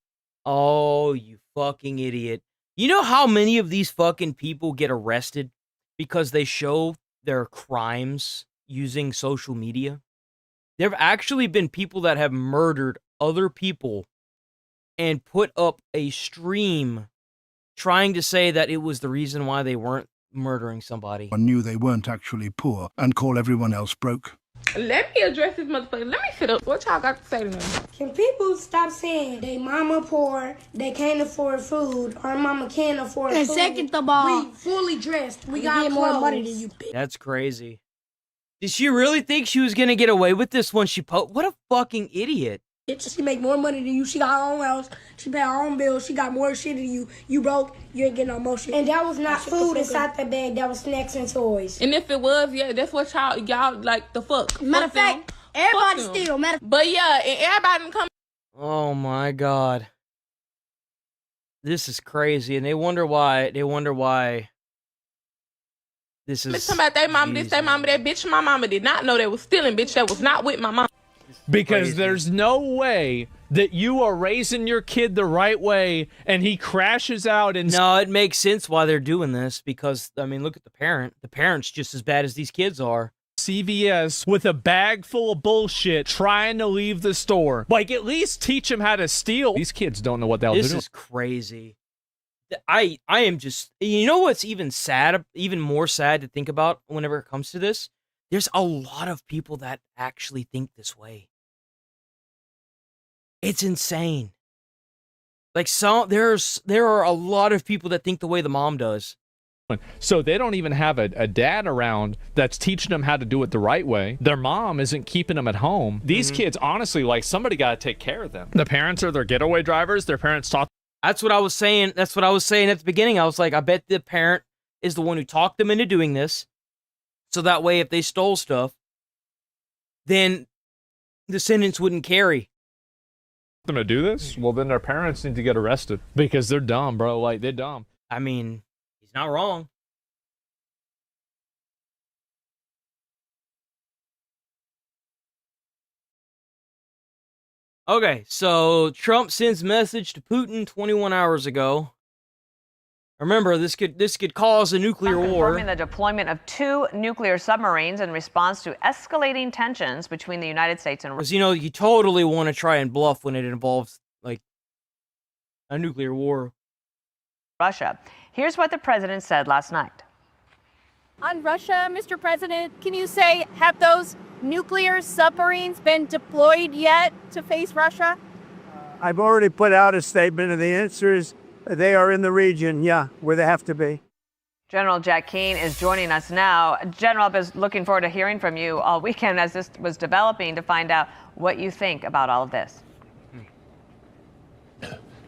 Oh, you fucking idiot. You know how many of these fucking people get arrested because they show their crimes using social media? There have actually been people that have murdered other people and put up a stream trying to say that it was the reason why they weren't murdering somebody. Knew they weren't actually poor and call everyone else broke. Let me address this motherfucker. Let me sit up. What y'all got to say to me? Can people stop saying they mama poor, they can't afford food, or mama can't afford food? And second of all, we fully dressed. We got more money than you, bitch. That's crazy. Did she really think she was gonna get away with this when she What a fucking idiot. She make more money than you. She got her own house. She pay her own bills. She got more shit than you. You broke. You ain't getting no more shit. And that was not food inside that bag. That was snacks and toys. And if it was, yeah, that's what y'all like the fuck. Matter of fact, everybody steal. But yeah, and everybody done come. Oh my god. This is crazy, and they wonder why. This is. Bitch, talking about they mama this, they mama that. Bitch, my mama did not know they was stealing. Bitch, that was not with my mom. Because there's no way that you are raising your kid the right way and he crashes out and... No, it makes sense why they're doing this because, I mean, look at the parent. The parent's just as bad as these kids are. CVS with a bag full of bullshit trying to leave the store. Like, at least teach them how to steal. These kids don't know what they'll do. This is crazy. I am just... You know what's even sad, even more sad to think about whenever it comes to this? There's a lot of people that actually think this way. It's insane. Like there are a lot of people that think the way the mom does. So they don't even have a dad around that's teaching them how to do it the right way. Their mom isn't keeping them at home. These kids, honestly, like somebody got to take care of them. The parents are their getaway drivers. Their parents taught. That's what I was saying. That's what I was saying at the beginning. I was like, I bet the parent is the one who talked them into doing this. So that way, if they stole stuff, then the sentence wouldn't carry. Them to do this? Well, then their parents need to get arrested because they're dumb, bro. Like, they're dumb. I mean, he's not wrong. Okay, so Trump sends message to Putin 21 hours ago. Remember, this could cause a nuclear war. Confirming the deployment of 2 nuclear submarines in response to escalating tensions between the United States and Russia. Because, you know, you totally want to try and bluff when it involves, like, a nuclear war. Russia. Here's what the president said last night. On Russia, Mr. President, can you say, have those nuclear submarines been deployed yet to face Russia? I've already put out a statement, and the answer is they are in the region, yeah, where they have to be. General Jack Keane is joining us now. General, I was looking forward to hearing from you all weekend as this was developing to find out what you think about all of this.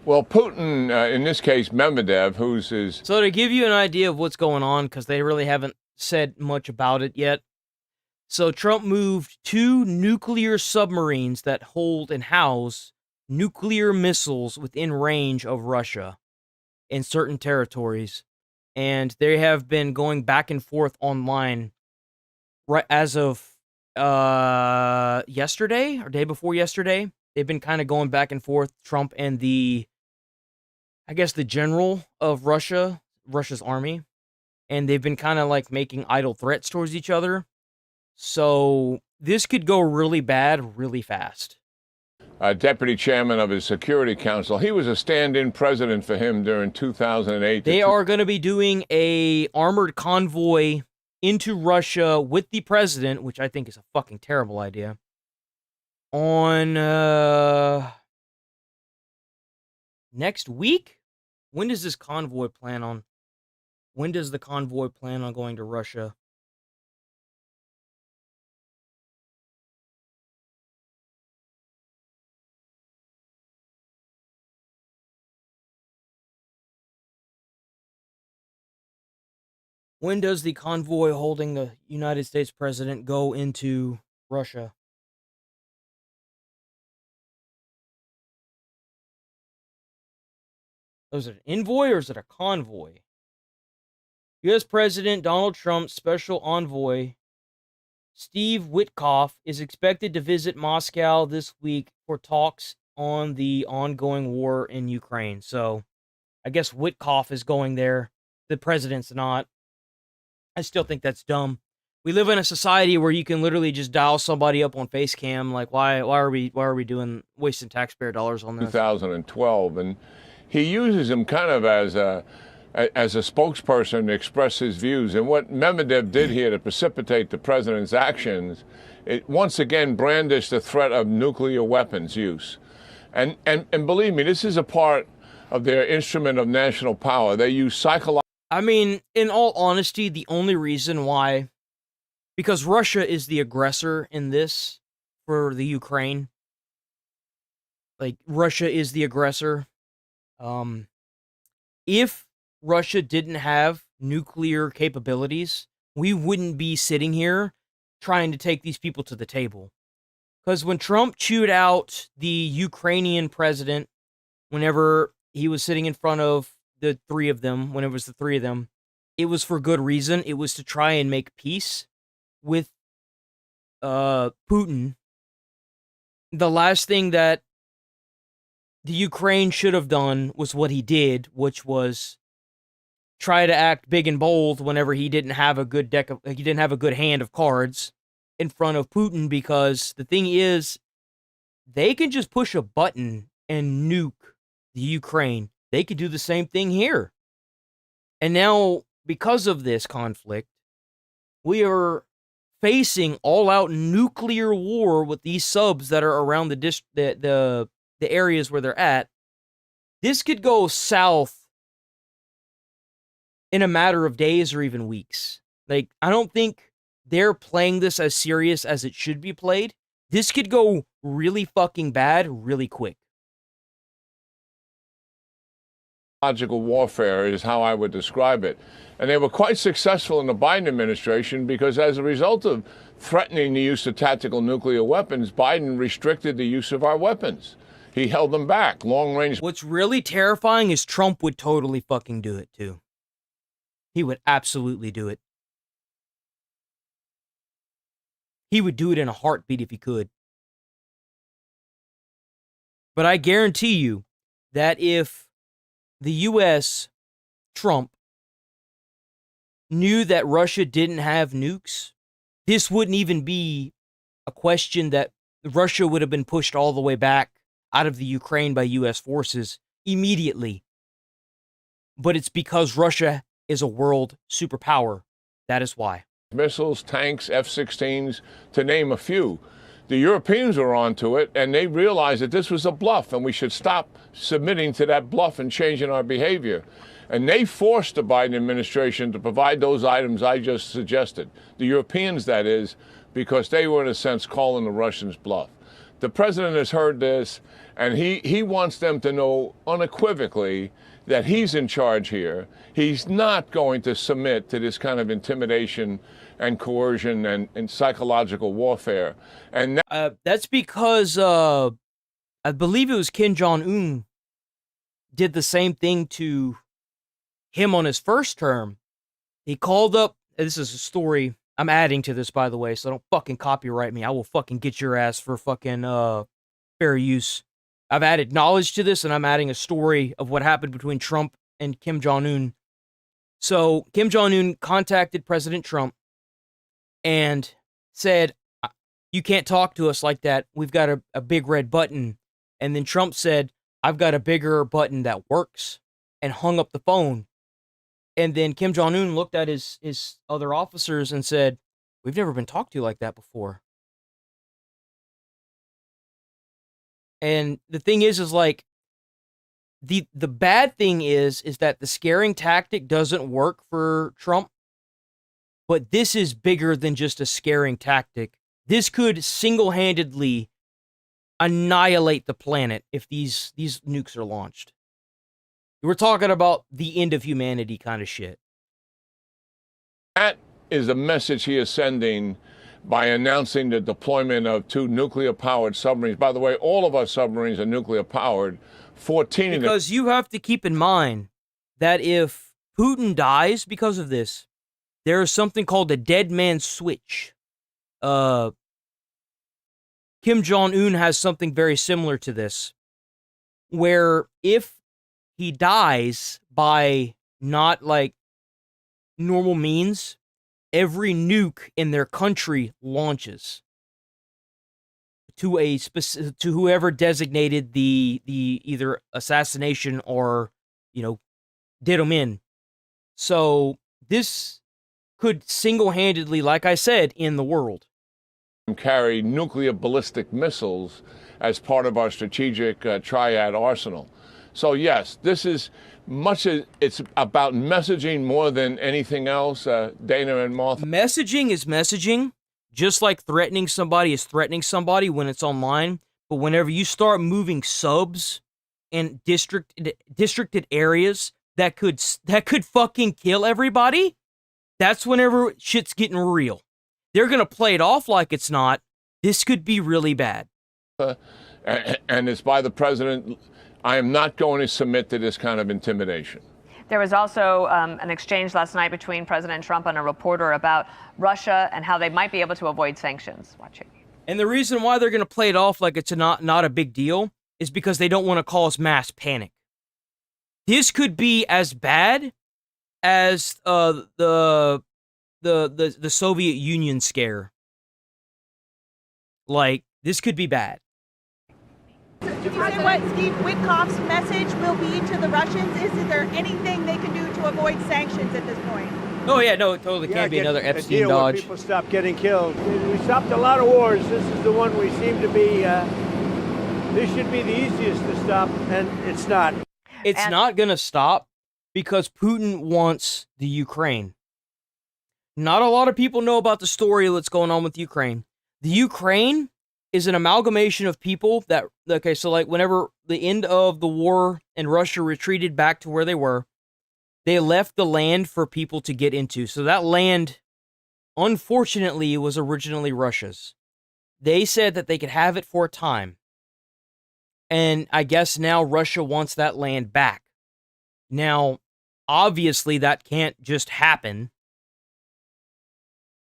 Well, Putin, in this case, Medvedev, who's his... So to give you an idea of what's going on, because they really haven't said much about it yet. So Trump moved 2 nuclear submarines that hold and house nuclear missiles within range of Russia in certain territories. And they have been going back and forth online right as of yesterday or day before yesterday. They've been kind of going back and forth, Trump and the general of Russia's army. And they've been kind of like making idle threats towards each other. So this could go really bad really fast. Deputy chairman of his Security Council. He was a stand-in president for him during 2008. They are going to be doing a armored convoy into Russia with the president, which I think is a fucking terrible idea, on next week? When does the convoy plan on going to Russia? When does the convoy holding the United States president go into Russia? Was it an envoy or is it a convoy? U.S. President Donald Trump's special envoy, Steve Witkoff, is expected to visit Moscow this week for talks on the ongoing war in Ukraine. So, I guess Witkoff is going there. The president's not. I still think that's dumb. We live in a society where you can literally just dial somebody up on Facecam. Like, why are we doing wasting taxpayer dollars on this? 2012, and he uses him kind of as a spokesperson to express his views. And what Medvedev did here to precipitate the president's actions, it once again brandished the threat of nuclear weapons use. And believe me, this is a part of their instrument of national power. They use psychological. I mean, in all honesty, the only reason why, because Russia is the aggressor in this for the Ukraine. Like, Russia is the aggressor. If Russia didn't have nuclear capabilities, we wouldn't be sitting here trying to take these people to the table. Because when Trump chewed out the Ukrainian president, whenever he was sitting in front of the three of them, when it was the three of them, it was for good reason. It was to try and make peace with Putin. The last thing that the Ukraine should have done was what he did, which was try to act big and bold whenever he didn't have a good hand of cards in front of Putin, because the thing is, they can just push a button and nuke the Ukraine. They could do the same thing here. And now, because of this conflict, we are facing all-out nuclear war with these subs that are around the areas where they're at. This could go south in a matter of days or even weeks. Like, I don't think they're playing this as serious as it should be played. This could go really fucking bad really quick. Psychological warfare is how I would describe it. And they were quite successful in the Biden administration because as a result of threatening the use of tactical nuclear weapons, Biden restricted the use of our weapons. He held them back, long range. What's really terrifying is Trump would totally fucking do it too. He would absolutely do it. He would do it in a heartbeat if he could. But I guarantee you that if the U.S., Trump, knew that Russia didn't have nukes, this wouldn't even be a question that Russia would have been pushed all the way back out of the Ukraine by U.S. forces immediately. But it's because Russia is a world superpower. That is why. Missiles, tanks, F-16s, to name a few. The Europeans were onto it, and they realized that this was a bluff, and we should stop submitting to that bluff and changing our behavior. And they forced the Biden administration to provide those items I just suggested. The Europeans, that is, because they were, in a sense, calling the Russians bluff. The president has heard this, and he wants them to know unequivocally that he's in charge here. He's not going to submit to this kind of intimidation and coercion and psychological warfare. And that's because I believe it was Kim Jong-un did the same thing to him on his first term. He called up, this is a story, I'm adding to this, by the way, so don't fucking copyright me. I will fucking get your ass for fucking fair use. I've added knowledge to this, and I'm adding a story of what happened between Trump and Kim Jong-un. So Kim Jong-un contacted President Trump and said, you can't talk to us like that. We've got a big red button. And then Trump said, I've got a bigger button that works, and hung up the phone. And then Kim Jong-un looked at his other officers and said, we've never been talked to like that before. And the thing is like, the bad thing is that the scaring tactic doesn't work for Trump. But this is bigger than just a scaring tactic. This could single-handedly annihilate the planet if these nukes are launched. We're talking about the end of humanity kind of shit. That is the message he is sending by announcing the deployment of 2 nuclear-powered submarines. By the way, all of our submarines are nuclear-powered 14 of them. Because you have to keep in mind that if Putin dies because of this, there is something called a dead man switch. Kim Jong-un has something very similar to this, where if he dies by not like normal means, every nuke in their country launches to a to whoever designated the either assassination or, you know, did them in. So this could single-handedly, like I said, end the world. Carry nuclear ballistic missiles as part of our strategic triad arsenal. So yes, this is much as it's about messaging more than anything else, Dana and Martha. Messaging is messaging, just like threatening somebody is threatening somebody when it's online. But whenever you start moving subs in districted areas that could fucking kill everybody, that's whenever shit's getting real. They're going to play it off like it's not. This could be really bad. And it's by the president. I am not going to submit to this kind of intimidation. There was also an exchange last night between President Trump and a reporter about Russia and how they might be able to avoid sanctions. Watch it. And the reason why they're going to play it off like it's not a big deal is because they don't want to cause mass panic. This could be as bad as the Soviet Union scare. Like, this could be bad. Do you say what Steve Witkoff's message will be to the Russians? Is there anything they can do to avoid sanctions at this point? Oh yeah, no, it totally can't be another Epstein dodge. People stop getting killed. We stopped a lot of wars. This is the one we seem to be. This should be the easiest to stop, and it's not. It's not gonna stop because Putin wants the Ukraine. Not a lot of people know about the story that's going on with Ukraine. The Ukraine is an amalgamation of people that, okay, so like whenever the end of the war and Russia retreated back to where they were, they left the land for people to get into. So that land, unfortunately, was originally Russia's. They said that they could have it for a time. And I guess now Russia wants that land back. Now, obviously that can't just happen.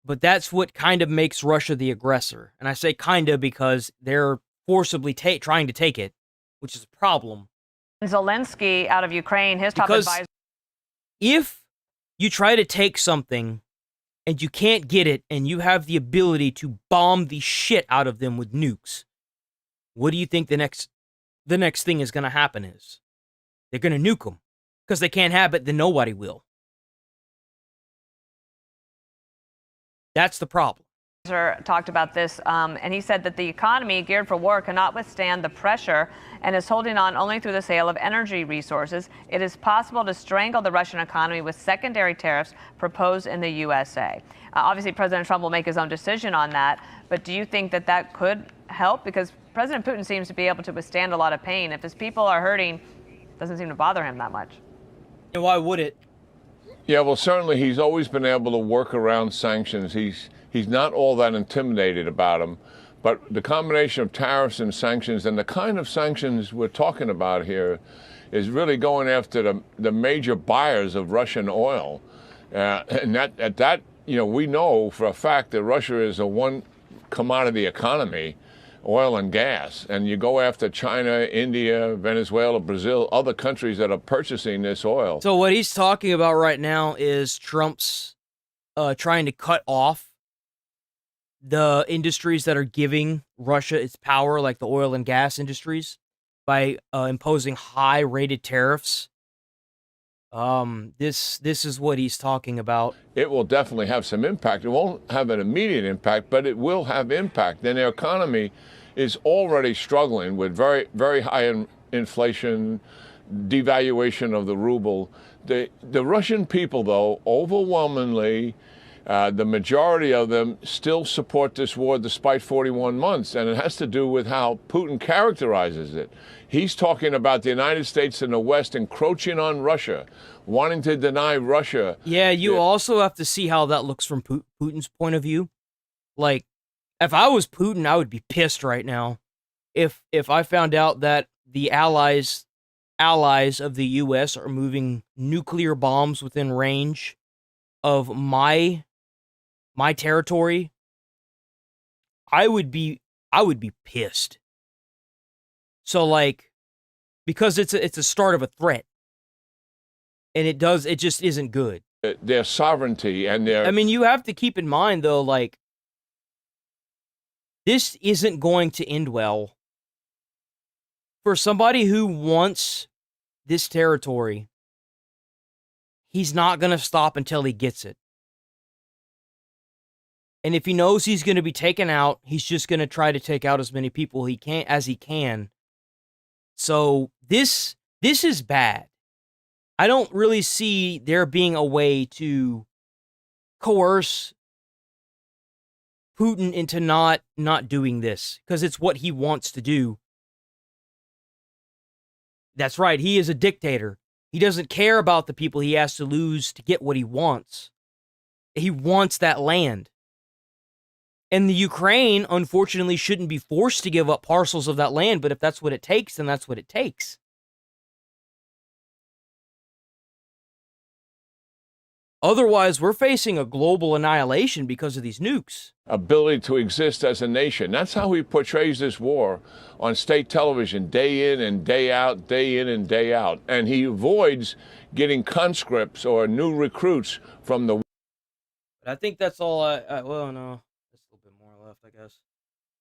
But that's what kind of makes Russia the aggressor. And I say kind of because they're forcibly trying to take it, which is a problem. Zelensky out of Ukraine, his top advisor. If you try to take something and you can't get it and you have the ability to bomb the shit out of them with nukes, what do you think the next thing is going to happen is? They're going to nuke them. Because they can't have it, then nobody will. That's the problem. Talked about this, and he said that the economy geared for war cannot withstand the pressure and is holding on only through the sale of energy resources. It is possible to strangle the Russian economy with secondary tariffs proposed in the USA. Obviously, President Trump will make his own decision on that, but do you think that that could help? Because President Putin seems to be able to withstand a lot of pain. If his people are hurting, it doesn't seem to bother him that much. And why would it? Yeah, well, certainly he's always been able to work around sanctions. He's not all that intimidated about them. But the combination of tariffs and sanctions, and the kind of sanctions we're talking about here, is really going after the major buyers of Russian oil. And that, you know, we know for a fact that Russia is a one commodity economy, oil and gas. And you go after China, India, Venezuela, Brazil, other countries that are purchasing this oil. So what he's talking about right now is Trump's trying to cut off the industries that are giving Russia its power, like the oil and gas industries, by imposing high-rated tariffs. This is what he's talking about. It will definitely have some impact. It won't have an immediate impact, but it will have impact. And their economy is already struggling with very, very high inflation, devaluation of the ruble. The Russian people, though, overwhelmingly, the majority of them still support this war despite 41 months. And it has to do with how Putin characterizes it. He's talking about the United States and the West encroaching on Russia, wanting to deny Russia. Yeah, you also have to see how that looks from Putin's point of view. Like, if I was Putin, I would be pissed right now. If I found out that the allies allies of the U.S. are moving nuclear bombs within range of my territory, I would be pissed. So like, because it's a start of a threat, and it just isn't good. Their sovereignty and their... I mean, you have to keep in mind though, like, this isn't going to end well for somebody who wants this territory. He's not going to stop until he gets it. And if he knows he's going to be taken out, he's just going to try to take out as many people he can. So this is bad. I don't really see there being a way to coerce Putin into not doing this, because it's what he wants to do. That's right, he is a dictator. He doesn't care about the people he has to lose to get what he wants. He wants that land. And the Ukraine, unfortunately, shouldn't be forced to give up parcels of that land, but if that's what it takes, then that's what it takes. Otherwise, we're facing a global annihilation because of these nukes. Ability to exist as a nation. That's how he portrays this war on state television, day in and day out, day in and day out. And he avoids getting conscripts or new recruits from the... I think that's all well, no. There's a little bit more left, I guess.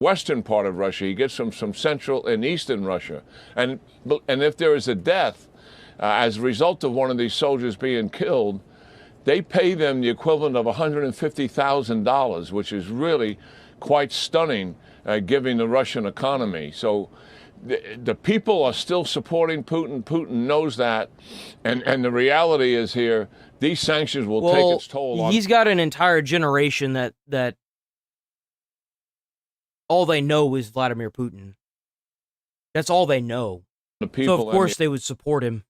Western part of Russia. He gets them from central and eastern Russia. And if there is a death as a result of one of these soldiers being killed, they pay them the equivalent of $150,000, which is really quite stunning, given the Russian economy. So the people are still supporting Putin. Putin knows that. And the reality is here, these sanctions will take its toll on... He's got an entire generation that all they know is Vladimir Putin. That's all they know. The people, so of course they would support him.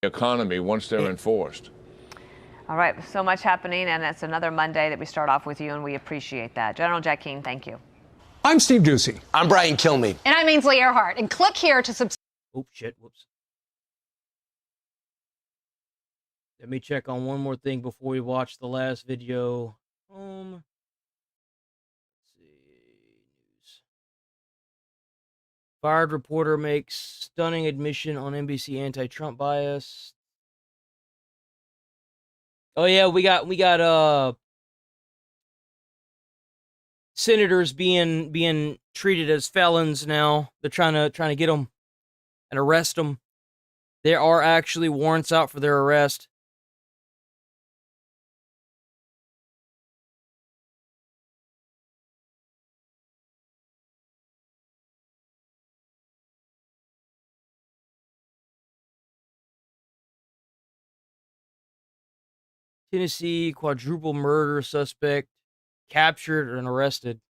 The economy once they're enforced. All right, so much happening, and it's another Monday that we start off with you, and we appreciate that. General Jack Keane, thank you. I'm Steve Doocy. I'm Brian Kilmeade. And I'm Ainsley Earhart. And click here to subscribe. Oh, shit. Whoops. Let me check on one more thing before we watch the last video. Let's see. News. Fired reporter makes stunning admission on NBC anti-Trump bias. Oh yeah, we got senators being treated as felons now. They're trying to get them and arrest them. There are actually warrants out for their arrest. Tennessee quadruple murder suspect captured and arrested.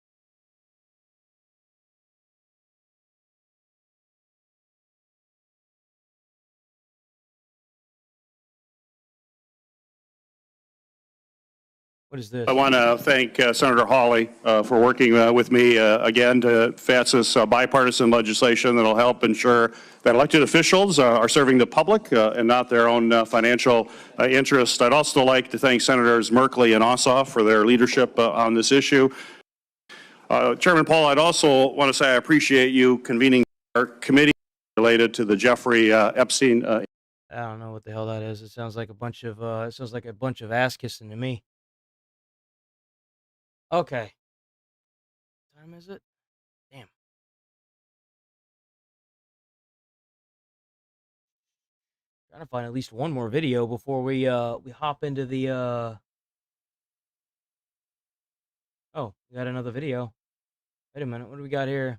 What is this? I want to thank Senator Hawley for working with me again to advance this bipartisan legislation that will help ensure that elected officials are serving the public and not their own financial interests. I'd also like to thank Senators Merkley and Ossoff for their leadership on this issue. Chairman Paul, I'd also want to say I appreciate you convening our committee related to the Jeffrey Epstein. I don't know what the hell that is. It sounds like a bunch of ass kissing to me. Okay. What time is it? Damn. Trying to find at least one more video before we hop into the Oh, we got another video. Wait a minute, what do we got here?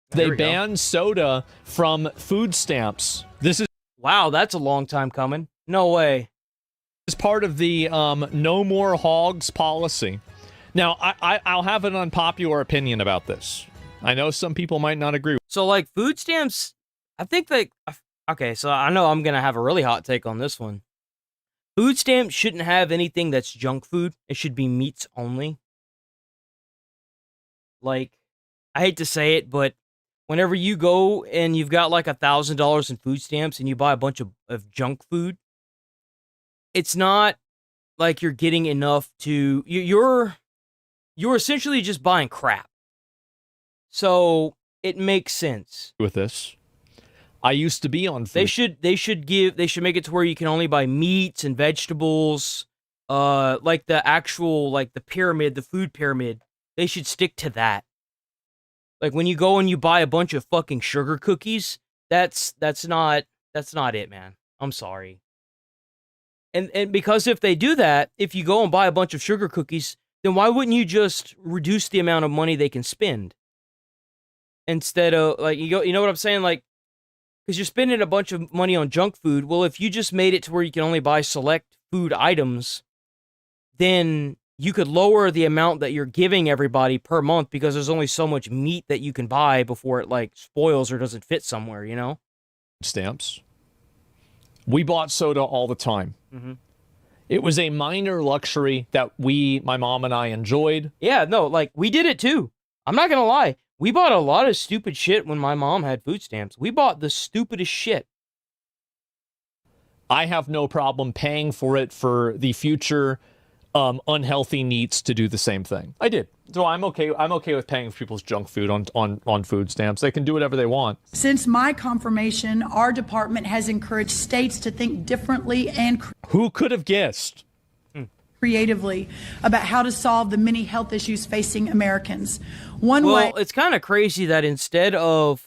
They banned soda from food stamps. This is wow, that's a long time coming. No way. Is part of the no more hogs policy. Now, I'll have an unpopular opinion about this. I know some people might not agree. So, like, food stamps, I think they... Okay, so I know I'm going to have a really hot take on this one. Food stamps shouldn't have anything that's junk food. It should be meats only. Like, I hate to say it, but whenever you go and you've got like $1,000 in food stamps and you buy a bunch of junk food, it's not like you're getting enough to you're essentially just buying crap. So it makes sense with this. I used to be on food. They should make it to where you can only buy meats and vegetables, like the actual, like the pyramid, the food pyramid. They should stick to that. Like when you go and you buy a bunch of fucking sugar cookies, that's not it, man. I'm sorry. And because if they do that, if you go and buy a bunch of sugar cookies, then why wouldn't you just reduce the amount of money they can spend? Instead of, like, you know what I'm saying? Like, because you're spending a bunch of money on junk food. Well, if you just made it to where you can only buy select food items, then you could lower the amount that you're giving everybody per month, because there's only so much meat that you can buy before it, like, spoils or doesn't fit somewhere, you know? Stamps. We bought soda all the time. Mm-hmm. It was a minor luxury that my mom and I enjoyed. Yeah, no, like, we did it too. I'm not gonna lie. We bought a lot of stupid shit when my mom had food stamps. We bought the stupidest shit. I have no problem paying for it for the future unhealthy needs to do the same thing. I did. So I'm okay with paying for people's junk food on food stamps. They can do whatever they want. Since my confirmation, our department has encouraged states to think differently and who could have guessed? Creatively about how to solve the many health issues facing Americans. Well, it's kind of crazy that instead of,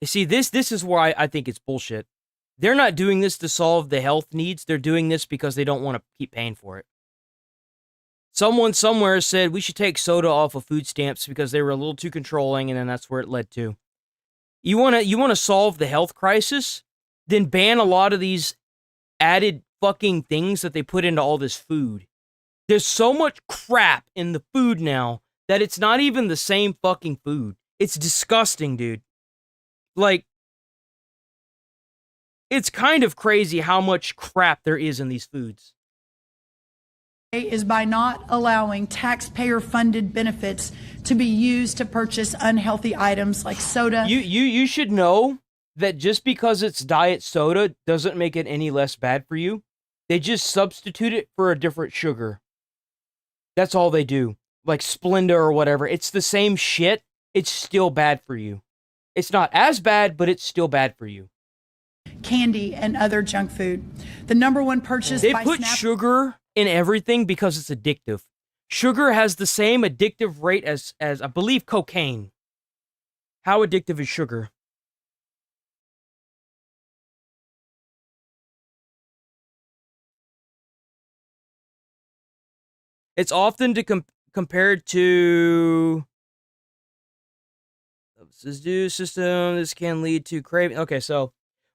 you see, this is where I think it's bullshit. They're not doing this to solve the health needs. They're doing this because they don't want to keep paying for it. Someone somewhere said we should take soda off of food stamps because they were a little too controlling, and then that's where it led to. You want to solve the health crisis? Then ban a lot of these added fucking things that they put into all this food. There's so much crap in the food now that it's not even the same fucking food. It's disgusting, dude. Like, it's kind of crazy how much crap there is in these foods. Is by not allowing taxpayer-funded benefits to be used to purchase unhealthy items like soda. You should know that just because it's diet soda doesn't make it any less bad for you. They just substitute it for a different sugar. That's all they do. Like Splenda or whatever. It's the same shit. It's still bad for you. It's not as bad, but it's still bad for you. Candy and other junk food. The number one purchase They by put sugar in everything because it's addictive. Sugar has the same addictive rate as I believe cocaine. How addictive is sugar? It's often compared to substance use system. This can lead to craving. Okay, so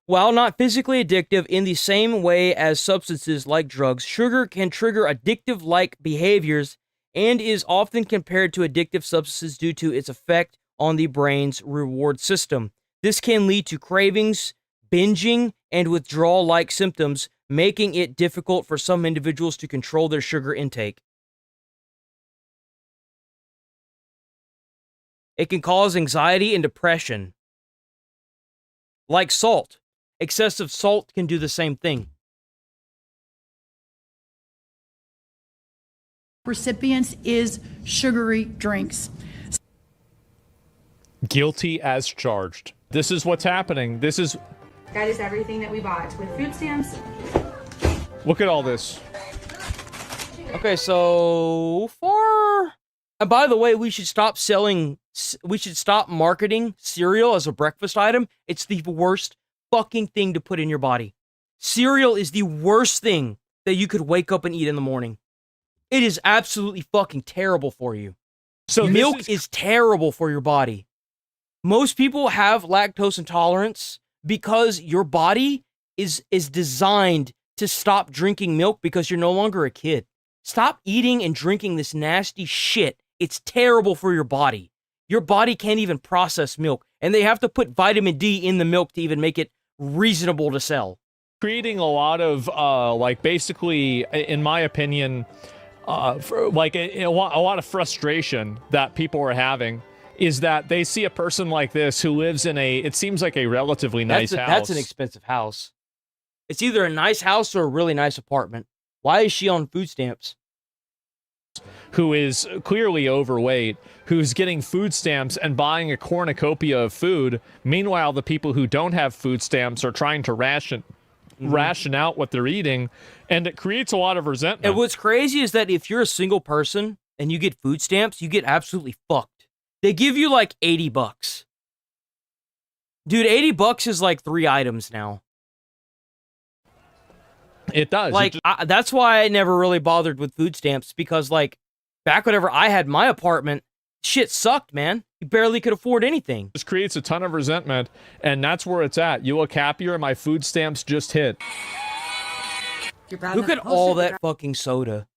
while not physically addictive in the same way as substances like drugs, sugar can trigger addictive-like behaviors and is often compared to addictive substances due to its effect on the brain's reward system. This can lead to cravings, binging, and withdrawal-like symptoms, making it difficult for some individuals to control their sugar intake. It can cause anxiety and depression. Like salt. Excessive salt can do the same thing. Recipients is sugary drinks. Guilty as charged. This is what's happening. That is everything that we bought with food stamps. Look at all this. Okay, so far. And by the way, we should stop marketing cereal as a breakfast item. It's the worst fucking thing to put in your body. Cereal is the worst thing that you could wake up and eat in the morning. It is absolutely fucking terrible for you. So milk is terrible for your body. Most people have lactose intolerance because your body is designed to stop drinking milk because you're no longer a kid. Stop eating and drinking this nasty shit. It's terrible for your body. Your body can't even process milk, and they have to put vitamin D in the milk to even make it reasonable to sell. Creating a lot of, basically, in my opinion, a lot of frustration that people are having. is that they see a person like this who lives in a, it seems like a relatively nice house. That's an expensive house. It's either a nice house or a really nice apartment. Why is she on food stamps? Who is clearly overweight, who's getting food stamps and buying a cornucopia of food. Meanwhile, the people who don't have food stamps are trying to ration out what they're eating, and it creates a lot of resentment. And what's crazy is that if you're a single person and you get food stamps, you get absolutely fucked. They give you like $80. Dude, $80 is like 3 items now. It does. Like, that's why I never really bothered with food stamps, because, like, back whenever I had my apartment, shit sucked, man. You barely could afford anything. This creates a ton of resentment, and that's where it's at. You look happier, my food stamps just hit. Look at all that fucking soda.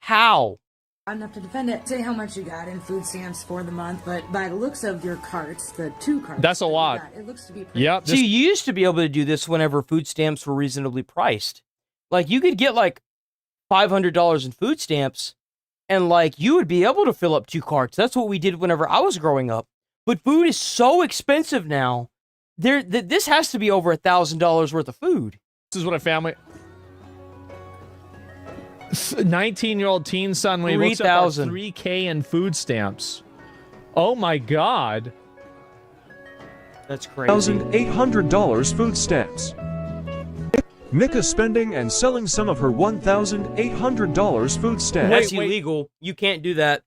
How? Enough to defend it. Say how much you got in food stamps for the month, but by the looks of your carts, the 2 carts. That's a lot. It looks to be pretty. Yep. See, you used to be able to do this whenever food stamps were reasonably priced. Like, you could get, like, $500 in food stamps, and, like, you would be able to fill up 2 carts. That's what we did whenever I was growing up. But food is so expensive now. This has to be over $1,000 worth of food. This is what a family... 19-year-old teen son when he looks up our $3K in food stamps. Oh, my God. That's crazy. $1,800 food stamps. Nika spending and selling some of her $1,800 food stamps. That's illegal. You can't do that.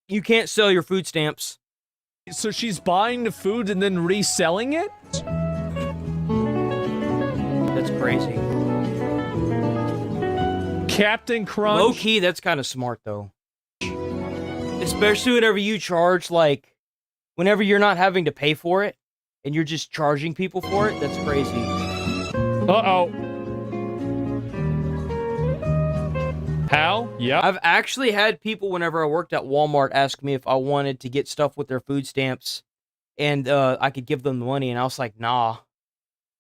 You can't sell your food stamps. So she's buying the food and then reselling it? That's crazy. Captain Crunch. Low key, that's kind of smart, though. Especially whenever you charge, like, whenever you're not having to pay for it and you're just charging people for it, that's crazy. Uh-oh. How? Yeah. I've actually had people, whenever I worked at Walmart, ask me if I wanted to get stuff with their food stamps and I could give them the money, and I was like, nah.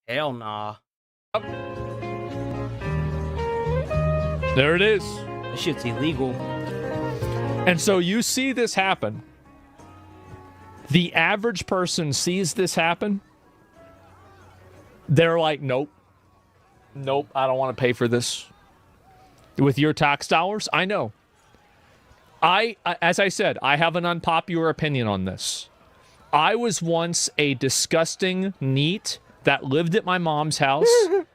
Hell nah. There it is. That shit's illegal. And so you see this happen. The average person sees this happen. They're like, nope. Nope, I don't want to pay for this. With your tax dollars? I know. As I said, I have an unpopular opinion on this. I was once a disgusting NEET that lived at my mom's house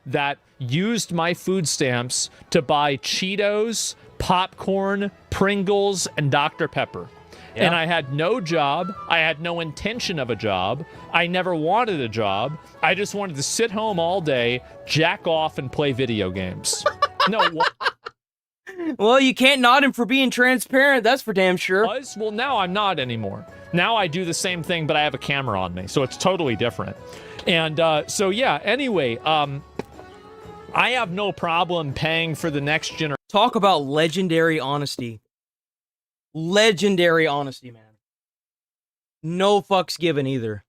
that used my food stamps to buy Cheetos, popcorn, Pringles, and Dr. Pepper. Yeah. And I had no job. I had no intention of a job. I never wanted a job. I just wanted to sit home all day, jack off, and play video games. No, well, you can't nod him for being transparent. That's for damn sure. Well, now I'm not anymore. Now I do the same thing, but I have a camera on me, so it's totally different. And so, yeah, anyway, I have no problem paying for the next generation. Talk about legendary honesty. Legendary honesty, man. No fucks given either.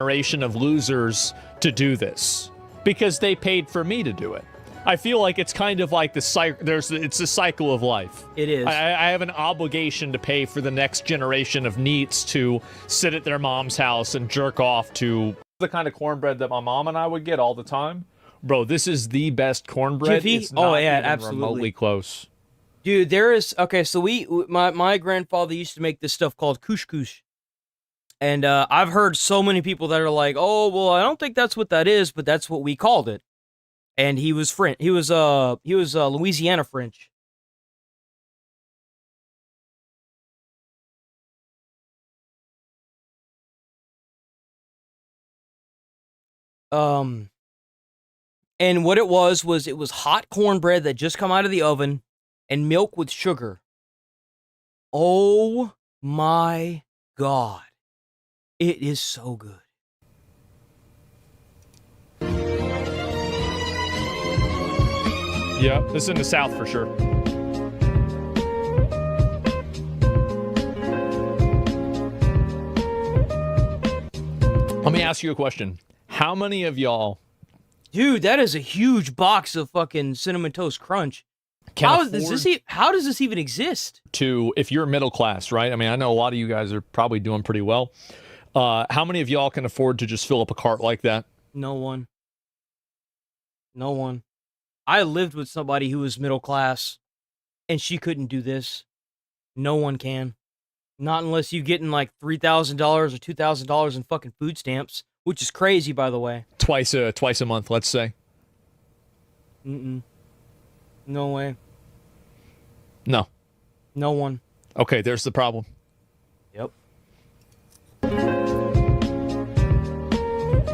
Generation of losers to do this because they paid for me to do it. I feel like it's kind of like the cycle. It's a cycle of life. It is. I have an obligation to pay for the next generation of NEETs to sit at their mom's house and jerk off to the kind of cornbread that my mom and I would get all the time. Bro, this is the best cornbread. Jiffy? It's not even absolutely. Remotely close. Dude, there is... Okay, so my grandfather used to make this stuff called couscous. And I've heard so many people that are like, oh, well, I don't think that's what that is, but that's what we called it. And he was French. He was Louisiana French. And what it was hot cornbread that just come out of the oven and milk with sugar. Oh my God. It is so good. Yeah, this is in the South for sure. Let me ask you a question. How many of y'all... Dude, that is a huge box of fucking Cinnamon Toast Crunch. can how does this even exist? To, if you're middle class, right? I mean, I know a lot of you guys are probably doing pretty well. How many of y'all can afford to just fill up a cart like that? No one. No one. I lived with somebody who was middle class, and she couldn't do this. No one can. Not unless you getting like $3,000 or $2,000 in fucking food stamps, which is crazy, by the way. Twice a month, let's say. No way. No. No one. Okay, there's the problem. Yep.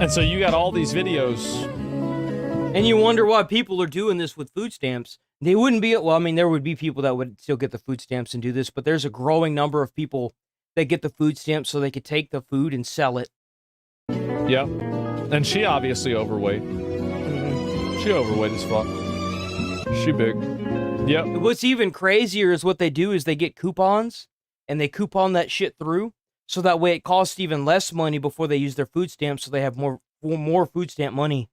And so you got all these videos. And you wonder why people are doing this with food stamps. They wouldn't be, well, I mean, there would be people that would still get the food stamps and do this, but there's a growing number of people that get the food stamps so they could take the food and sell it. Yep. And she obviously overweight. She overweight as fuck. She big. Yep. What's even crazier is what they do is they get coupons, and they coupon that shit through, so that way it costs even less money before they use their food stamps, so they have more food stamp money.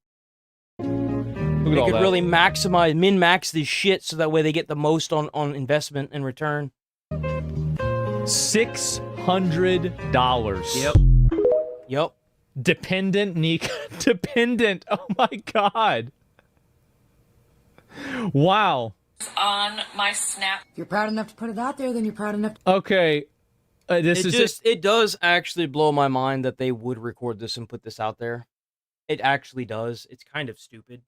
Look at They all could that. really min-max this shit, so that way they get the most on investment in return. $600. Yep. Yep. Dependent, Nick. Dependent. Oh my god. Wow. On my Snap. If you're proud enough to put it out there, then you're proud enough to... Okay. It does actually blow my mind that they would record this and put this out there. It actually does. It's kind of stupid.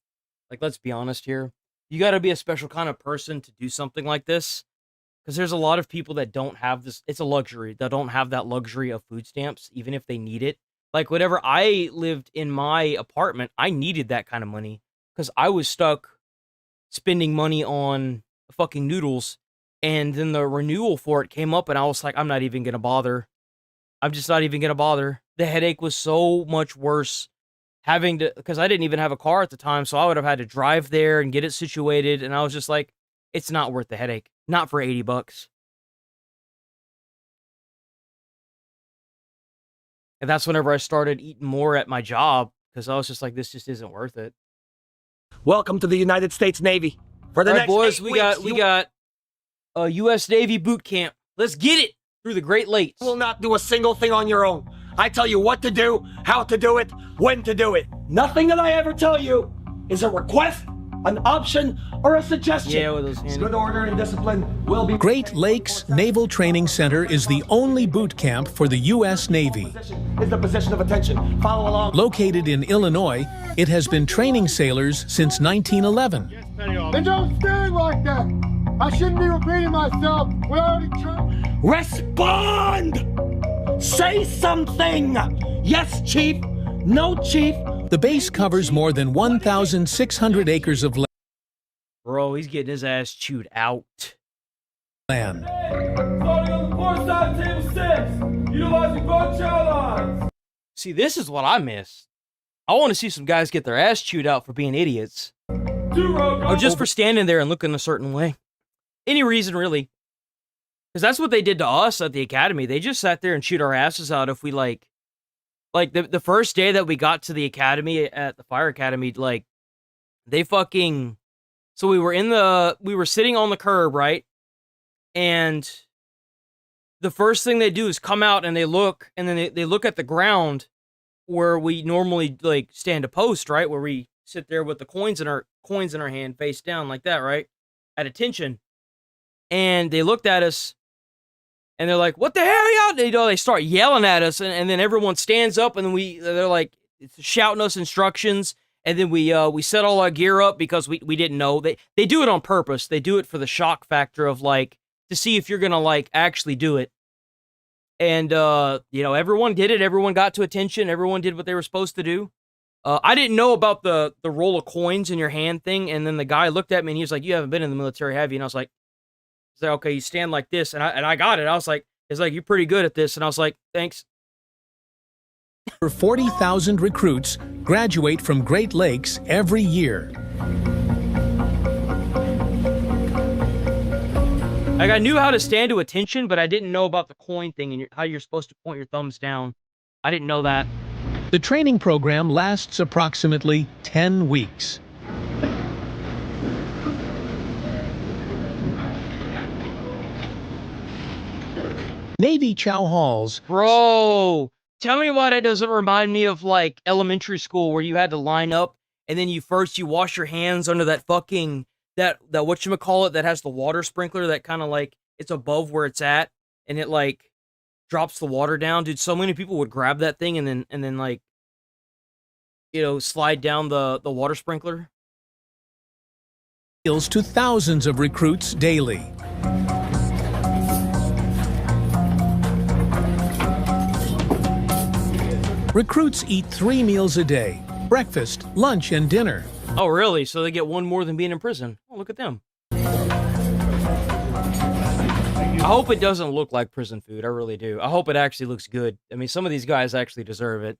Like, let's be honest here. You got to be a special kind of person to do something like this. Because there's a lot of people that don't have this. It's a luxury. That don't have that luxury of food stamps, even if they need it. Like, whenever I lived in my apartment, I needed that kind of money. Because I was stuck spending money on fucking noodles. And then the renewal for it came up, and I was like, I'm not even going to bother. I'm just not even going to bother. The headache was so much worse. Having to, because I didn't even have a car at the time, so I would have had to drive there and get it situated, and I was just like, it's not worth the headache. Not for $80. And that's whenever I started eating more at my job, because I was just like, this just isn't worth it. Welcome to the United States Navy. For the All right, next boys, 8 we weeks, got a U.S. Navy boot camp. Let's get it through the Great Lakes. You will not do a single thing on your own. I tell you what to do, how to do it, when to do it. Nothing that I ever tell you is a request, an option, or a suggestion. Yeah, with those handy. Good order and discipline will be... Great Lakes Naval Training Center is the only boot camp for the U.S. Navy. Is the position of attention. Follow along. Located in Illinois, it has been training sailors since 1911. And don't stand like that. I shouldn't be repeating myself. We already tried. Respond! Say something! Yes, Chief. No, Chief. The base covers more than 1,600 acres of Bro, he's getting his ass chewed out. land. Starting on the port side, table 6. Utilizing both chow lines. See, this is what I miss. I want to see some guys get their ass chewed out for being idiots. Or just for standing there and looking a certain way. Any reason, really. Because that's what they did to us at the academy. They just sat there and chewed our asses out if we, like the first day that we got to the academy, at the fire academy, like, they fucking... So we were sitting on the curb, right? And the first thing they do is come out and they look, and then they look at the ground where we normally, like, stand a post, right? Where we sit there with the coins in our hand, face down like that, right? At attention. And they looked at us, and they're like, "What the hell, y'all?" They start yelling at us, and then everyone stands up, and then they're like shouting us instructions, and then we set all our gear up because we didn't know. They do it on purpose. They do it for the shock factor of, like, to see if you're gonna, like, actually do it. And everyone did it. Everyone got to attention. Everyone did what they were supposed to do. I didn't know about the roll of coins in your hand thing, and then the guy looked at me and he was like, "You haven't been in the military, have you?" And I was like, "Okay, you stand like this," and I got it. I was like, "It's like, you're pretty good at this," and I was like, "Thanks." Over 40,000 recruits graduate from Great Lakes every year. Like, I knew how to stand to attention, but I didn't know about the coin thing and how you're supposed to point your thumbs down. I didn't know that. The training program lasts approximately 10 weeks. Navy chow halls. Bro, tell me why that doesn't remind me of like elementary school where you had to line up and then you wash your hands under that fucking that whatchamacallit that has the water sprinkler that kind of like it's above where it's at and it like drops the water down. Dude, so many people would grab that thing and then like slide down the water sprinkler. Meals to thousands of recruits daily. Recruits eat 3 meals a day, breakfast, lunch, and dinner. Oh, really? So they get one more than being in prison. Oh, look at them. I hope it doesn't look like prison food. I really do. I hope it actually looks good. I mean, some of these guys actually deserve it.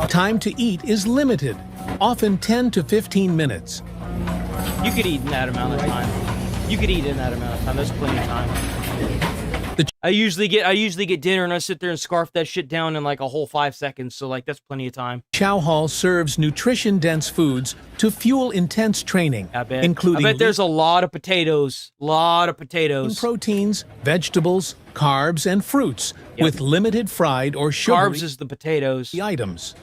Time to eat is limited, often 10 to 15 minutes. You could eat in that amount of time. There's plenty of time. I usually get dinner and I sit there and scarf that shit down in like a whole 5 seconds. So like that's plenty of time. Chow Hall serves nutrition-dense foods to fuel intense training, including I bet there's a lot of potatoes. Proteins, vegetables, carbs, and fruits with limited fried or sugary carbs is the potatoes items.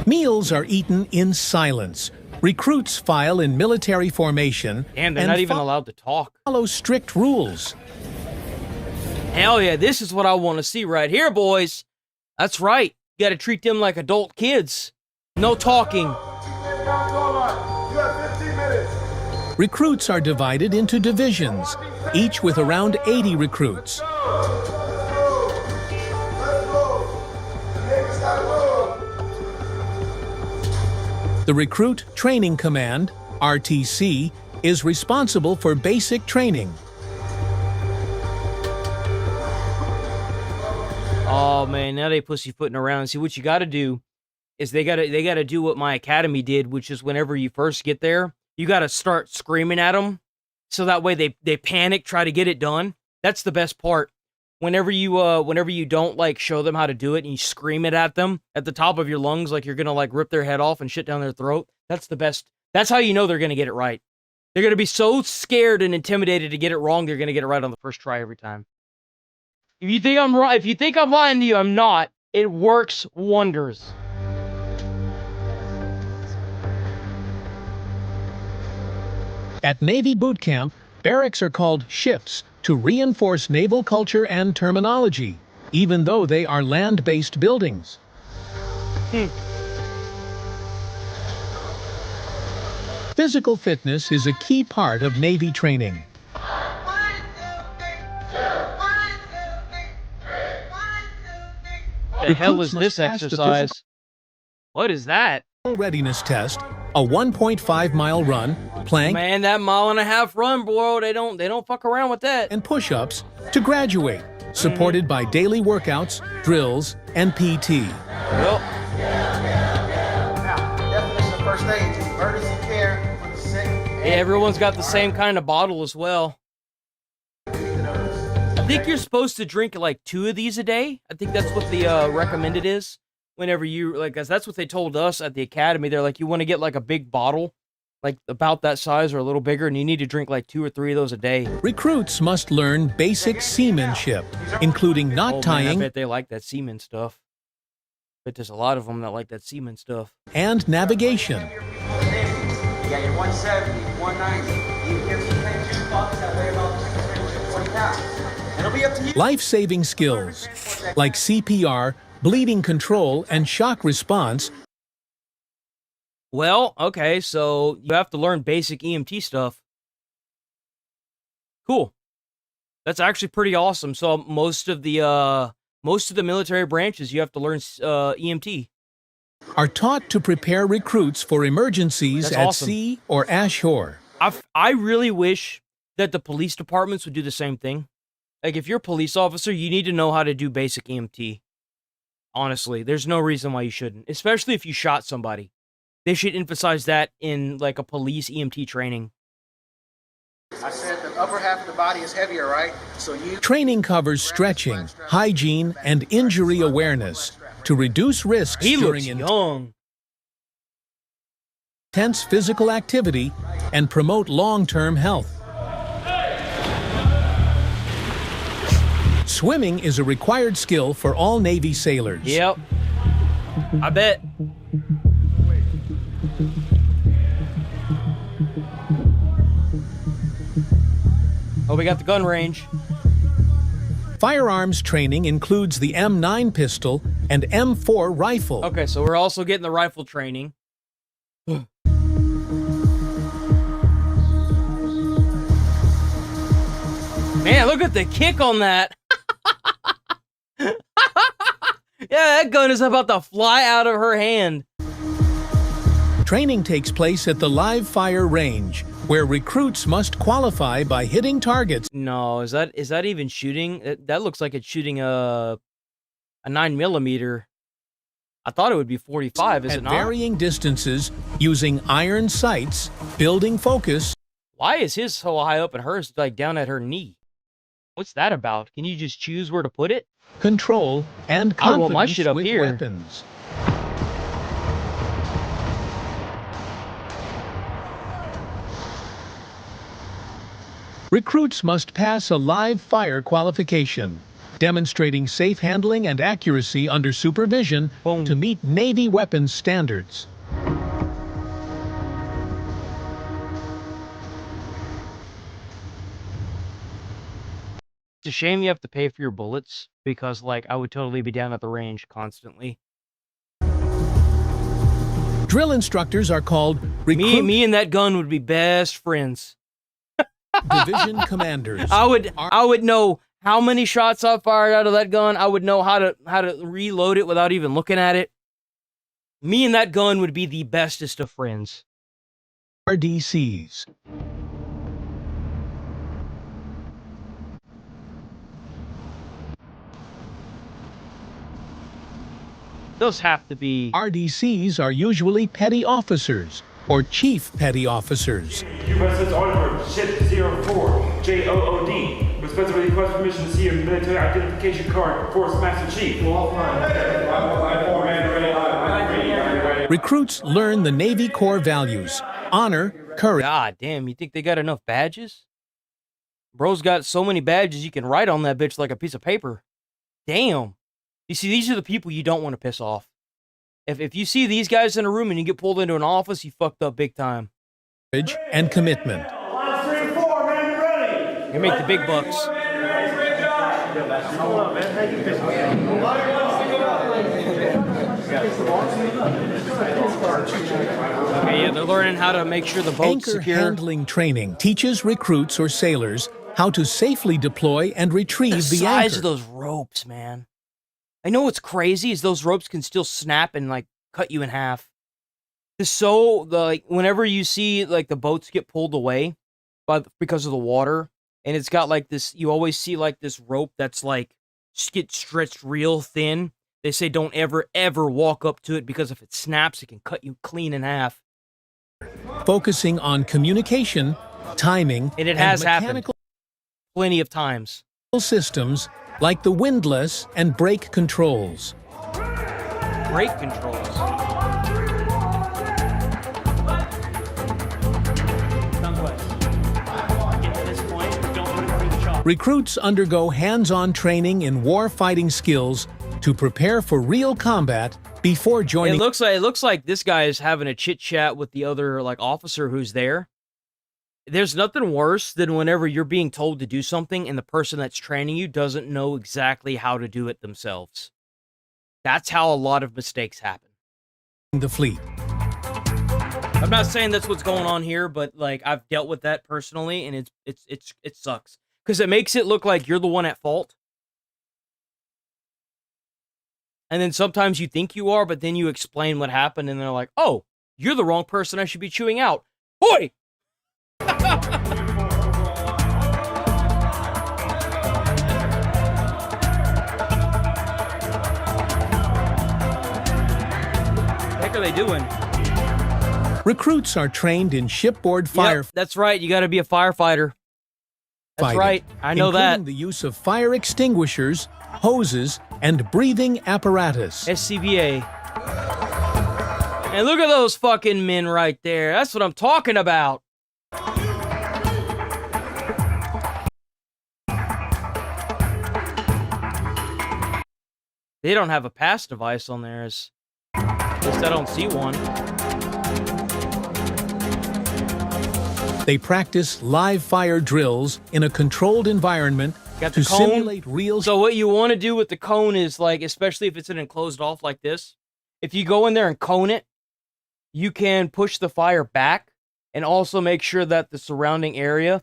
Meals are eaten in silence. Recruits file in military formation and they're not even allowed to talk. Follow strict rules. Hell yeah, this is what I want to see right here, boys. That's right. You got to treat them like adult kids. No talking. Recruits are divided into divisions, each with around 80 recruits. The Recruit Training Command, RTC, is responsible for basic training. Oh man, now they pussyfooting around. See, what you got to do is they got to do what my academy did, which is whenever you first get there, you got to start screaming at them, so that way they panic, try to get it done. That's the best part. Whenever you don't like show them how to do it and you scream it at them at the top of your lungs like you're gonna like rip their head off and shit down their throat, that's the best. That's how you know they're gonna get it right. They're gonna be so scared and intimidated to get it wrong, they're gonna get it right on the first try every time. If you think I'm right, if you think I'm lying to you, I'm not. It works wonders. At Navy boot camp, barracks are called shifts to reinforce naval culture and terminology, even though they are land-based buildings. Physical fitness is a key part of Navy training. The hell is this exercise? What is that? Readiness test, a 1.5-mile run, plank, man, that 1.5-mile run, bro, they don't fuck around with that. And push-ups to graduate, supported by daily workouts, drills, and PT. Well, definition of first aid, emergency care for the sick. Yeah, everyone's got the same kind of bottle as well. I think you're supposed to drink like 2 of these a day. I think that's what the recommended is. Whenever you, like, that's what they told us at the academy. They're like, you want to get like a big bottle, like about that size or a little bigger, and you need to drink like 2 or 3 of those a day. Recruits must learn basic seamanship, including knot tying. Man, I bet they like that seaman stuff. But there's a lot of them that like that seaman stuff. And navigation. You got your 170, 190. You get some things you bucks that weigh about 20 pounds. It'll be up to you. Life-saving skills like CPR, bleeding control, and shock response. Well, okay, so you have to learn basic EMT stuff. Cool. That's actually pretty awesome. So most of the military branches, you have to learn EMT. Are taught to prepare recruits for emergencies at sea or ashore. I really wish that the police departments would do the same thing. Like, if you're a police officer, you need to know how to do basic EMT. Honestly, there's no reason why you shouldn't, especially if you shot somebody. They should emphasize that in, like, a police EMT training. I said the upper half of the body is heavier, right? So you... Training covers stretching, hygiene, and injury awareness to reduce risks He during... looks young. intense physical activity and promote long-term health. Swimming is a required skill for all Navy sailors. Yep. I bet. Oh, we got the gun range. Firearms training includes the M9 pistol and M4 rifle. Okay, so we're also getting the rifle training. Man, look at the kick on that. Yeah, that gun is about to fly out of her hand. Training takes place at the live fire range, where recruits must qualify by hitting targets. No, is that even shooting? That looks like it's shooting a 9mm. I thought it would be 45, is it at not? varying distances, using iron sights, building focus. Why is his so high up and hers like down at her knee? What's that about? Can you just choose where to put it? Control and I want my confidence shit up with here. weapons. Recruits must pass a live fire qualification, demonstrating safe handling and accuracy under supervision to meet Navy weapons standards. It's a shame you have to pay for your bullets, because, like, I would totally be down at the range constantly. Drill instructors are called Me and that gun would be best friends. division commanders. I would know how many shots I fired out of that gun. I would know how to reload it without even looking at it. Me and that gun would be the bestest of friends. RDCs. Those have to be... RDCs are usually petty officers or chief petty officers. USS Oliver, ship 04, JOOD. Respectfully request permission to see your military identification card, Force Master Chief. Recruits learn the Navy core values: honor, courage. God damn, you think they got enough badges? Bro's got so many badges you can write on that bitch like a piece of paper. Damn. You see, these are the people you don't want to piss off. If you see these guys in a room and you get pulled into an office, you fucked up big time. And commitment. You make the big bucks. Okay, yeah, they're learning how to make sure the boat's Anchor secure. handling training teaches recruits or sailors how to safely deploy and retrieve The the size anchor. of those ropes, man. I know what's crazy is those ropes can still snap and like cut you in half. Whenever you see like the boats get pulled away because of the water, and it's got like this, you always see like this rope that's like gets stretched real thin. They say don't ever walk up to it, because if it snaps, it can cut you clean in half. Focusing on communication, timing, And it has happened mechanical plenty of times. systems like the windlass and brake controls. Brake controls. Recruits undergo hands-on training in war fighting skills to prepare for real combat before joining. It looks like this guy is having a chit chat with the other like officer who's there. There's nothing worse than whenever you're being told to do something and the person that's training you doesn't know exactly how to do it themselves. That's how a lot of mistakes happen. The fleet. I'm not saying that's what's going on here, but like I've dealt with that personally, and it sucks because it makes it look like you're the one at fault. And then sometimes you think you are, but then you explain what happened, and they're like, "Oh, you're the wrong person. I should be chewing out." Boy. What are they doing? Recruits are trained in shipboard fire. Yep, that's right. You got to be a firefighter. That's fighting, right. I know that. including the use of fire extinguishers, hoses, and breathing apparatus. SCBA. And look at those fucking men right there. That's what I'm talking about. They don't have a pass device on theirs. At least I don't see one. They practice live fire drills in a controlled environment to simulate real. So what you want to do with the cone is, like, especially if it's an enclosed off like this, if you go in there and cone it, you can push the fire back and also make sure that the surrounding area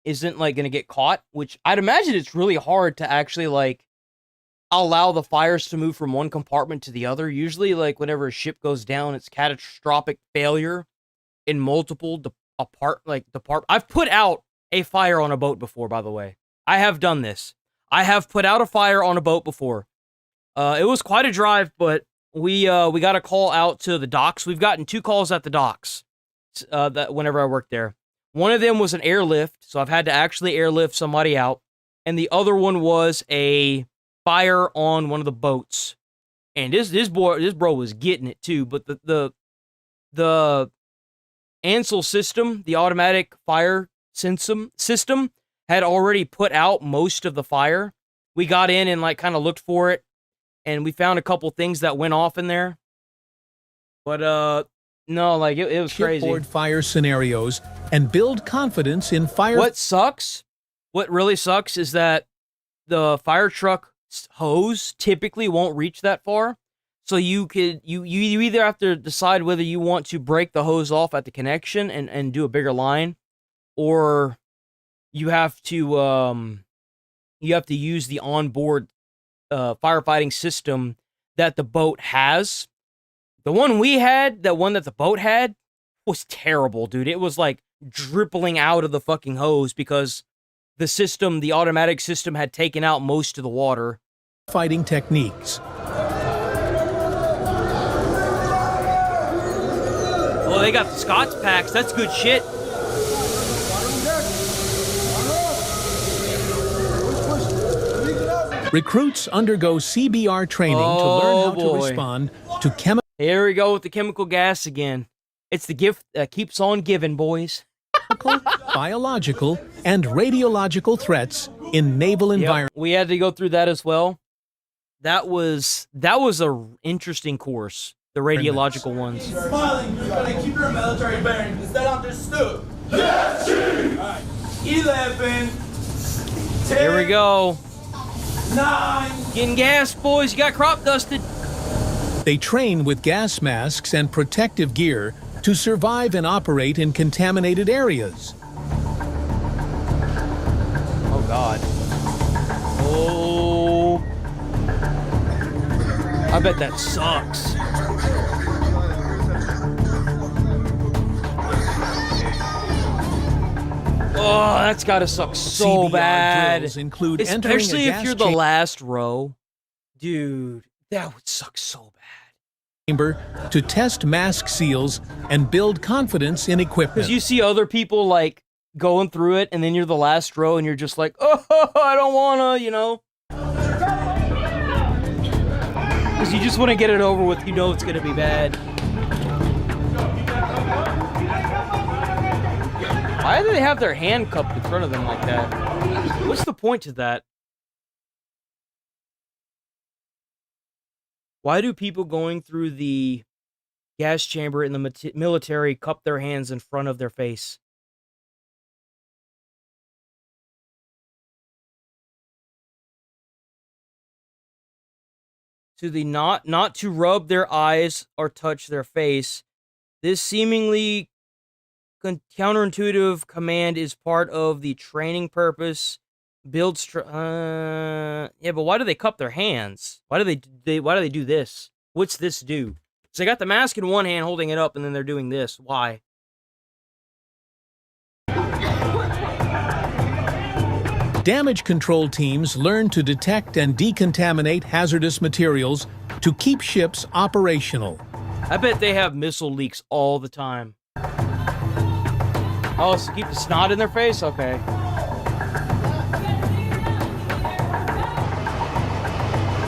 isn't, like, going to get caught, which I'd imagine it's really hard to actually, like, allow the fires to move from one compartment to the other. Usually, like, whenever a ship goes down, it's catastrophic failure in multiple I've put out a fire on a boat before, by the way. I have done this. I have put out a fire on a boat before. It was quite a drive, but we got a call out to the docks. We've gotten 2 calls at the docks that whenever I worked there. One of them was an airlift, so I've had to actually airlift somebody out, and the other one was a fire on one of the boats. And this bro was getting it too, but the Ansel system, the automatic fire system, had already put out most of the fire. We got in and, like, kind of looked for it, and we found a couple things that went off in there. But no, like, it was crazy. Shipboard fire scenarios and build confidence in fire. What really sucks is that the fire truck hose typically won't reach that far. So you either have to decide whether you want to break the hose off at the connection and do a bigger line, or you have to use the onboard firefighting system that the boat has. The one we had, that one that the boat had, was terrible, dude. It was like dripping out of the fucking hose because the automatic system had taken out most of the water. Fighting techniques. Oh, they got the Scots packs. That's good shit. Recruits undergo CBR training to learn how to respond to chemical. Here we go with the chemical gas again. It's the gift that keeps on giving, boys. Biological, and radiological threats in naval environments. We had to go through that as well. That was a interesting course. The radiological ones. Smiling, you're gonna keep your military bearings. Is that understood? Yes, Chief! All right. 11, 10. Here we go. 9. Getting gas, boys. You got crop dusted. They train with gas masks and protective gear to survive and operate in contaminated areas. Oh, God. Oh. I bet that sucks. Oh, that's gotta suck so CBR bad. drills include especially entering a if you're gas the last row. Dude, that would suck so bad. Chamber to test mask seals and build confidence in equipment. Because you see other people, like, going through it, and then you're the last row, and you're just like, oh, I don't wanna, you know? Because you just want to get it over with. You know it's gonna be bad. Why do they have their hand cupped in front of them like that? What's the point to that? Why do people going through the gas chamber in the military cup their hands in front of their face? To the not to rub their eyes or touch their face. This seemingly counterintuitive command is part of the training purpose. Yeah, but why do they cup their hands? Why do they do this? What's this do? So they got the mask in one hand holding it up, and then they're doing this. Why? Damage control teams learn to detect and decontaminate hazardous materials to keep ships operational. I bet they have missile leaks all the time. Oh, so keep the snot in their face? Okay.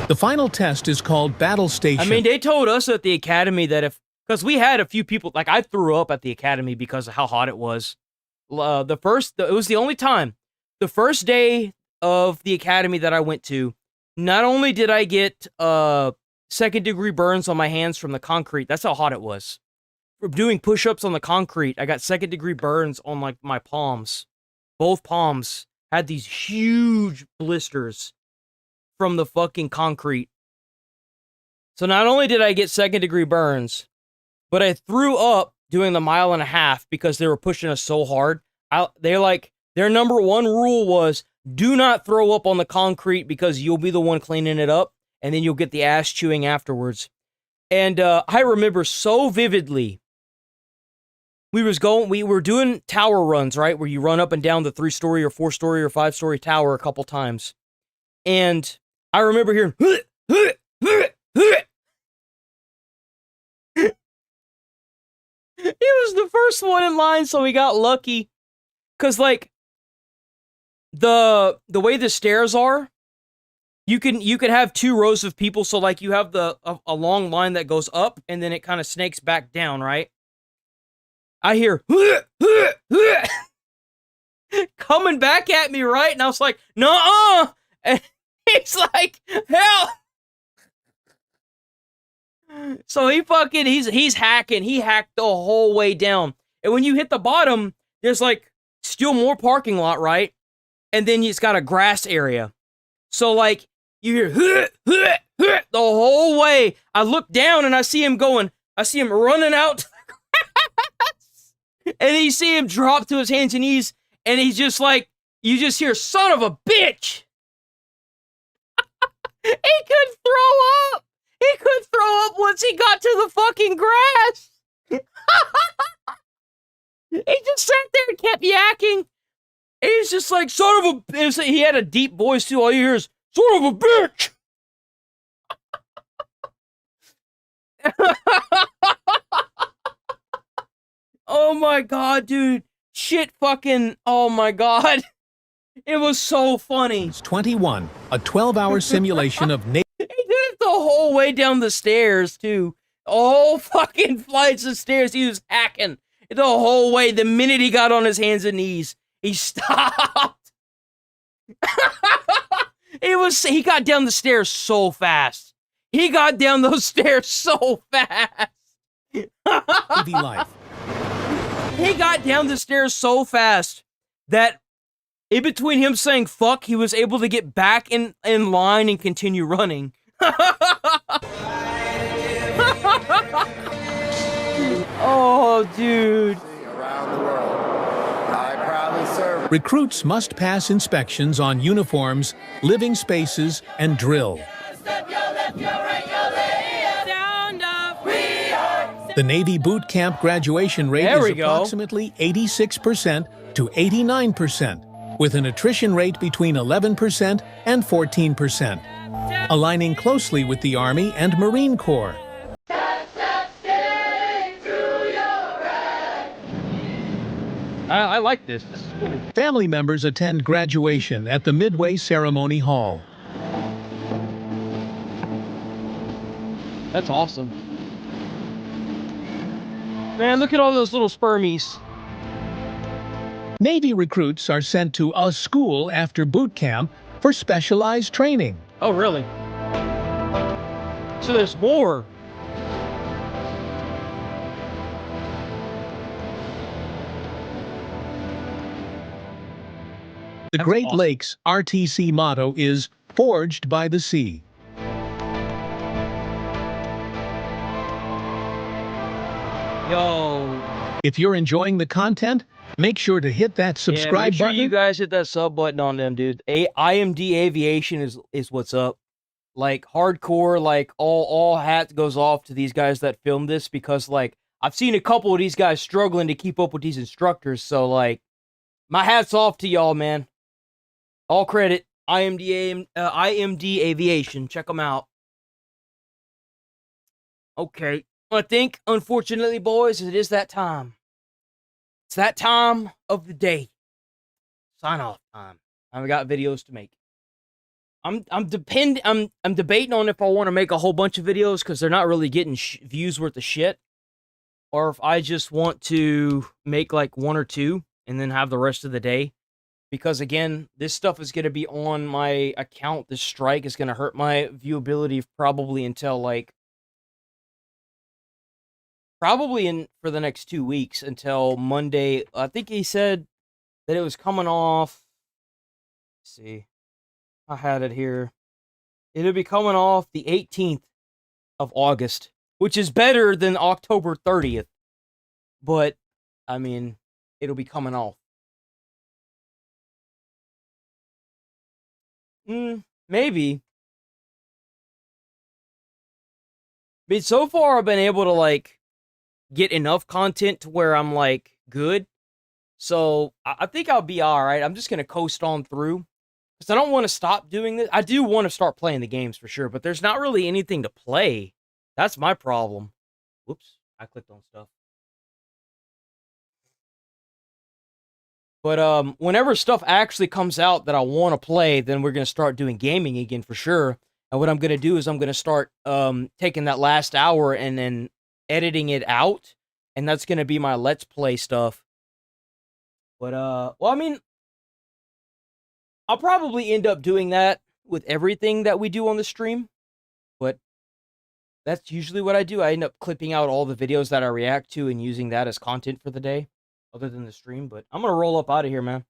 The final test is called Battle Station. I mean, they told us at the academy that if Because we had a few people, like I threw up at the academy because of how hot it was. It was the only time. The first day of the academy that I went to, not only did I get second-degree burns on my hands from the concrete, that's how hot it was. From doing push-ups on the concrete, I got second-degree burns on like my palms. Both palms had these huge blisters from the fucking concrete. So not only did I get second-degree burns, but I threw up doing the 1.5 miles because they were pushing us so hard. Their number one rule was, do not throw up on the concrete because you'll be the one cleaning it up, and then you'll get the ass chewing afterwards. And I remember so vividly, we were doing tower runs, right? Where you run up and down the 3-story or 4-story or 5-story tower a couple times. And I remember hearing, he was the first one in line, so he got lucky. Cause like the way the stairs are, you can have 2 rows of people, so like you have a long line that goes up and then it kind of snakes back down, right? I hear coming back at me, right? And I was like, nuh-uh! And he's like, hell. So he's hacking. He hacked the whole way down. And when you hit the bottom, there's like still more parking lot, right? And then it's got a grass area. So like you hear the whole way. I look down and I see him running out to the grass. And you see him drop to his hands and knees, and he's just like, you just hear, son of a bitch. He couldn't throw up. He could throw up once he got to the fucking grass. He just sat there and kept yakking. He's just like, son of a... He had a deep voice, too. All you hear is, son of a bitch! Oh my god, dude. Shit fucking... Oh my god. It was so funny. 21, a 12-hour simulation of... He did it the whole way down the stairs, too. All fucking flights of stairs. He was hacking the whole way. The minute he got on his hands and knees, he stopped. He got down the stairs so fast. He got down those stairs so fast. TV life. He got down the stairs so fast that in between him saying fuck, he was able to get back in line and continue running. Oh, dude. Around the world. I proudly serve. Recruits must pass inspections on uniforms, living spaces, and drill. The Navy boot camp graduation rate is approximately 86% to 89%, with an attrition rate between 11% and 14%, aligning closely with the Army and Marine Corps. I like this. This is cool. Family members attend graduation at the Midway Ceremony Hall. That's awesome. Man, look at all those little spermies. Navy recruits are sent to a school after boot camp for specialized training. Oh, really? So there's more. The Great Lakes RTC motto is Forged by the Sea. Yo. If you're enjoying the content, make sure to hit that subscribe make sure button. You guys hit that sub button on them, dude. IMD Aviation is what's up. Like hardcore, like all hat goes off to these guys that filmed this, because like I've seen a couple of these guys struggling to keep up with these instructors. So like, my hat's off to y'all, man. All credit, IMD Aviation. Check them out. Okay. I think, unfortunately, boys, it is that time. It's that time of the day. Sign off time. I've got videos to make. I'm debating on if I want to make a whole bunch of videos, because they're not really getting views worth of shit. or if I just want to make like 1 or 2 and then have the rest of the day. Because again, this stuff is going to be on my account. This strike is going to hurt my viewability probably until like, for the next 2 weeks until Monday. I think he said that it was coming off. Let's see. I had it here. It'll be coming off the 18th of August, which is better than October 30th. But, I mean, it'll be coming off. Maybe. But so far, I've been able to, like, get enough content to where I'm, like, good. So, I think I'll be alright. I'm just going to coast on through. Because I don't want to stop doing this. I do want to start playing the games for sure, but there's not really anything to play. That's my problem. Whoops, I clicked on stuff. But whenever stuff actually comes out that I want to play, then we're going to start doing gaming again for sure. And what I'm going to do is I'm going to start taking that last hour and then editing it out. And that's going to be my Let's Play stuff. But, well, I mean, I'll probably end up doing that with everything that we do on the stream. But that's usually what I do. I end up clipping out all the videos that I react to and using that as content for the day, other than the stream. But I'm going to roll up out of here, man.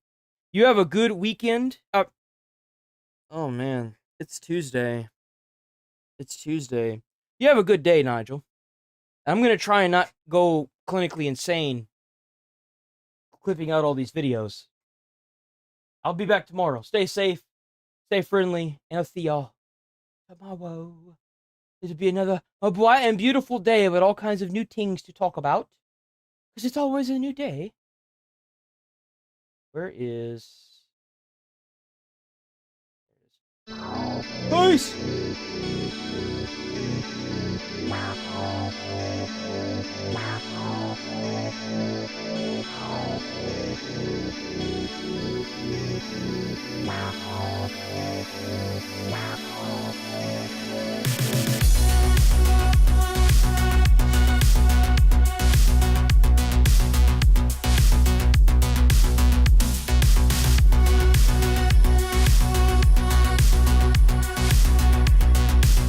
You have a good weekend. Oh, man. It's Tuesday. It's Tuesday. You have a good day, Nigel. I'm going to try and not go clinically insane clipping out all these videos. I'll be back tomorrow. Stay safe. Stay friendly. And I'll see y'all tomorrow. It'll be another bright and beautiful day with all kinds of new things to talk about. Because it's always a new day. Where is... Peace!